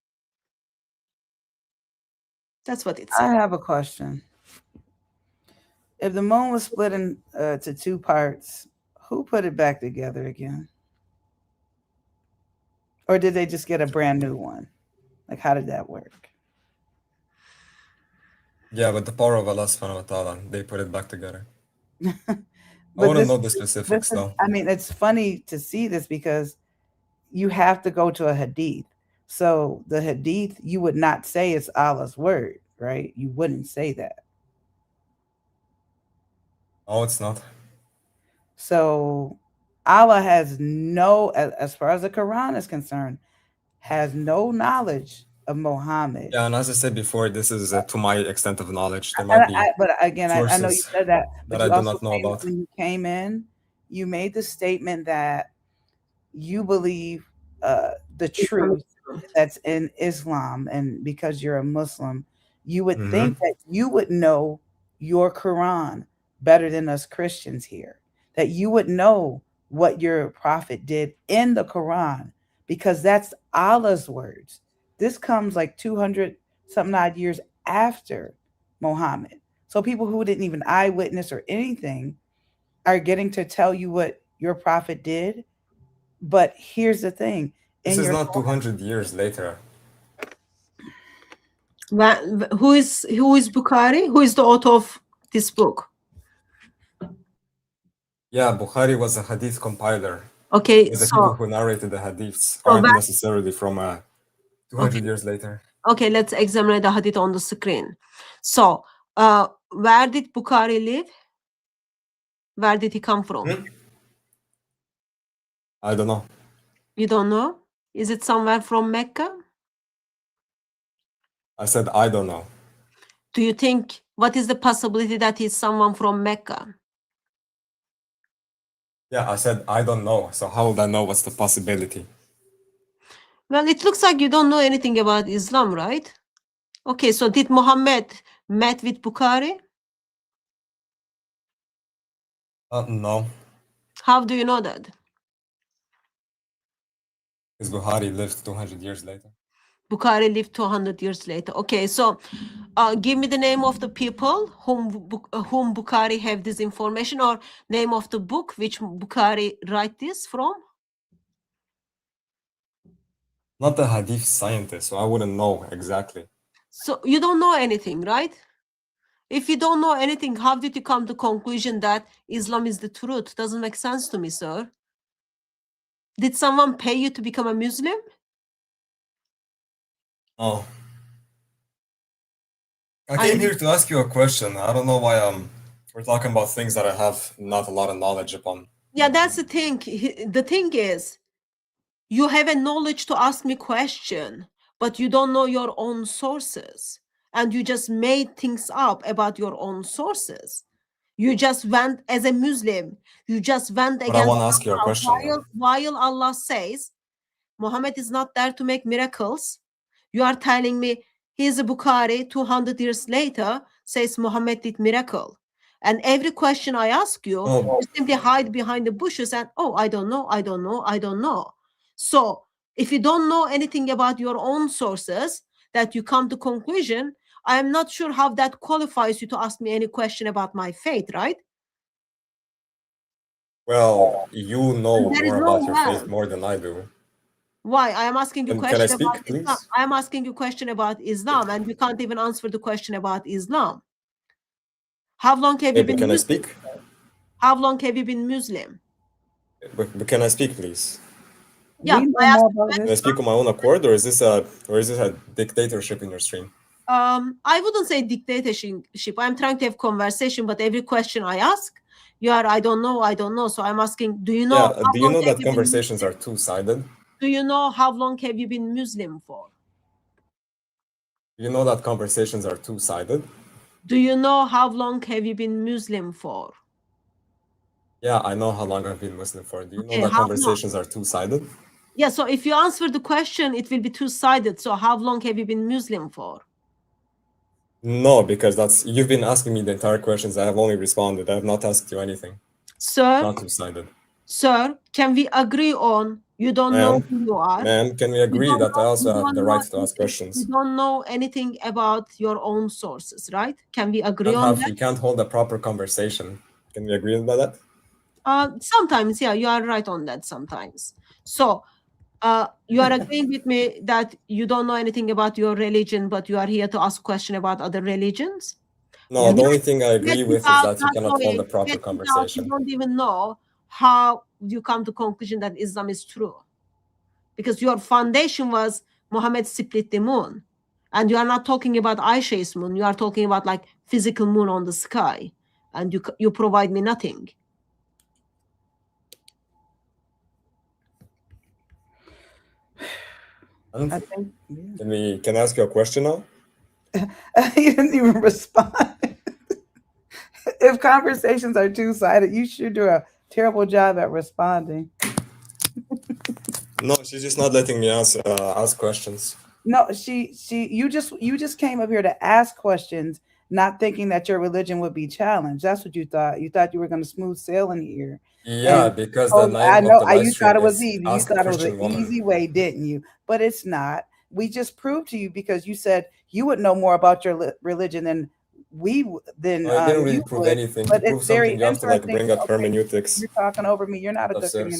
That's what it says. I have a question. If the moon was split into 2 parts, who put it back together again? Or did they just get a brand new one? Like, how did that work? Yeah, with the power of Allah subhanahu wa ta'ala, they put it back together. I But want to this- know the specifics though. I mean, it's funny to see this because you have to go to a hadith So the hadith, you would not say it's Allah's word, right? You wouldn't say that. Oh, it's not. So Allah has no, as far as the Quran is concerned, has no knowledge of Muhammad. Yeah, and as I said before, this is to my extent of knowledge. There might be But again, I know you sources said that, but that you I do also not know about. when you came in, you made the statement that you believe the truth that's in Islam, and because you're a Muslim, you would think that you would know your Quran better than us Christians here, that you would know what your prophet did in the Quran, because that's Allah's words. This comes like 200 something odd years after Muhammad. So people who didn't even eyewitness or anything are getting to tell you what your prophet did. But here's the thing. This is not 200 years later. Who is Bukhari? Who is the author of this book? Yeah, Bukhari was a hadith compiler. Okay, The so people who narrated the hadiths aren't necessarily from 200 years later. Okay, let's examine the hadith on the screen. So, where did Bukhari live? Where did he come from? I don't know. You don't know? Is it somewhere from Mecca? I said I don't know. Do you think, what is the possibility that he's someone from Mecca? Yeah, I said I don't know. So how would I know what's the possibility? Well, it looks like you don't know anything about Islam, right? Okay, so did Mohammed met with Bukhari? No. How do you know that? Because Bukhari lived 200 years later. Bukhari lived 200 years later. Okay, so give me the name of the people whom Bukhari have this information, or name of the book which Bukhari write this from. Not a hadith scientist, so I wouldn't know exactly. So you don't know anything, right? If you don't know anything, how did you come to the conclusion that Islam is the truth? Doesn't make sense to me, sir. Did someone pay you to become a Muslim? Oh. I came here to ask you a question. I don't know why we're talking about things that I have not a lot of knowledge upon. Yeah, that's the thing. The thing is, you have a knowledge to ask me question, but you don't know your own sources. And you just made things up about your own sources. You just went as a Muslim. You just went against. But I want to ask you a question. While Allah says, Muhammad is not there to make miracles, you are telling me he's a Bukhari 200 years later says Muhammad did miracle. And every question I ask you, you simply hide behind the bushes and, oh, I don't know, I don't know, I don't know. So if you don't know anything about your own sources, that you come to conclusion, I am not sure how that qualifies you to ask me any question about my faith, right? Well, you know more about your faith more than I do. Why? I am asking you a question can I speak, about please? Islam. I am asking you a question about Islam, and you can't even answer the question about Islam. How long have you been Can Muslim? I speak? How long have you been Muslim? But can I speak, please? Yeah, Can I speak on my own accord, or is this a dictatorship in your stream? I wouldn't say dictatorship. I'm trying to have conversation, but every question I ask, you are I don't know, I don't know. So I'm asking, do you know? Yeah, do you know that conversations are two-sided? Do you know how long have you been Muslim for? You know that conversations are two-sided? Do you know how long have you been Muslim for? Yeah, I know how long I've been Muslim for. Do you know that how conversations are two-sided? Yeah, so if you answer the question, it will be two-sided. So how long have you been Muslim for? No, because you've been asking me the entire questions. I have only responded. I have not asked you anything. Sir, not two-sided. Sir, can we agree on you don't know who you are? Ma'am, can we agree that I also have the right to ask questions? You don't know anything about your own sources, right? Can we agree on that? You can't hold a proper conversation. Can we agree on that? Sometimes, yeah, you are right on that sometimes. So, you are agreeing with me that you don't know anything about your religion, but you are here to ask a question about other religions? No, the only thing I agree with is that you cannot hold a proper conversation. You don't even know how you come to conclusion that Islam is true. Because your foundation was Mohammed split the moon. And you are not talking about Aisha's moon. You are talking about like physical moon on the sky. And you provide me nothing. I think, yeah. Can I ask you a question now? You didn't even respond. If conversations are two-sided, you should do a terrible job at responding. No, she's just not letting me ask questions. No, you just came up here to ask questions, not thinking that your religion would be challenged. That's what you thought. You thought you were going to smooth sail in here. Yeah, And because oh, the I name know of the live you stream thought it was is easy. You Ask a thought it was Christian an Woman. easy way, didn't you? But it's not. We just proved to you because you said you would know more about your religion than I didn't really prove would, anything. but To prove it's very something, you have to like interesting. bring up Okay, hermeneutics. you're talking over me. You're not a good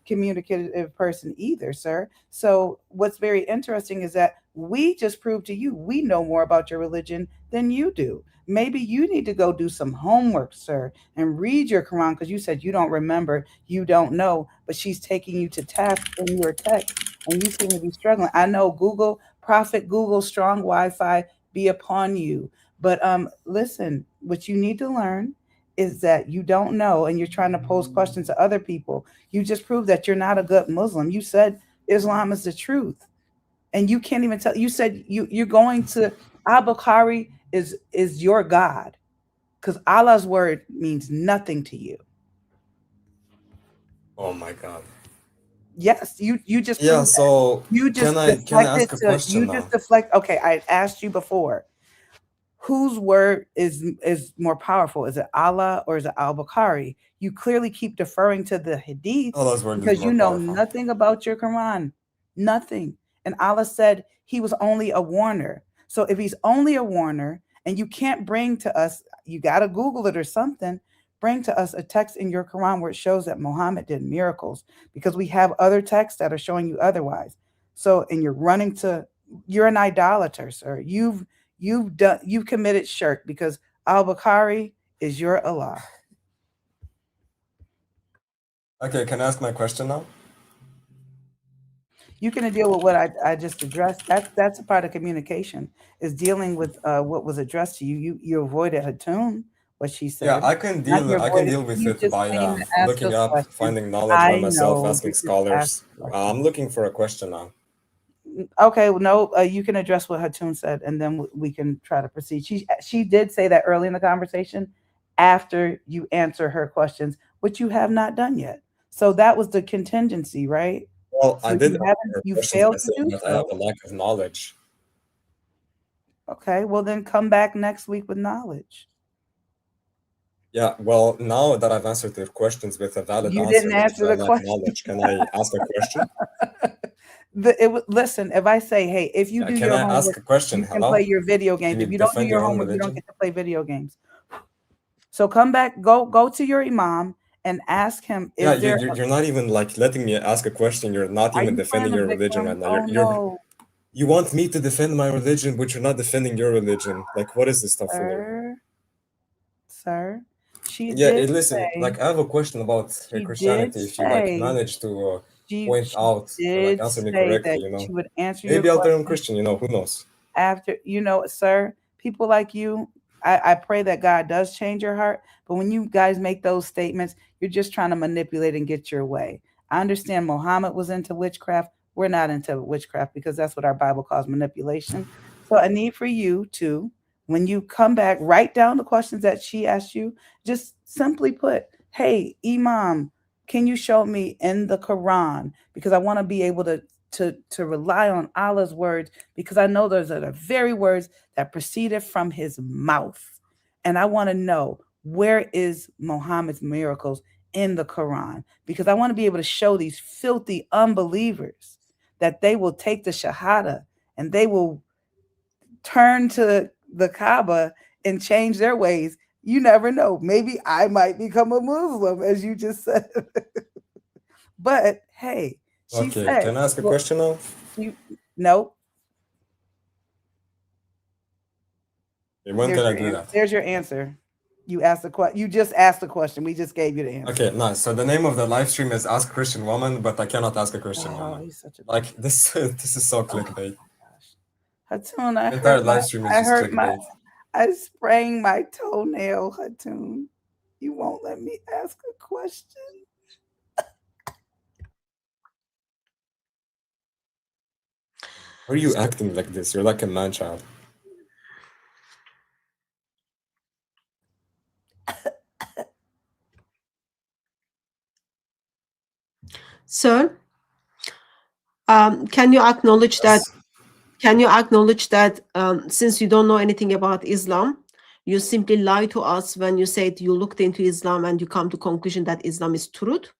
communicative person either, sir. So what's very interesting is that we just proved to you we know more about your religion than you do. Maybe you need to go do some homework, sir, and read your Quran because you said you don't remember, you don't know, but she's taking you to task in your text and you seem to be struggling. I know Prophet Google, strong Wi-Fi be upon you. But listen, what you need to learn is that you don't know and you're trying to pose questions to other people. You just proved that you're not a good Muslim. You said Islam is the truth. And you can't even tell. You said you're going to Al-Bukhari is your God. Because Allah's word means nothing to you. Oh my God. Yes, you just Yeah, so you just can I ask a question now? just deflect. Okay, I asked you before. Whose word is more powerful? Is it Allah or is it Al-Bukhari? You clearly keep deferring to the Hadith Allah's word because is more you know powerful. nothing about your Quran. Nothing. And Allah said he was only a warner. So if he's only a warner and you can't bring to us, you got to Google it or something, bring to us a text in your Quran where it shows that Muhammad did miracles because we have other texts that are showing you otherwise. So, and you're an idolater, sir. You've committed shirk because Al-Bukhari is your Allah. Okay, can I ask my question now? You can deal with what I just addressed. That's a part of communication, is dealing with what was addressed to you. You avoided Hatun, what she said. Yeah, I can deal with it by looking up, finding knowledge by myself, asking scholars. I'm looking for a question now. Okay, no, you can address what Hatun said, and then we can try to proceed. She did say that early in the conversation, after you answer her questions, which you have not done yet. So that was the contingency, right? Well, So I did. you failed to do that I have a lack of knowledge. Okay, well then come back next week with knowledge. Yeah, well, now that I've answered your questions with a valid You answer, didn't answer the question. Knowledge. Can I ask a question? Listen, if I say, hey, if you do your homework, ask a question? You can play your video games. If you don't do your homework, you don't get to play video games. So come back, go to your imam and ask him. You're not even like letting me ask a question. You're not even defending your religion right now. You want me to defend my religion, but you're not defending your religion. Like, what is this stuff for? Sir, listen. Like, I have a question about Christianity. If you like manage to point out, like answer me correctly, you know. She would answer Maybe I'll turn Christian. You know, who knows? After sir, people like you. I pray that God does change your heart. But when you guys make those statements, you're just trying to manipulate and get your way. I understand Mohammed was into witchcraft. We're not into witchcraft because that's what our Bible calls manipulation. So I need for you to, when you come back, write down the questions that she asked you. Just simply put, hey, Imam, can you show me in the Quran? Because I want to be able to rely on Allah's words, because I know those are the very words that proceeded from his mouth. And I want to know, where is Muhammad's miracles in the Quran? Because I want to be able to show these filthy unbelievers that they will take the Shahada and they will turn to the Kaaba and change their ways. You never know. Maybe I might become a Muslim, as you just said. But hey, she said, can I ask a question now? No. When can I do that? There's your answer. You asked the question. You just asked the question. We just gave you the answer. Okay, nice. So the name of the live stream is Ask Christian Woman, but I cannot ask a Christian Oh, woman. he's such a Like this, this is so clickbait. Hatun, The entire live stream is just clickbait. I sprained my toenail, Hatun. You won't let me ask a question. Why are you acting like this? You're like a man-child. Sir, can you acknowledge that? Can you acknowledge that since you don't know anything about Islam, you simply lie to us when you said you looked into Islam and you come to conclusion that Islam is truth?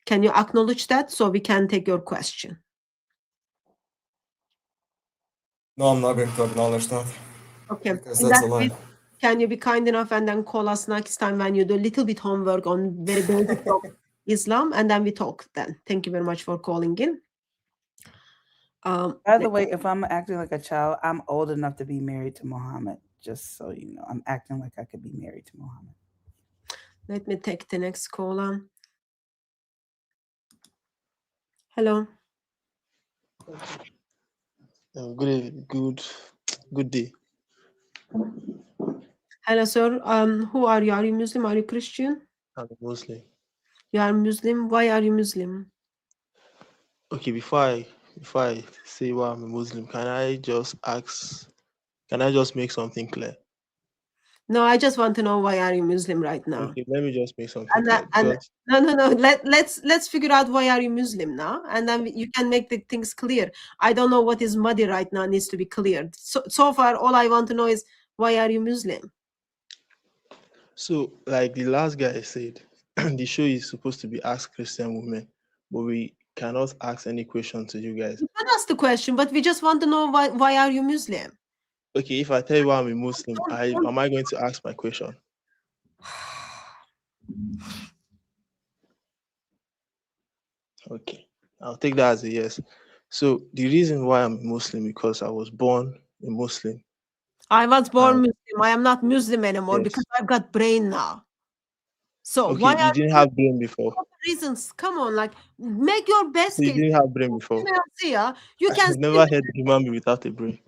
Can you acknowledge that so we can take your question? No, I'm not going to acknowledge that. Okay. Because In that's a that lie. case, can you be kind enough and then call us next time when you do a little bit homework on very basic of Islam, and then we talk then. Thank you very much for calling in. By the way, if I'm acting like a child, I'm old enough to be married to Mohammed. Just so you know, I'm acting like I could be married to Mohammed. Let me take the next caller. Hello. Good day. Hello, sir. Who are you? Are you Muslim? Are you Christian? I'm a Muslim. You are Muslim. Why are you Muslim? Okay, before I say why I'm a Muslim, can I just make something clear? No, I just want to know why are you Muslim right now. Okay, let me just make something And, clear. and Because no. Let's figure out why are you Muslim now, and then you can make the things clear. I don't know what is muddy right now needs to be cleared. So far, all I want to know is why are you Muslim? so like the last guy said, the show is supposed to be Ask Christian Women, but we cannot ask any question to you guys. You can ask the question, but we just want to know why are you Muslim? Okay, if I tell you why I'm a Muslim, am I going to ask my question? Okay, I'll take that as a yes. So the reason why I'm a Muslim because I was born a Muslim. I was born Muslim. I am not Muslim anymore Yes. because I've got brain now. So Okay, why you are didn't have brain before. reasons? Come on, like make your best So you case. didn't have brain before. You can I've never heard a human being without a brain.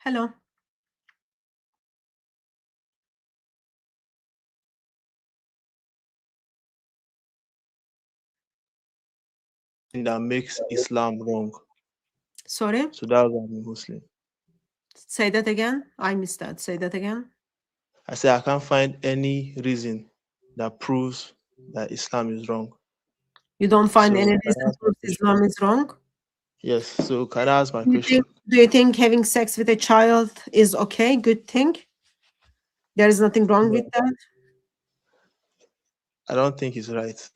Hello. That makes Islam wrong. Sorry? So that's why I'm a Muslim. Say that again. I missed that. Say that again. I say I can't find any reason that proves that Islam is wrong. You don't find So any can I reason ask my proof Islam is wrong? Yes. So can I ask my question? Do you think having sex with a child is okay? Good thing? There is nothing wrong with that? I don't think it's right.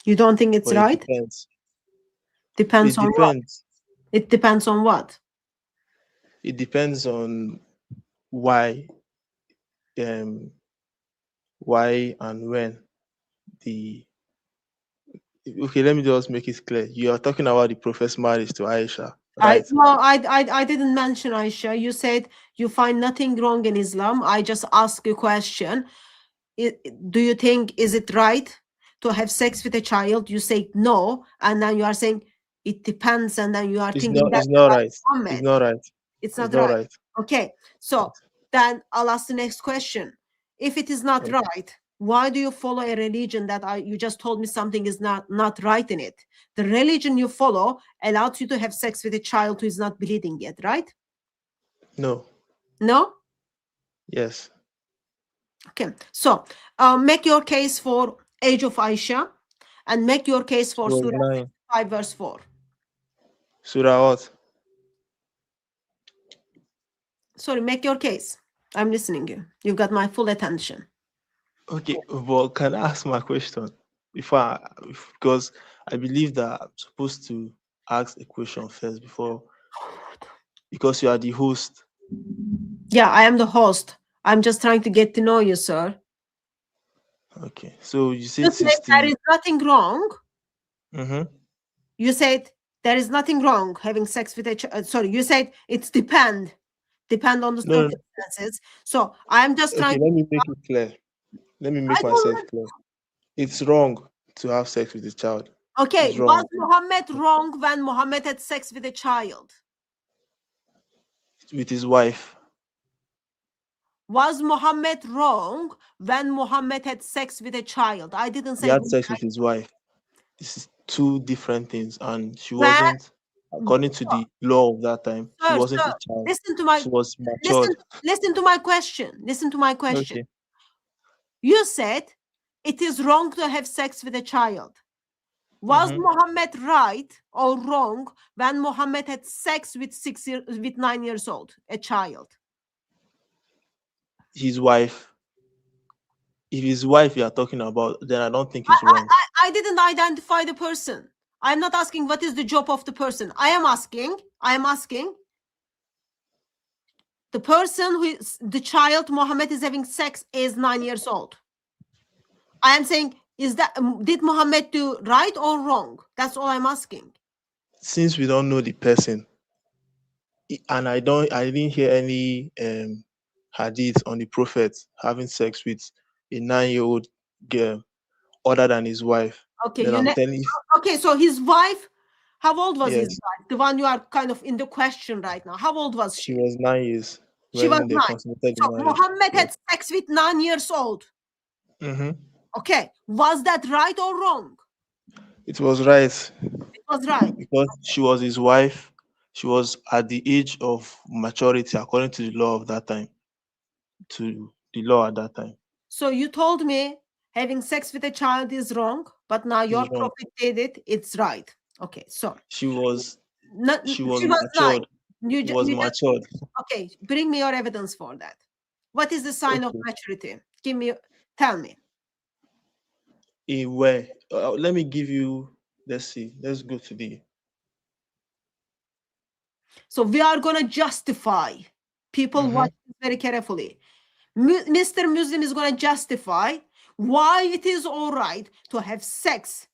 You don't think it's But right? It depends. Depends It on depends. what? It depends on what? It depends on why and when the okay, let me just make it clear. You are talking about the prophet's marriage to Aisha, right? I didn't mention Aisha. You said you find nothing wrong in Islam. I just ask a question. Do you think is it right to have sex with a child? You say no, and then you are saying it depends, and then you are thinking It's not right. Ahmed. It's not right. It's not right. Okay, so then I'll ask the next question. If it is not right, why do you follow a religion that you just told me something is not right in it? The religion you follow allows you to have sex with a child who is not bleeding yet, right? No. No? Yes. Okay, so make your case for age of Aisha and make your case for Surah 5 verse 4. Surah what? Sorry, make your case. I'm listening to you. You've got my full attention. Okay, but can I ask my question because I believe that I'm supposed to ask a question first because you are the host. Yeah, I am the host. I'm just trying to get to know you, sir. Okay. So you You said said there 60. is nothing wrong. Mm-hmm. You said there is nothing wrong having sex with a sorry, you said it's depend on the No, no. circumstances. So I'm just Okay, trying to, let me make it clear. Let me I make don't myself know. clear. It's wrong to have sex with a child. Okay, It's was wrong Muhammad wrong when Muhammad had sex with a child? with his wife. Was Muhammad wrong when Muhammad had sex with a child? I didn't He say had who. sex with his wife. This is two different things, and she When, wasn't, according to the law of that time, she wasn't sir, a child. listen to my She was matured. listen to my question. Listen to my question. Okay. You said it is wrong to have sex with a child. Was Mhm. Muhammad right or wrong when Muhammad had sex with 9 years old, a child? His wife. If his wife you are talking about, then I don't think it's wrong. I didn't identify the person. I'm not asking what is the job of the person. I am asking the person who is the child Muhammad is having sex is 9 years old. I am saying, is that did Muhammad do right or wrong? That's all I'm asking. Since we don't know the person, and I didn't hear any hadith on the prophet having sex with a 9-year-old girl other than his wife. Okay, Then I'm telling you, okay, so his wife, how old was his yes, wife? The one you are kind of in the question right now. How old was she she? was 9 years She was when they 9. consummated the So marriage. Muhammad Yes. had sex with 9 years old. Mm-hmm. Okay, was that right or wrong? It was right It was right. because she was his wife. She was at the age of maturity according to the law of that time. To the law at that time. So you told me having sex with a child is wrong, but now your It's wrong. prophet did it, it's right. Okay, so She was she was 9. matured. You, Was you just matured. okay, bring me your evidence for that. What is the sign of Okay. maturity? Tell me. In where? Let me give you. Let's see. Let's go to the. So we are going to justify. People Mhm. watch this very carefully. Mr. Muslim is going to justify why it is all right to have sex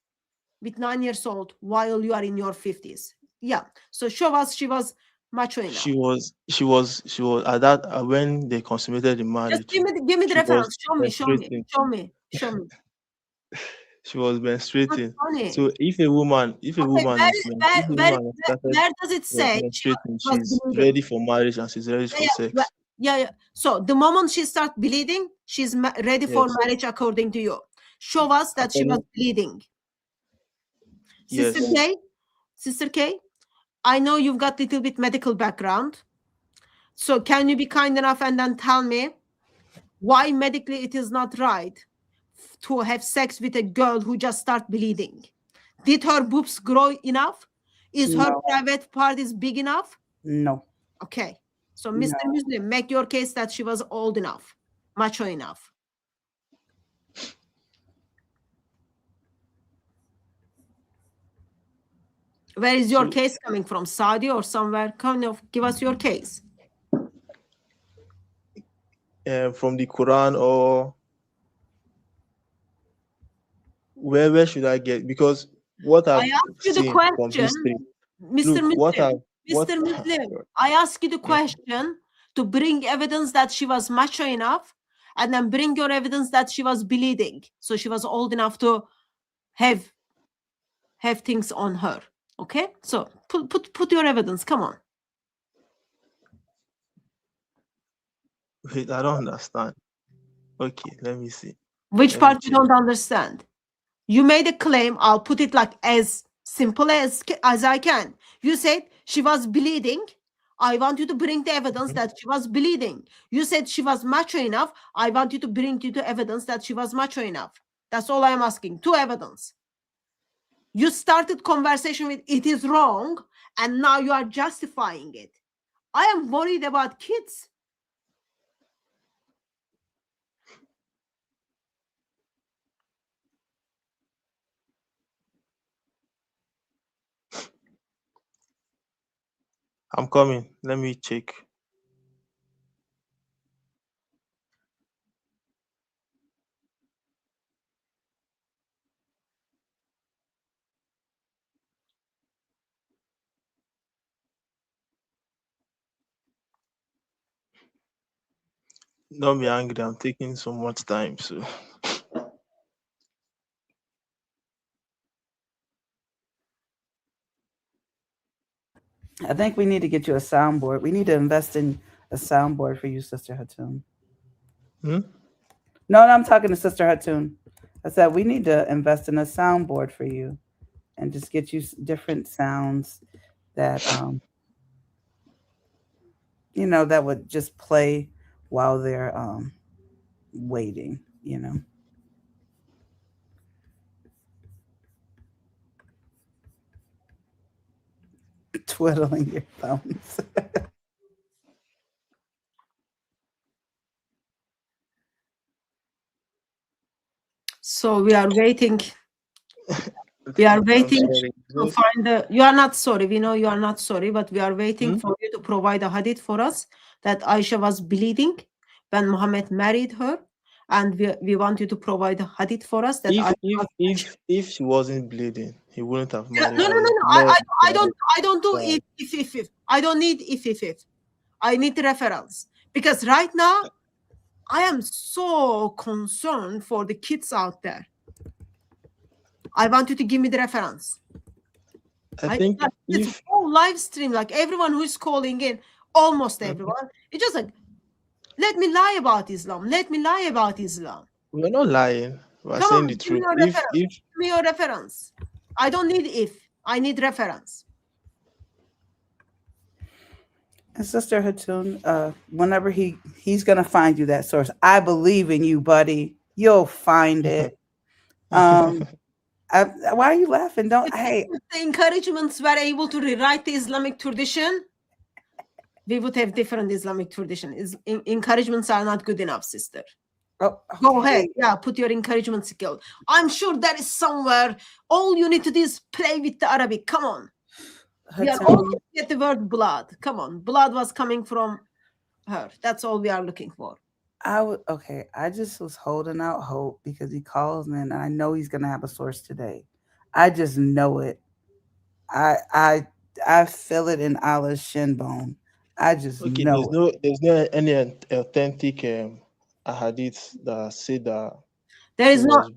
with 9 years old while you are in your 50s. Yeah. So show us she was mature enough. She was at that when they consummated the Just marriage. give me the She was reference. Show me. She was menstruating. Funny. So if a woman Where does it say she menstruating, was she's bleeding? ready for marriage and she's ready for sex. Yeah. So the moment she starts bleeding, she's ready for Yes. marriage according to you. Show us that she was bleeding. Sister Yes. Sister K, I know you've got a little bit medical background. So can you be kind enough and then tell me why medically it is not right to have sex with a girl who just start bleeding? Did her boobs grow enough? Is her No. private part is big enough? No. Okay. So Mr. No. Muslim, make your case that she was old enough, mature enough. Where is your case coming from? Saudi or somewhere? Kind of give us your case. From the Quran, or where should I get? Because what I've I ask you the seen from question, history. Mr. Look, Muslim. Mr. Muslim, I ask you the question to bring evidence that she was mature enough, and then bring your evidence that she was bleeding, so she was old enough to have things on her. Okay, so put your evidence. Come on. Wait, I don't understand. Okay, let me see. Which part you don't understand? You made a claim. I'll put it like as simple as I can. You said she was bleeding. I want you to bring the evidence that she was bleeding. You said she was mature enough. I want you to bring you the evidence that she was mature enough. That's all I'm asking. 2 evidence. You started conversation with it is wrong, and now you are justifying it. I am worried about kids. I'm coming. Let me check. Don't be angry. I'm taking so much time. So I think we need to get you a soundboard. We need to invest in a soundboard for you, Sister Hatun. Hmm? No, I'm talking to Sister Hatun. I said we need to invest in a soundboard for you and just get you different sounds that that would just play while they're waiting, twiddling your thumbs. So we are waiting. We are waiting to find the. You are not sorry. We know you are not sorry, but we are waiting for you to provide a hadith for us that Aisha was bleeding when Muhammad married her, and we want you to provide a hadith for us that if she wasn't bleeding, he wouldn't have Yeah, married no. her. I don't do if. I don't need if. I need reference because right now I am so concerned for the kids out there. I want you to give me the reference. I think it's whole live stream, like everyone who is calling in, almost everyone, it's just like, let me lie about Islam. Let me lie about Islam. We're not lying. We're Come saying on, the give me truth. your reference. Give me your reference. I don't need if. I need reference. And Sister Hatun, whenever he's gonna find you that source. I believe in you, buddy. You'll find it. Why are you laughing? Don't. Hey, if the encouragements were able to rewrite the Islamic tradition, we would have different Islamic tradition. Encouragements are not good enough, sister. Oh, okay. Go ahead. Yeah, put your encouragement skill. I'm sure that is somewhere. All you need to do is play with the Arabic. Come on. We are all looking at the word blood. Come on. Blood was coming from her. That's all we are looking for. I just was holding out hope because he calls in and I know he's gonna have a source today. I just know it. I feel it in Allah's shin bone. I just know there's no any authentic hadith that say that there is no.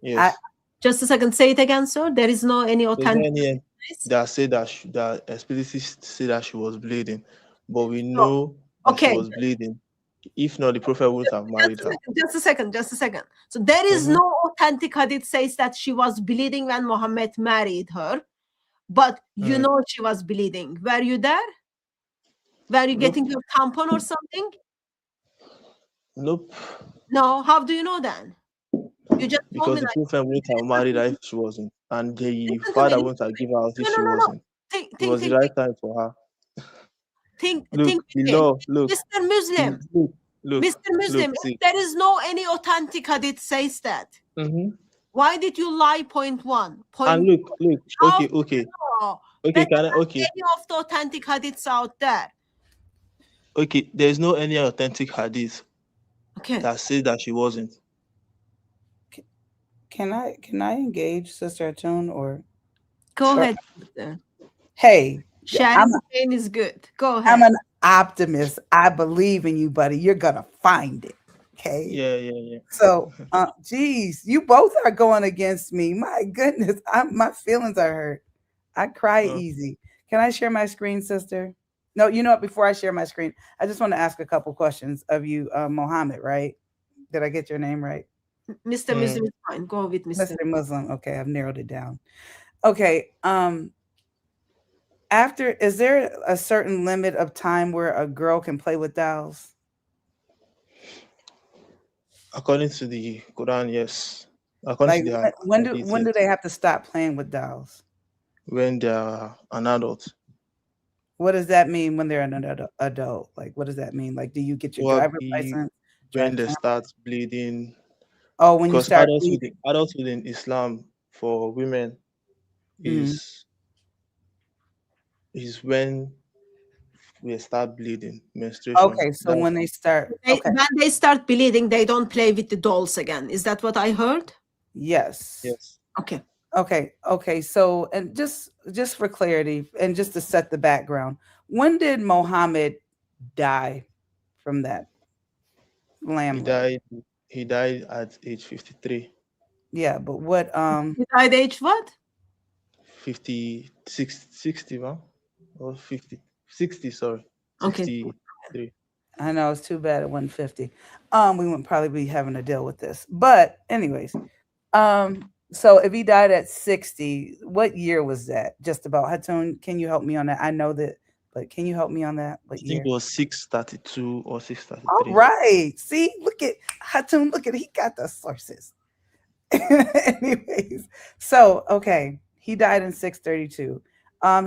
Yes. Just a second. Say it again, sir. There is no any authentic. Any that say that explicitly say that she was bleeding, but we know that she was bleeding. If not, the Prophet wouldn't have married her. Just a second. So there is no authentic hadith says that she was bleeding when Muhammad married her, but you know she was bleeding. Were you there? Were you getting your tampon or something? Nope. No. How do you know then? You just because the Prophet wouldn't have married her if she wasn't, and the father wouldn't have given her if she wasn't. It was the right time for her. Look, Mr. Muslim. Mr. Muslim, if there is no any authentic hadith says that. Why did you lie? Point one. And look. Okay. Can I? Okay. Any of the authentic hadiths out there? Okay, there's no any authentic hadith. That says that she wasn't. Can I engage Sister Hatun or? Go ahead. Hey, sharing pain is good. Go ahead. I'm an optimist. I believe in you, buddy. You're gonna find it. Okay. Yeah. So, geez, you both are going against me. My goodness, my feelings are hurt. I cry easy. Can I share my screen, sister? No, you know what? Before I share my screen, I just want to ask a couple questions of you, Mohammed. Right? Did I get your name right? Mr. Muslim is fine. Go with Mr. Muslim. Okay, I've narrowed it down. Okay. Is there a certain limit of time where a girl can play with dolls? According to the Quran, yes. When do they have to stop playing with dolls? When they're an adult. What does that mean when they're an adult? Like, what does that mean? Like, do you get your driver's license? When they start bleeding. Oh, when you start adulthood in Islam for women is when we start bleeding, menstruation. Okay, so when they start when they start bleeding, they don't play with the dolls again. Is that what I heard? Yes. Okay. So, and just for clarity and just to set the background, when did Mohammed die from that? Lamb He leg. died. He died at age 53. Yeah, but what He died age what? 60, man. Or 50. 60, sorry. Okay. 63. I know it's too bad at 150. We wouldn't probably be having to deal with this. But anyways, so if he died at 60, what year was that? Just about. Hatun, can you help me on that? I know that, but can you help me on that? I What think year? it was 632 or All 633. right. See, look at Hatun, look at he got the sources. Anyways, so okay, he died in 632.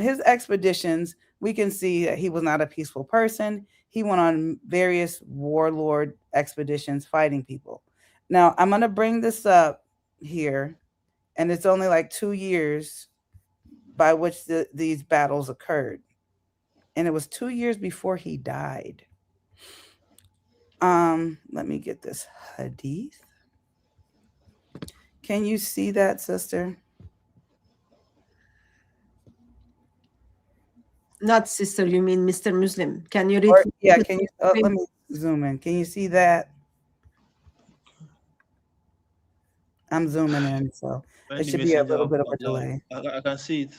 His expeditions, we can see that he was not a peaceful person. He went on various warlord expeditions fighting people. Now, I'm going to bring this up here, and it's only like 2 years by which these battles occurred. And it was 2 years before he died. Let me get this hadith. Can you see that, sister? Not sister, you mean Mr. Muslim. Can you read? Or, yeah, can you let me zoom in. Can you see that? I'm zooming in, so When it the should be a messenger little of bit of a Allah, delay. I can see it.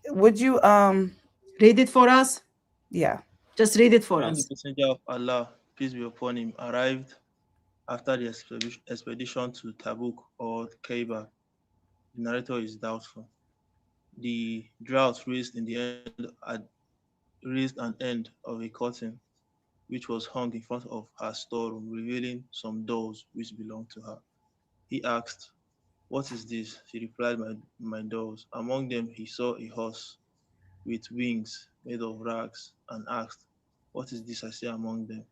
Would you read it for us? Yeah. Just read it for When us. the messenger of Allah, peace be upon him, arrived after the expedition to Tabuk or Khaybar, the narrator is doubtful. The drought raised an end of a curtain which was hung in front of her storeroom, revealing some dolls which belonged to her. He asked, "What is this?" She replied, my dolls. Among them he saw a horse with wings made of rags, and asked, "What is this I see among them?"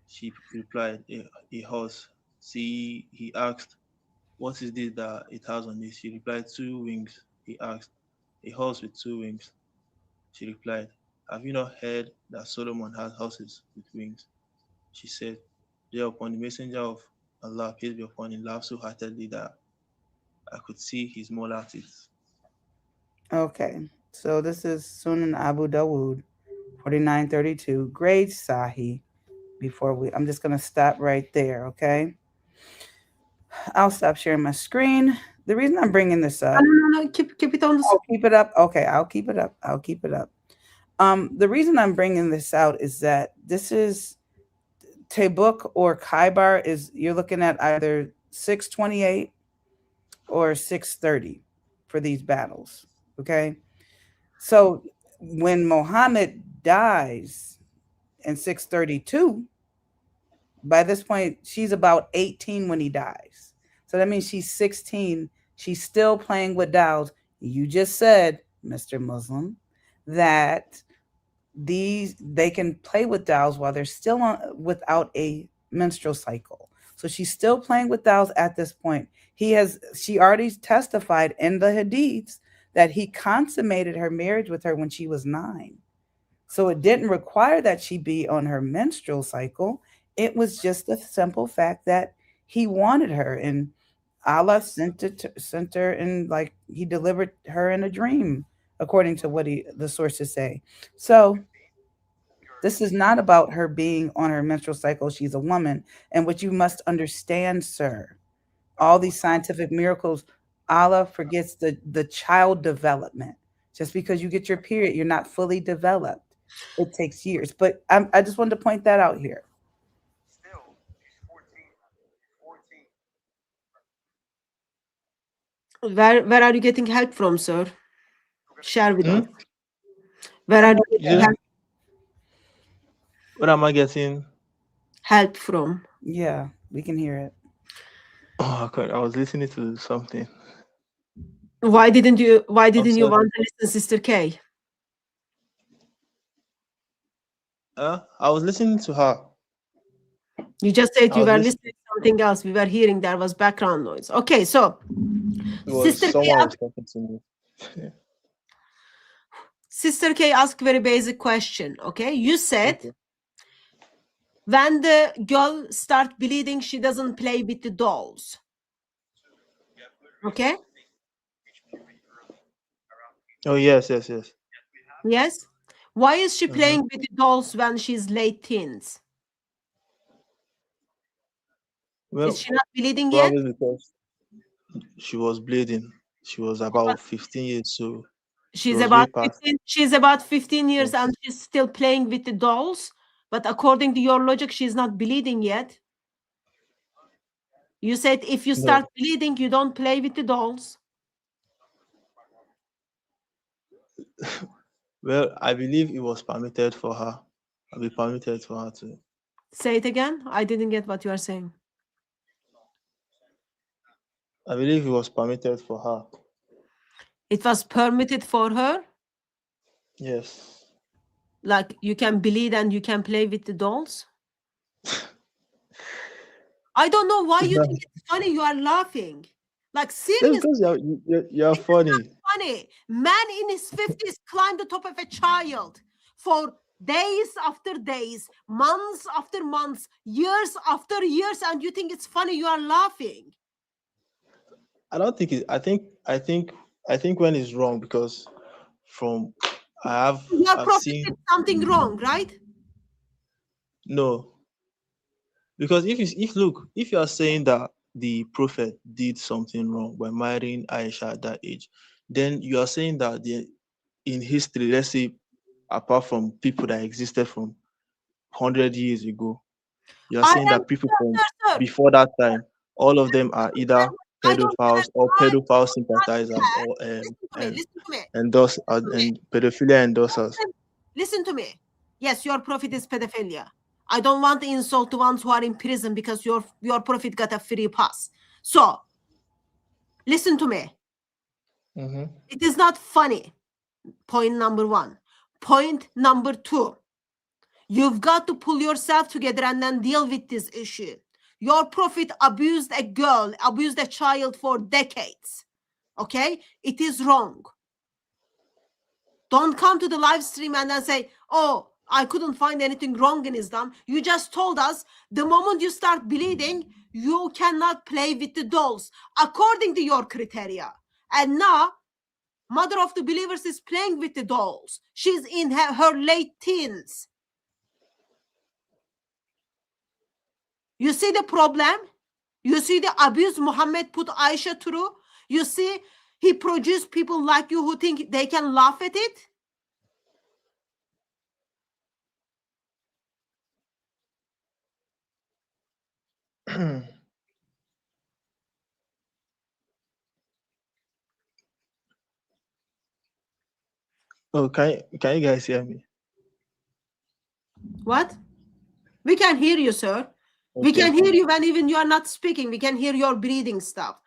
She replied, a horse. See, he asked, "What is this that it has on it?" She replied, "Two wings." He asked, "A horse with two wings?" She replied, "Have you not heard that Solomon had horses with wings?" She said, "Thereupon the messenger of Allah, peace be upon him, laughed so heartedly that I could see his molar teeth. Okay. So this is Sunan Abu Dawood, 4932. Grade Sahi. I'm just gonna stop right there, okay? I'll stop sharing my screen. The reason I'm bringing this up. No, keep it on the screen. Keep it up. Okay, I'll keep it up. The reason I'm bringing this out is that this is Tabuk or Khaybar is you're looking at either 628 or 630 for these battles. Okay. So when Mohammed dies in 632, by this point, she's about 18 when he dies. So that means she's 16. She's still playing with dolls. You just said, Mr. Muslim, that they can play with dolls while they're still without a menstrual cycle. So she's still playing with dolls at this point. She already testified in the hadiths that he consummated her marriage with her when she was 9. So it didn't require that she be on her menstrual cycle. It was just the simple fact that he wanted her, and Allah sent her, and like he delivered her in a dream, according to what the sources say. So this is not about her being on her menstrual cycle. She's a woman. And what you must understand, sir, all these scientific miracles, Allah forgets the child development. Just because you get your period, you're not fully developed. It takes years. But I just wanted to point that out here. Where are you getting help from, sir? Share with us. Where are you getting help? Where am I getting help from? Yeah, we can hear it. Oh, I was listening to something. Why didn't you want to listen, Sister K? I was listening to her. You just said you were listening to something else. We were hearing there was background noise. Okay, so Sister K was talking to me. Sister K asked very basic question. Okay, you said when the girl start bleeding, she doesn't play with the dolls. Okay. Oh yes. Yes. Why is she playing with the dolls when she's late teens? Well, Is she not bleeding yet? probably because she was bleeding. She was about 15 years, so she She's was way about past. 15. She's about 15 years Yes. and she's still playing with the dolls. But according to your logic, she's not bleeding yet. You said if you No. start bleeding, you don't play with the dolls. Well, I believe it was permitted for her. I'll be permitted for her to. Say it again. I didn't get what you are saying. I believe it was permitted for her. It was permitted for her. Yes. Like you can bleed and you can play with the dolls. I don't know why you think it's funny. You are laughing. Like That's seriously. because you're funny. Funny. Man in his 50s climbed the top of a child for days after days, months after months, years after years, and you think it's funny. You are laughing. I don't think it. I think when it's wrong because from Your I've prophet seen did something wrong, right? no, because if look, if you are saying that the prophet did something wrong by marrying Aisha at that age, then you are saying that in history, let's say apart from people that existed from 100 years ago, you are I saying am that people from sir. before that time, all of them are either I don't have pedophiles or a right pedophile to sympathizers or listen to me. Listen to me. and pedophilia endorsers. Listen to me. Yes, your prophet is pedophilia. I don't want to insult the ones who are in prison because your prophet got a free pass. So, listen to me. Mm-hmm. It is not funny. Point number one. Point number two. You've got to pull yourself together and then deal with this issue. Your prophet abused a girl, abused a child for decades. Okay? It is wrong. Don't come to the live stream and then say, oh, I couldn't find anything wrong in Islam. You just told us the moment you start bleeding, you cannot play with the dolls according to your criteria. And now, mother of the believers is playing with the dolls. She's in her late teens. You see the problem? You see the abuse Mohammed put Aisha through? You see he produced people like you who think they can laugh at it? Oh, can you guys hear me? What? We can hear you, sir. We Okay. can hear you when even you are not speaking. We can hear your breathing stuff.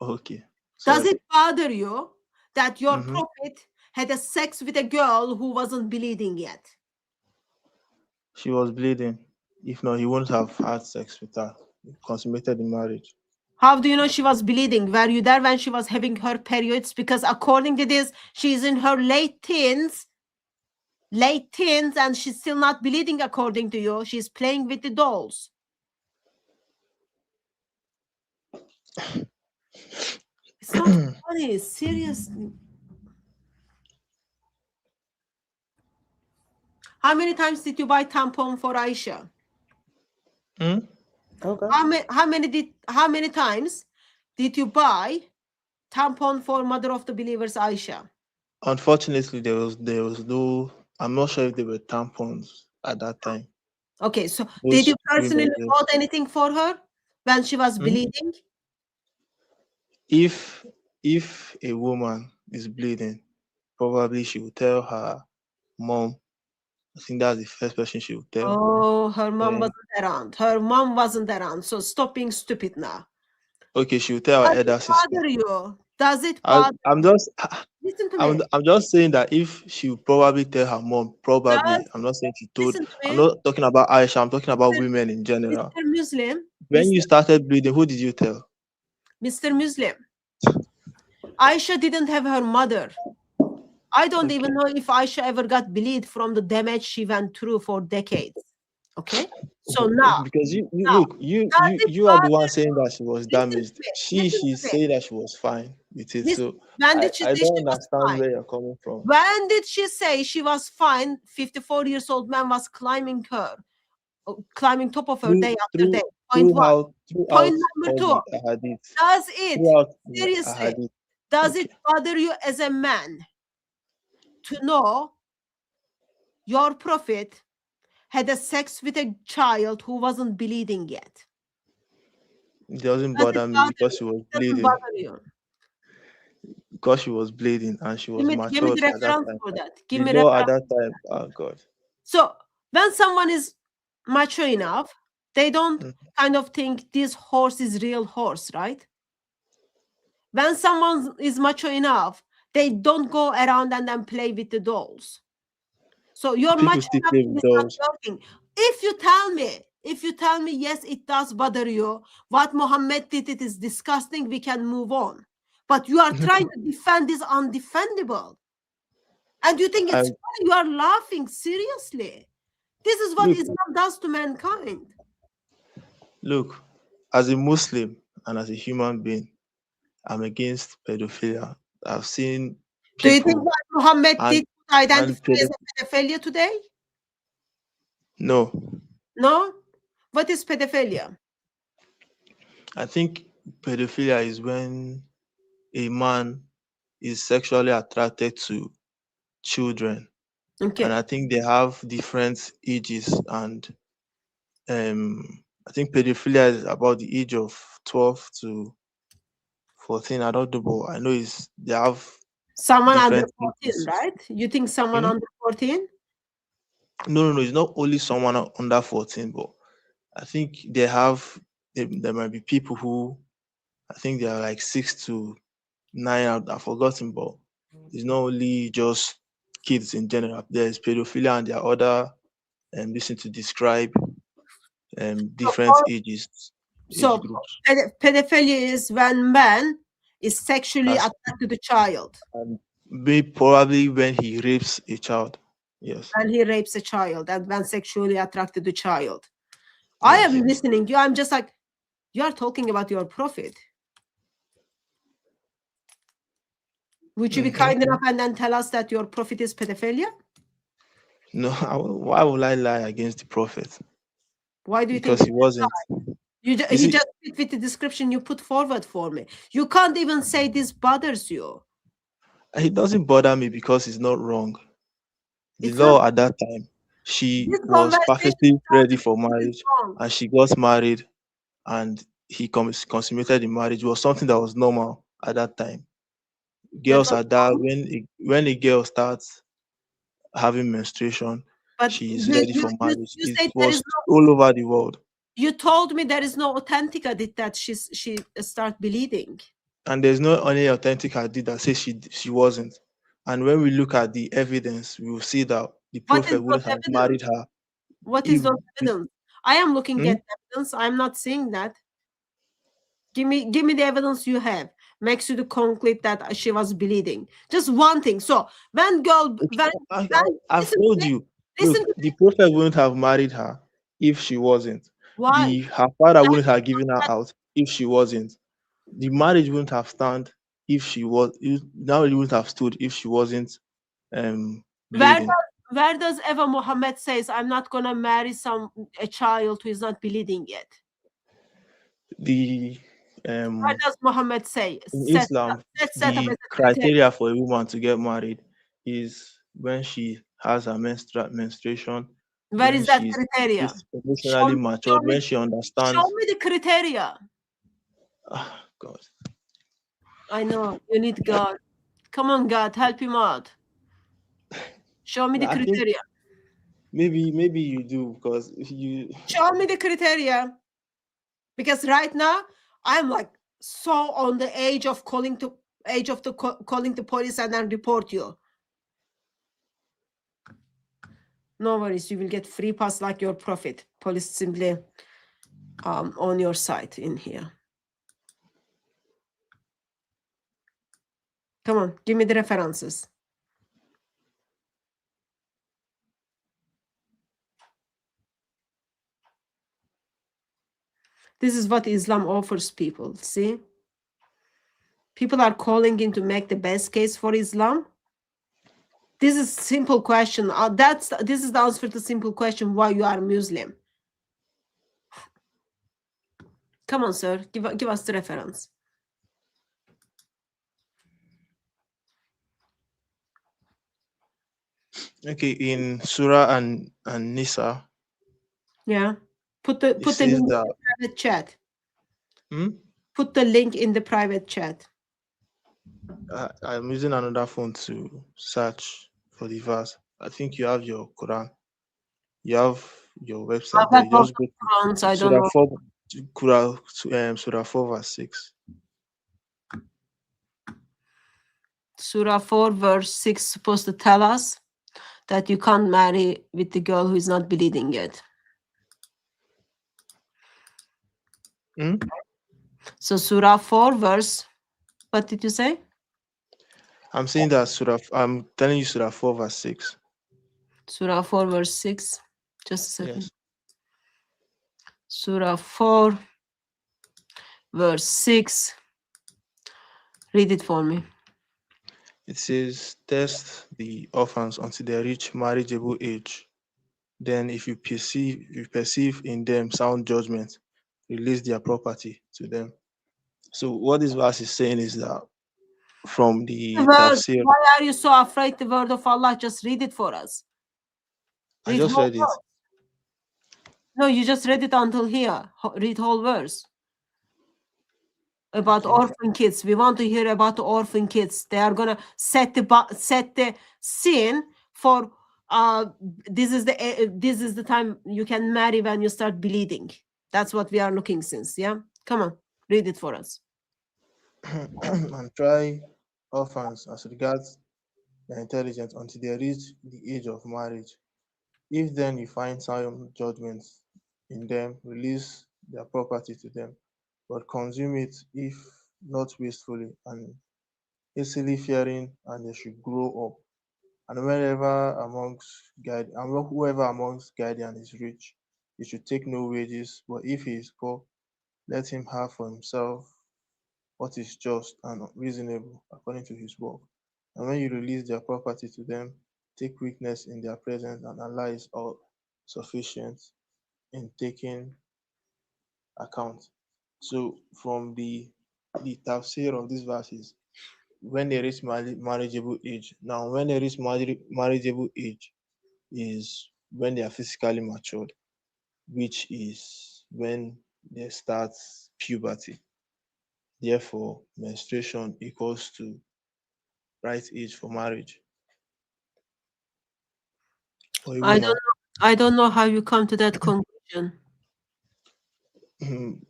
Okay. Does Sorry. it bother you that your Mhm. prophet had a sex with a girl who wasn't bleeding yet? She was bleeding. If not, he wouldn't have had sex with her. He consummated the marriage. How do you know she was bleeding? Were you there when she was having her periods? Because according to this, she's in her late teens, and she's still not bleeding according to you. She's playing with the dolls. It's not funny, seriously. How many times did you buy tampon for Aisha? Hmm? Okay. How many times did you buy tampon for mother of the believers Aisha? Unfortunately, there was no. I'm not sure if there were tampons at that time. Okay, so Those did you during personally those days. bought anything for her when she was Hmm? bleeding? If a woman is bleeding, probably she will tell her mom. I think that's the first person she will tell. Oh, her mom Then, wasn't around. Her mom wasn't around. So stop being stupid now. okay, she will tell her Does elder it sister. bother you? Does it I, bother? I'm just Listen to me. I'm just saying that if she will probably tell her mom, probably. Does I'm not saying she told. listen to I'm me, not talking about Aisha. I'm talking about women in general. Mr. Muslim. When you started bleeding, who did you tell? Mr. Muslim. Aisha didn't have her mother. I don't even know if Aisha ever got bleed from the damage she went through for decades. Okay? So now, Because you now, look, you does it are the bother one saying that she was Listen to damaged. me. She's Listen to me. saying that she was fine with it. Listen, So when did she I say she don't was understand fine? where you're coming from. When did she say she was fine? 54 years old man was climbing her climbing top of her day after day. Throughout Point number all 2. the ahadith. Does it, Throughout the seriously, ahadith. does it bother you as a man to know your prophet had a sex with a child who wasn't bleeding yet? It doesn't Does it bother me bother because you? she was It doesn't bleeding. bother you. Because she was bleeding and she was Give me the matured at that reference time. for that. The Give me law at reference. that time, oh God. So when someone is mature enough, they don't kind of think this horse is real horse, right? When someone is mature enough, they don't go around and then play with the dolls. So you're People mature still enough play to with be not dolls. working. If you tell me yes, it does bother you, what Mohammed did, it is disgusting, we can move on. But you are trying to defend this undefendable. And you think it's funny, you are laughing, seriously. This is what Islam does to mankind. Look, as a Muslim and as a human being, I'm against pedophilia. I've seen people. Do you think what Mohammed did to identify as pedo- a pedophilia today? No. No? What is pedophilia? I think pedophilia is when a man is sexually attracted to children. Okay. And I think they have different ages, and I think pedophilia is about the age of 12 to 14. I don't know, but I know they have someone under different 14, ages. right? You think someone under 14? No. It's not only someone under 14, but I think there might be people who I think they are like 6 to 9. I've forgotten, but it's not only just kids in general. There's pedophilia and there are other listen to describe different ages. So pedophilia is when man is sexually attracted to the child. And probably when he rapes a child. Yes. When he rapes a child and when sexually attracted to child. I am listening to you. I'm just like, you are talking about your prophet. Would you be kind enough and then tell us that your prophet is pedophilia? No, why would I lie against the prophet? Why do you because think he wasn't? he just fit with the description you put forward for me. You can't even say this bothers you. It doesn't bother me because it's not wrong. The law at that time, she was perfectly ready for marriage, and she got married, and he consummated the marriage. It was something that was normal at that time. Girls are that when a girl starts having menstruation, she is ready for marriage. It was all over the world. You told me there is no authentic hadith that she start bleeding. And there's no any authentic hadith that says she wasn't. And when we look at the evidence, we will see that the prophet wouldn't have married her. What is the evidence? I am looking at evidence. I'm not seeing that. Give me the evidence you have. Makes you to conclude that she was bleeding. Just one thing. So when I've told you, look, the prophet wouldn't have married her if she wasn't. Why? Her father wouldn't have given her out if she wasn't. The marriage wouldn't have stand if she was. Now it wouldn't have stood if she wasn't bleeding. Where does ever Mohammed says, I'm not gonna marry a child who is not bleeding yet? Where does Mohammed say? In Islam, the criteria for a woman to get married is when she has her menstruation. Where is that criteria? Emotionally matured, when she understands. Show me the criteria. Oh, God. I know, you need God. Come on, God, help him out. Show me the criteria. Maybe you do, because you show me the criteria. Because right now I'm like so on the edge of calling the police and then report you. No worries, you will get free pass like your prophet. Police simply on your side in here. Come on, give me the references. This is what Islam offers people. See? People are calling in to make the best case for Islam. This is a simple question. This is the answer to the simple question why you are Muslim. Come on, sir. Give us the reference. Okay, in Surah and Nisa, Yeah. Put it the says link in that. the private chat. Hmm? Put the link in the private chat. I'm using another phone to search for the verse. I think you have your Quran. You have your website there. I've You got just go to Qurans, I don't Surah know. 4, Surah 4 verse 6. Surah 4 verse 6 supposed to tell us that you can't marry with the girl who is not bleeding yet. Hmm? So Surah 4 verse, what did you say? I'm saying that I'm telling you Surah 4 verse 6. Surah 4 verse 6. Just a second. Yes. Surah 4 verse 6. Read it for me. It says, test the orphans until they reach marriageable age. Then if you perceive in them sound judgment, release their property to them. So what this verse is saying is that from the Word. tafsir, Why are you so afraid the word of Allah? Just read it for us. I Read just whole read it. verse. No, you just read it until here. Read whole verse. About Okay. orphan kids. We want to hear about the orphan kids. They are gonna set the scene for this is the time you can marry when you start bleeding. That's what we are looking since. Yeah, come on, read it for us. And try orphans as regards their intelligence until they reach the age of marriage. If then you find sound judgments in them, release their property to them, but consume it if not wastefully and hastily fearing, and they should grow up. And whoever amongst guardian is rich, he should take no wages, but if he is poor, let him have for himself what is just and reasonable according to his work. And when you release their property to them, take weakness in their presence, and Allah is all sufficient in taking account. So from the tafsir of these verses, when they reach marriageable age. Now, when they reach marriageable age is when they are physically matured, which is when they start puberty. Therefore, menstruation equals to right age for marriage for a woman. I don't know how you come to that conclusion.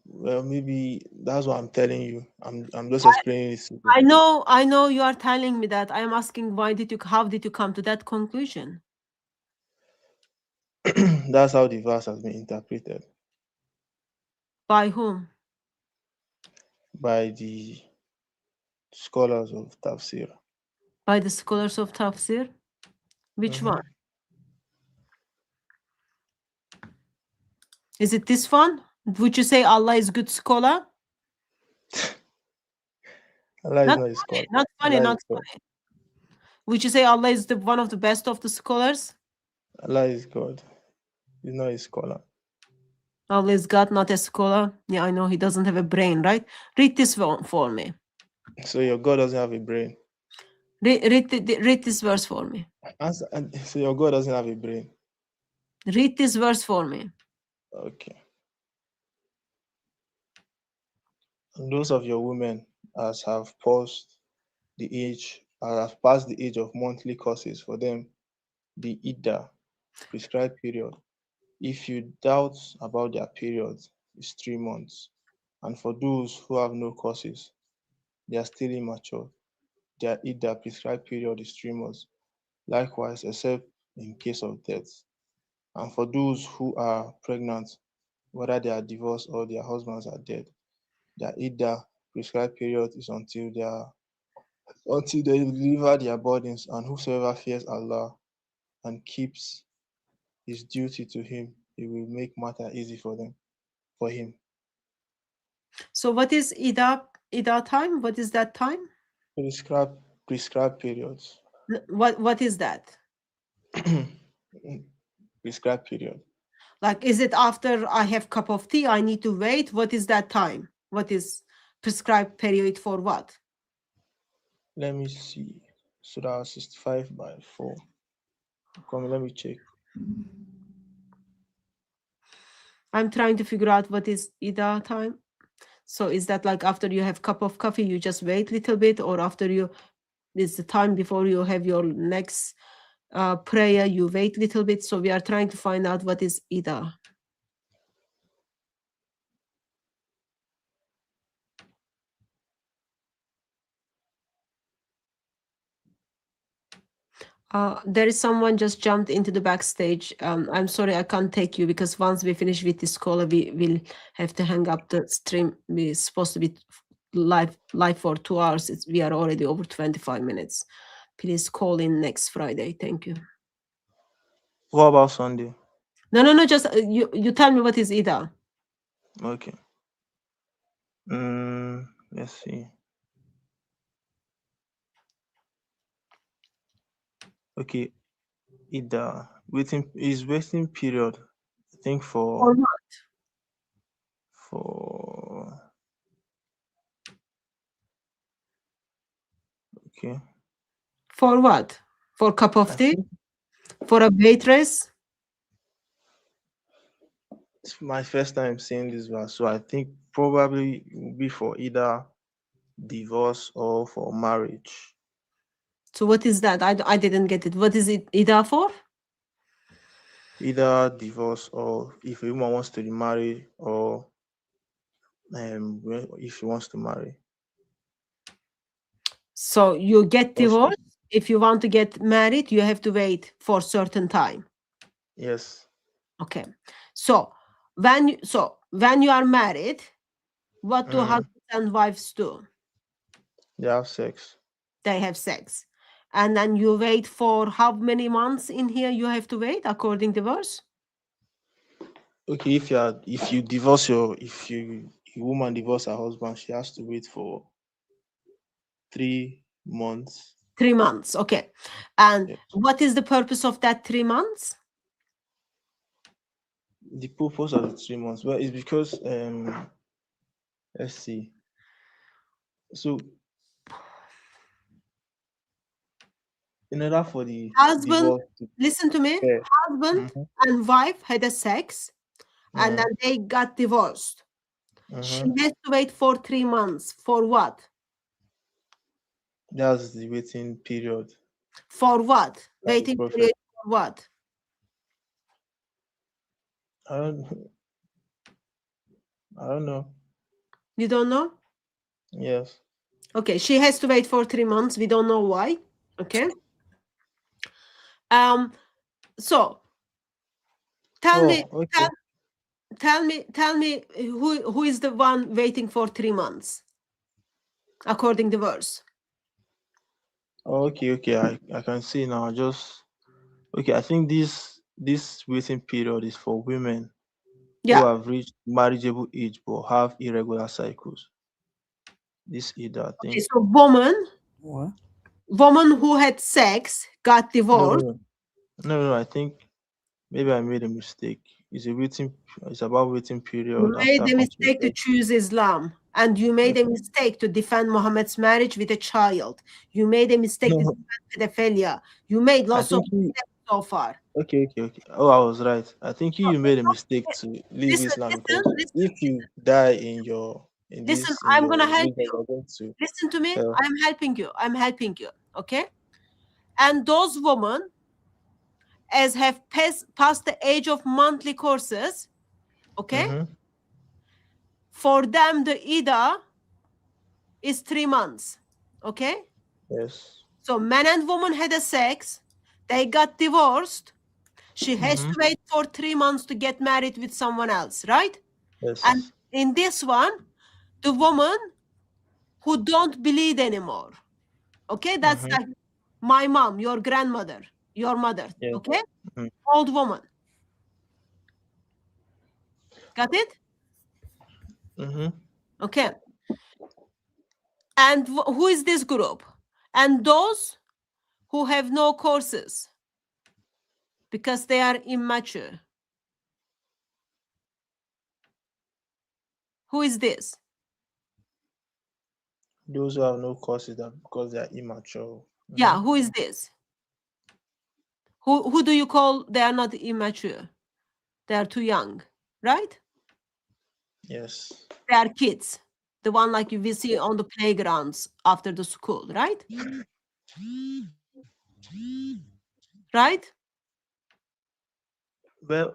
Well, maybe that's what I'm telling you. I'm just explaining it to you. I know you are telling me that. I am asking how did you come to that conclusion? That's how the verse has been interpreted By whom? by the scholars of tafsir. By the scholars of tafsir? Which one? Is it this one? Would you say Allah is good scholar? Allah is Not not a scholar. Not funny, Allah not is God. funny. Would you say Allah is one of the best of the scholars? Allah is God. He's not a scholar. Allah is God, not a scholar. Yeah, I know he doesn't have a brain, right? Read this one for me. So your God doesn't have a brain. Read this verse for me. So your God doesn't have a brain. Read this verse for me. Okay. And those of your women as have passed the age of monthly courses for them, the Ida, prescribed period. If you doubt about their periods, it's 3 months. And for those who have no courses, they are still immature. Their Ida prescribed period is 3 months. Likewise, except in case of death. And for those who are pregnant, whether they are divorced or their husbands are dead, their Ida prescribed period is until they deliver their burdens. And whosoever fears Allah and keeps his duty to him, he will make matter easy for him. So what is Ida time? What is that time? Prescribed periods. What is that? Prescribed period. Like, is it after I have cup of tea, I need to wait? What is that time? What is prescribed period for what? Let me see. Surah 65 by 4. Come, let me check. I'm trying to figure out what is Ida time. So is that like after you have cup of coffee, you just wait a little bit, or after you, is the time before you have your next prayer, you wait a little bit? So we are trying to find out what is Ida. There is someone just jumped into the backstage. I'm sorry, I can't take you because once we finish with this call, we will have to hang up the stream. We're supposed to be live for 2 hours. We are already over 25 minutes. Please call in next Friday. Thank you. What about Sunday? No. Just you tell me what is Ida. Okay. Let's see. Okay. Ida waiting period. I think For what? for okay. For what? For cup of I tea? think For a waitress? it's my first time seeing this verse, so I think probably it will be for either divorce or for marriage. So what is that? I didn't get it. What is it Ida for? Either divorce or if a woman wants to remarry, or if she wants to marry. So you get Or she- divorced. If you want to get married, you have to wait for a certain time. Yes. Okay. So when you are married, what do husbands and wives do? They have sex. They have sex. And then you wait for how many months in here you have to wait according to verse? Okay, if you divorce if a woman divorce her husband, she has to wait for 3 months. 3 months. Okay. And Yes. what is the purpose of that 3 months? The purpose of the 3 months, well, it's because let's see. So in order for the Husband, divorce to listen to me. fair. Husband and wife had a sex and then they got divorced. She has to wait for 3 months. For what? That's the waiting period. For what? By the Waiting prophet. period for what? I don't know. You don't know? Yes. Okay, she has to wait for 3 months. We don't know why. Okay. So tell me, okay. tell me who is the one waiting for 3 months according to verse? Okay, I can see now. Okay, I think this waiting period is for women who Yeah. have reached marriageable age but have irregular cycles. This either, I think. Okay, so woman who had sex got divorced. No, I think maybe I made a mistake. It's about waiting period. You made after a mistake to conception. choose Islam, and you made a mistake to defend Muhammad's marriage with a child. You made a mistake to defend pedophilia. You made lots of mistakes so far. Okay. Oh, I was right. I think you made a mistake to leave Islam because if you die in Listen, this I'm gonna help religion, you. you're going to Listen to me. hell. I'm helping you. Okay. And those women, as have passed the age of monthly courses, okay, for them the Ida is 3 months. Okay. Yes. So man and woman had a sex, they got divorced. She has to wait for 3 months to get married with someone else, right? Yes. And in this one, the woman who don't bleed anymore. Okay, that's like my mom, your grandmother, your mother. Yeah. Okay, old woman. Got it? Okay. And who is this group? And those who have no courses because they are immature. Who is this? Those who have no causes that because they are immature. Yeah, who is this? Who do you call they are not immature? They are too young, right? Yes. They are kids. The one like you will see on the playgrounds after the school, right? Right? Well,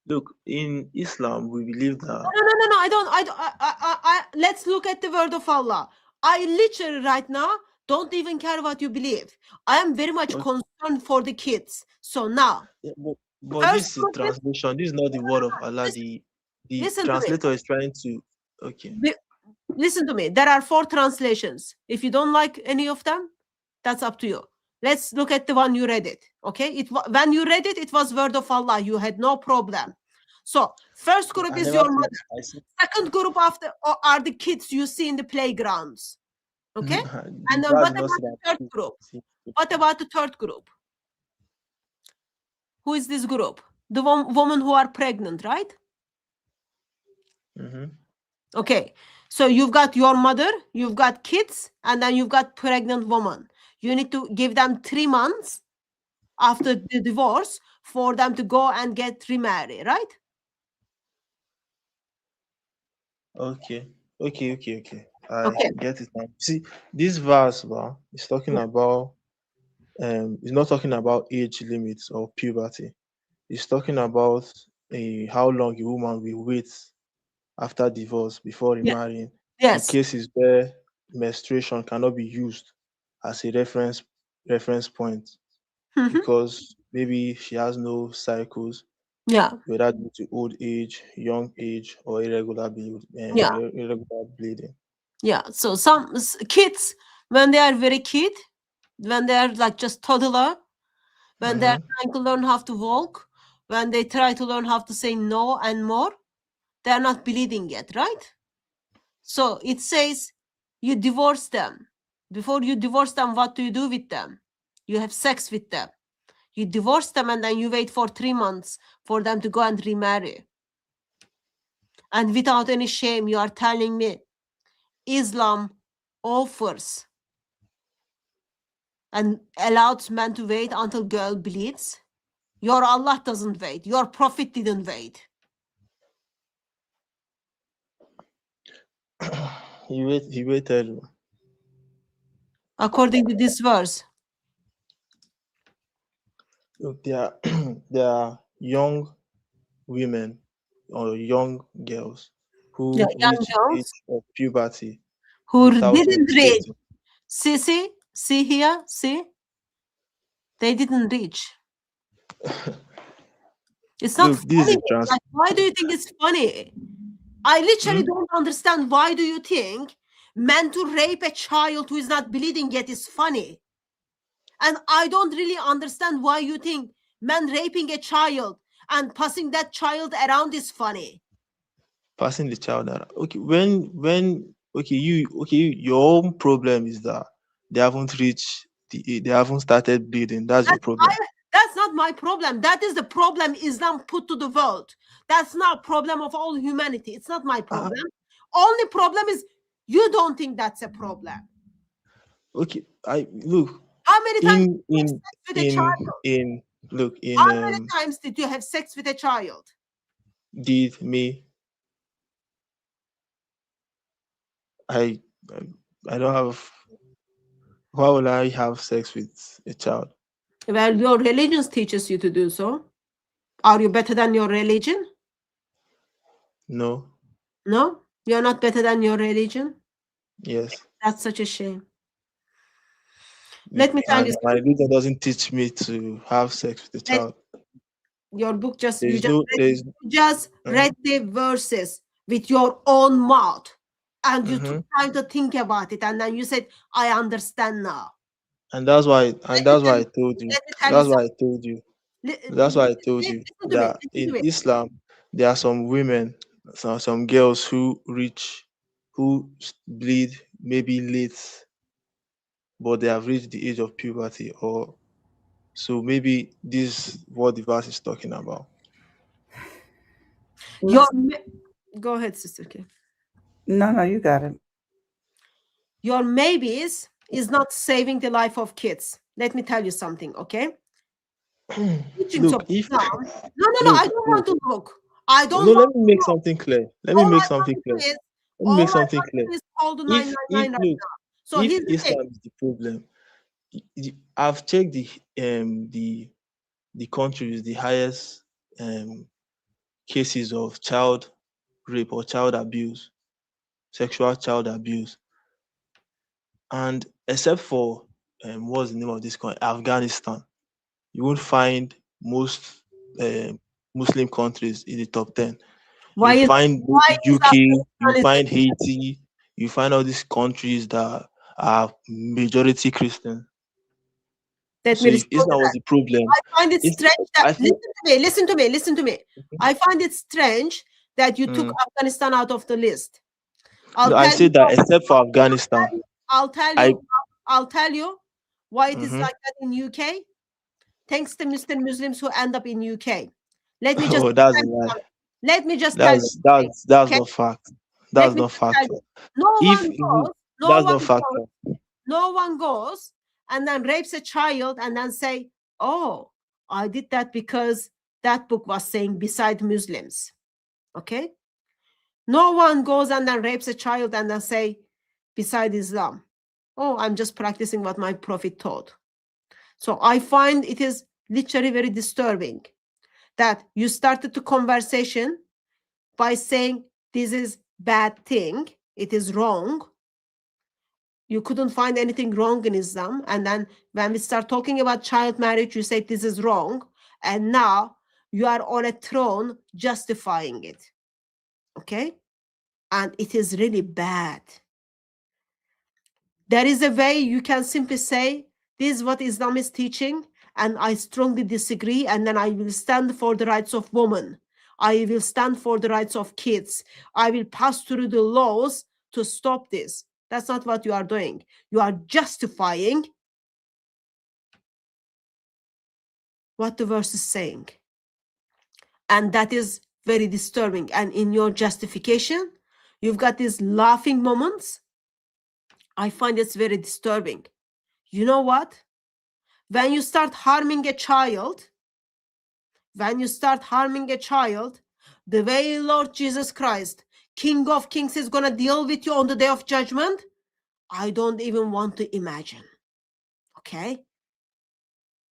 look, in Islam we believe that No. I don't. Let's look at the word of Allah. I literally right now don't even care what you believe. I am very much Okay. concerned for the kids. So now, Yeah, but first this is group is- translation. This is not the word of Allah. The listen to me. translator is trying to. Okay. Listen to me. There are 4 translations. If you don't like any of them, that's up to you. Let's look at the one you read it. Okay. When you read it, it was word of Allah. You had no problem. So first group I is never your said- mother. I said- Second group are the kids you see in the playgrounds. Okay. the And then verse what does not about say the that. third group? What about the third group? Who is this group? The woman who are pregnant, right? Mm-hmm. Okay. So you've got your mother, you've got kids, and then you've got pregnant woman. You need to give them 3 months after the divorce for them to go and get remarried, right? Okay. I Okay. get it now. See, this verse, is talking about it's not talking about age limits or puberty. It's talking about how long a woman will wait after divorce before Yeah. remarrying. Yes. In cases where menstruation cannot be used as a reference point Mhm. because maybe she has no cycles, Yeah. whether due to old age, young age, or irregular Yeah. irregular bleeding. Yeah. So some kids, when they are very kid, when they are like just toddler, when they're trying to learn how to walk, when they try to learn how to say no and more, they're not bleeding yet, right? So it says you divorce them. Before you divorce them, what do you do with them? You have sex with them. You divorce them and then you wait for 3 months for them to go and remarry. And without any shame, you are telling me Islam offers and allows men to wait until girl bleeds. Your Allah doesn't wait. Your prophet didn't wait. He waited. According to this verse. Look, there are young women or young girls who Yeah, young reach girls age of puberty who without didn't reach. menstruating. See here, see? They didn't reach. It's not Look, this is funny. Like, why do you think it's funny? I literally don't understand why do you think men to rape a child who is not bleeding yet is funny? And I don't really understand why you think men raping a child and passing that child around is funny. Passing the child around. Okay, your own problem is that they haven't reached they haven't started bleeding. That's your problem. That's not my problem. That is the problem Islam put to the world. That's not problem of all humanity. It's not my problem. Only problem is you don't think that's a problem. Okay, I look. How many times How many times did you have sex with a child? Did me? I don't have. Why would I have sex with a child? Well, your religion teaches you to do so. Are you better than your religion? No. No? You're not better than your religion? Yes. That's such a shame. Let me tell you my religion doesn't teach me to have sex with a child. Your book just There's read the verses with your own mouth and you took time to think about it and then you said, I understand now. And that's why I told you. That's why I told you. That's why I told you that in Islam there are some women, some girls who bleed maybe late, but they have reached the age of puberty, or so maybe this is what the verse is talking about. Go ahead, Sister K. No, you got it. Your maybes is not saving the life of kids. Let me tell you something, okay? Teachings of Look, if Islam. No, look, I don't want to look. I don't no, want let me to make look. something clear. Let All me make I want something to clear. do is, Let me all make I something want to clear. do is call the If 999 right look, now. So if here's the thing. Islam is the problem, I've checked the country with the highest cases of child rape or child abuse, sexual child abuse, and except for what's the name of this country, Afghanistan, you won't find most Muslim countries in the top 10. Why You is find why is UK, you Afghanistan find Haiti, you find all these countries that are majority Christian. Let So me if respond to Islam was that. the problem, I find it it's, strange that I feel listen to me. I find it strange that you took mm, Afghanistan out of the list. no, I say that except for I'll Afghanistan, I'll tell I you I'll tell you why it is mhm. like that in UK. Thanks to Mr. Muslims who end up in UK. Let me just Oh, that's a lie. let me just tell you. That's Okay? not fact. Let That's me not just tell you. factual. No If one goes, that's not factual. no one goes and then rapes a child and then say, oh, I did that because that book was saying beside Muslims. Okay? No one goes and then rapes a child and then say beside Islam. Oh, I'm just practicing what my prophet taught. So I find it is literally very disturbing that you started the conversation by saying this is bad thing, it is wrong. You couldn't find anything wrong in Islam. And then when we start talking about child marriage, you say this is wrong. And now you are on a throne justifying it. Okay? And it is really bad. There is a way you can simply say, this is what Islam is teaching, and I strongly disagree, and then I will stand for the rights of women. I will stand for the rights of kids. I will pass through the laws to stop this. That's not what you are doing. You are justifying what the verse is saying. And that is very disturbing. And in your justification, you've got these laughing moments. I find it's very disturbing. You know what? When you start harming a child, the way Lord Jesus Christ, King of Kings, is going to deal with you on the day of judgment, I don't even want to imagine. Okay?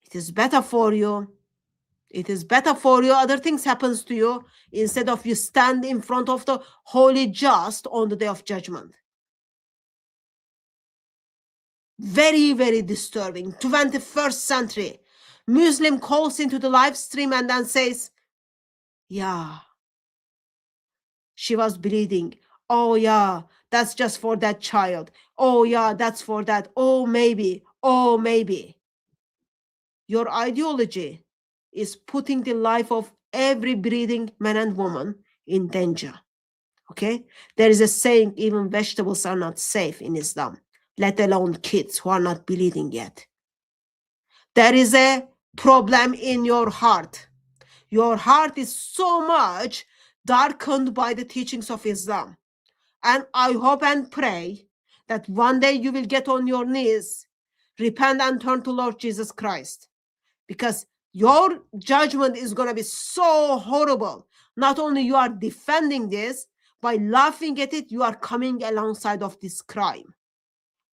It is better for you. It is better for you. Other things happens to you instead of you stand in front of the holy just on the day of judgment. Very, very disturbing. 21st century. Muslim calls into the live stream and then says, yeah, she was bleeding. Oh, yeah, that's just for that child. Oh, yeah, that's for that. Oh, maybe. Oh, maybe. Your ideology is putting the life of every breathing man and woman in danger. Okay? There is a saying, even vegetables are not safe in Islam, let alone kids who are not bleeding yet. There is a problem in your heart. Your heart is so much darkened by the teachings of Islam. And I hope and pray that one day you will get on your knees, repent and turn to Lord Jesus Christ. Because your judgment is going to be so horrible. Not only you are defending this, by laughing at it, you are coming alongside of this crime.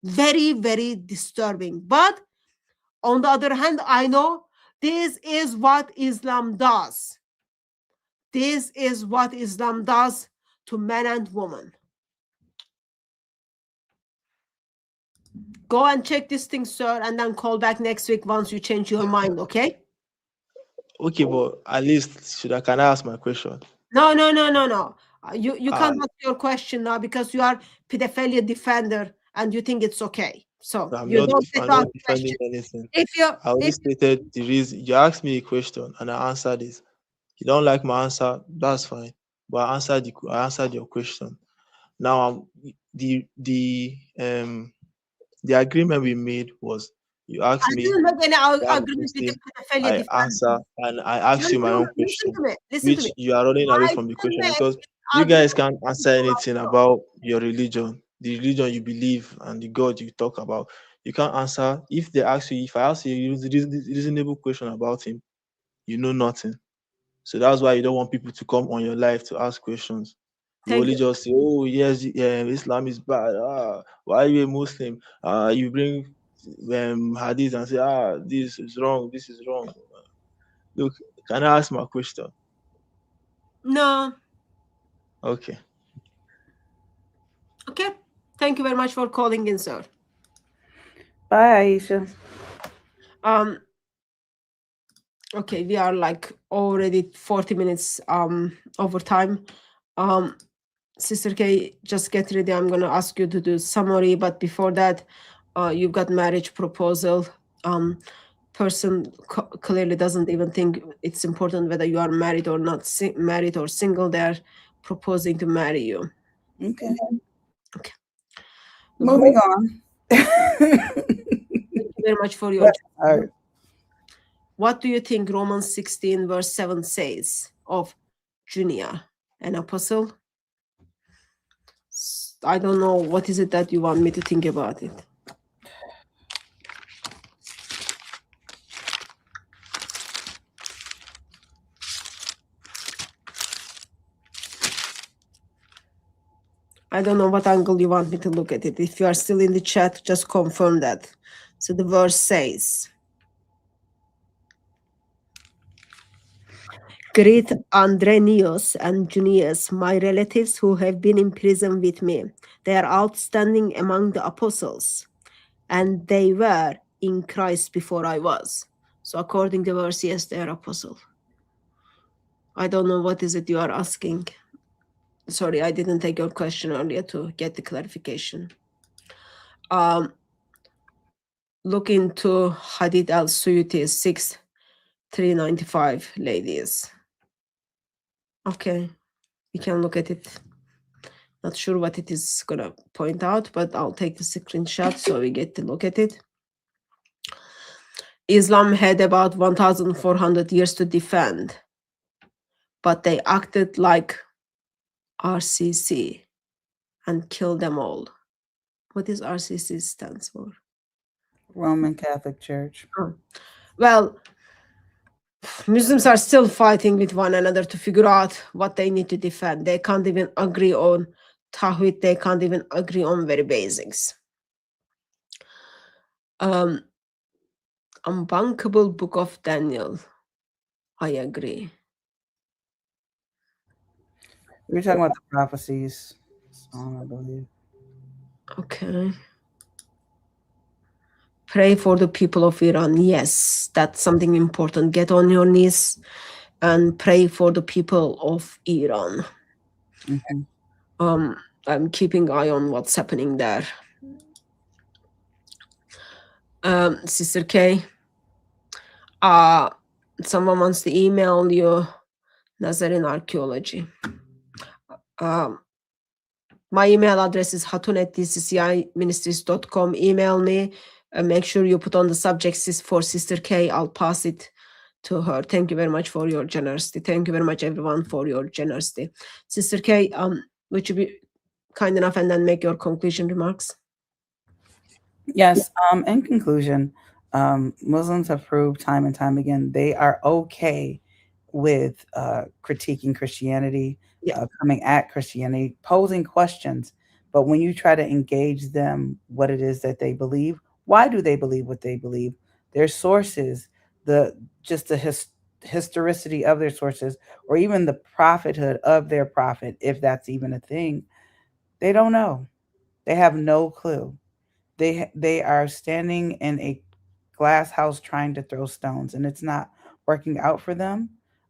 Very, very disturbing. But on the other hand, I know this is what Islam does. This is what Islam does to men and women. Go and check this thing, sir, and then call back next week once you change your mind, okay? Okay, but at least can I ask my question? No. You can't ask your question now because you are pedophilia defender and you think it's okay. So I'm you not don't get I'm to ask not defending questions. anything. If you I only stated the reason. You asked me a question and I answered it. You don't like my answer, that's fine. But I answered your question. Now the agreement we made was you asked I me didn't make any that agreement with the Muslim, pedophilia I defender. answer and I asked you my own Listen question, to me. Listen to which me. you are running away I from the didn't question make because You guys can't answer anything about your religion, the religion you believe, and the God you talk about. You can't answer if they ask you. If I ask you a reasonable question about him, you know nothing. So that's why you don't want people to come on your life to ask questions. You Thank only you. just say, "Oh yes, Islam is bad. Why are you a Muslim?" You bring hadith and say, this is wrong. This is wrong." Look, can I ask my question? No. Okay. Okay. Thank you very much for calling in, sir. Bye, Aisha. Okay, we are like already 40 minutes over time. Sister K, just get ready. I'm gonna ask you to do summary, but before that, you've got marriage proposal. Person clearly doesn't even think it's important whether you are married or not, married or single. They're proposing to marry you. Okay. Okay. Moving on. Thank you very much for your. All right. What do you think Romans 16 verse 7 says of Junior, an apostle? I don't know. What is it that you want me to think about it? I don't know what angle you want me to look at it. If you are still in the chat, just confirm that. So the verse says, "Greet Andrenius and Junius, my relatives who have been in prison with me. They are outstanding among the apostles, and they were in Christ before I was." So according to the verse, yes, they are apostles. I don't know what is it you are asking. Sorry, I didn't take your question earlier to get the clarification. Look into Hadith al-Suyuti 6,395, ladies. Okay, you can look at it. Not sure what it is gonna point out, but I'll take the screenshot so we get to look at it. Islam had about 1,400 years to defend, but they acted like RCC and killed them all. What does RCC stands for? Roman Catholic Church. Well, Muslims are still fighting with one another to figure out what they need to defend. They can't even agree on Tawhid. They can't even agree on very basics. Unbankable Book of Daniel. I agree. We were talking about the prophecies song, I believe. Okay. Pray for the people of Iran. Yes, that's something important. Get on your knees and pray for the people of Iran. Mm-hmm. I'm keeping eye on what's happening there. Sister K, someone wants to email you Nazarene Archaeology. My email address is hatun@dcciministries.com. Email me and make sure you put on the subject for Sister K. I'll pass it to her. Thank you very much for your generosity. Thank you very much, everyone, for your generosity. Sister K, would you be kind enough and then make your conclusion remarks? Yes. In conclusion, Muslims have proved time and time again they are okay with critiquing Christianity, coming at Christianity, posing questions. But when you try to engage them, what it is that they believe, why do they believe what they believe? Their sources, the historicity of their sources, or even the prophethood of their prophet, if that's even a thing, they don't know. They have no clue. They are standing in a glass house trying to throw stones, and it's not working out for them.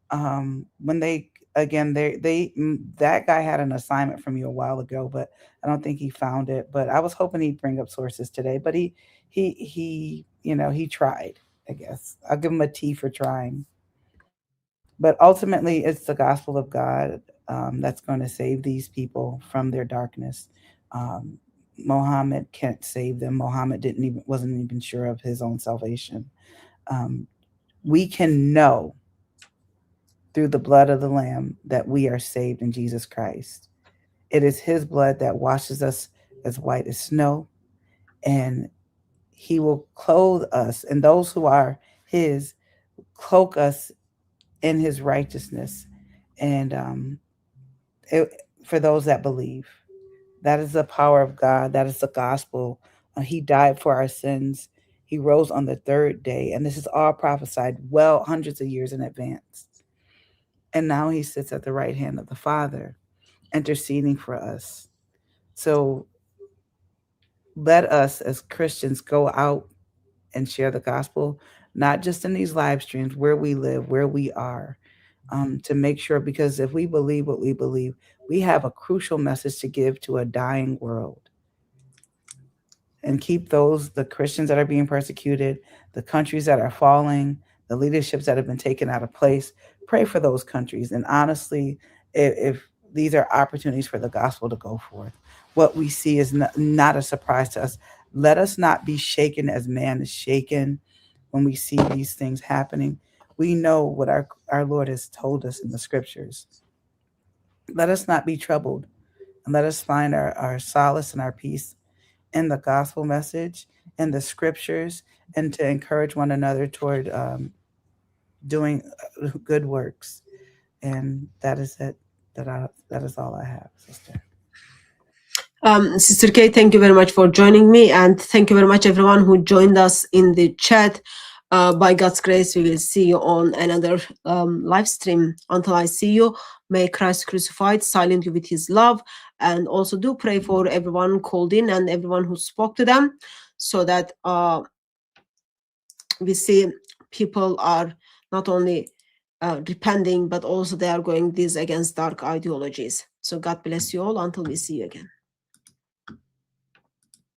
When they that guy had an assignment from you a while ago, but I don't think he found it. But I was hoping he'd bring up sources today, but he tried. I guess I'll give him a T for trying. But ultimately, it's the gospel of God that's going to save these people from their darkness. Mohammed can't save them. Mohammed wasn't even sure of his own salvation. We can know through the blood of the Lamb that we are saved in Jesus Christ. It is his blood that washes us as white as snow, and he will clothe us, and those who are his cloak us in his righteousness. And for those that believe, that is the power of God. That is the gospel. He died for our sins. He rose on the third day, and this is all prophesied well hundreds of years in advance. And now he sits at the right hand of the Father, interceding for us. So let us as Christians go out and share the gospel, not just in these live streams, where we live, where we are, to make sure, because if we believe what we believe, we have a crucial message to give to a dying world. And keep the Christians that are being persecuted, the countries that are falling, the leaderships that have been taken out of place. Pray for those countries. And honestly, if these are opportunities for the gospel to go forth, what we see is not a surprise to us. Let us not be shaken as man is shaken when we see these things happening. We know what our Lord has told us in the scriptures. Let us not be troubled, and let us find our solace and our peace in the gospel message, in the scriptures, and to encourage one another toward doing good works. And that is it. That is all I have, sister. Sister Kay, thank you very much for joining me, and thank you very much everyone who joined us in the chat. By God's grace, we will see you on another live stream. Until I see you, may Christ crucified silent you with his love. And also do pray for everyone who called in and everyone who spoke to them, so that we see people are not only repenting, but also they are going this against dark ideologies. So God bless you all until we see you again.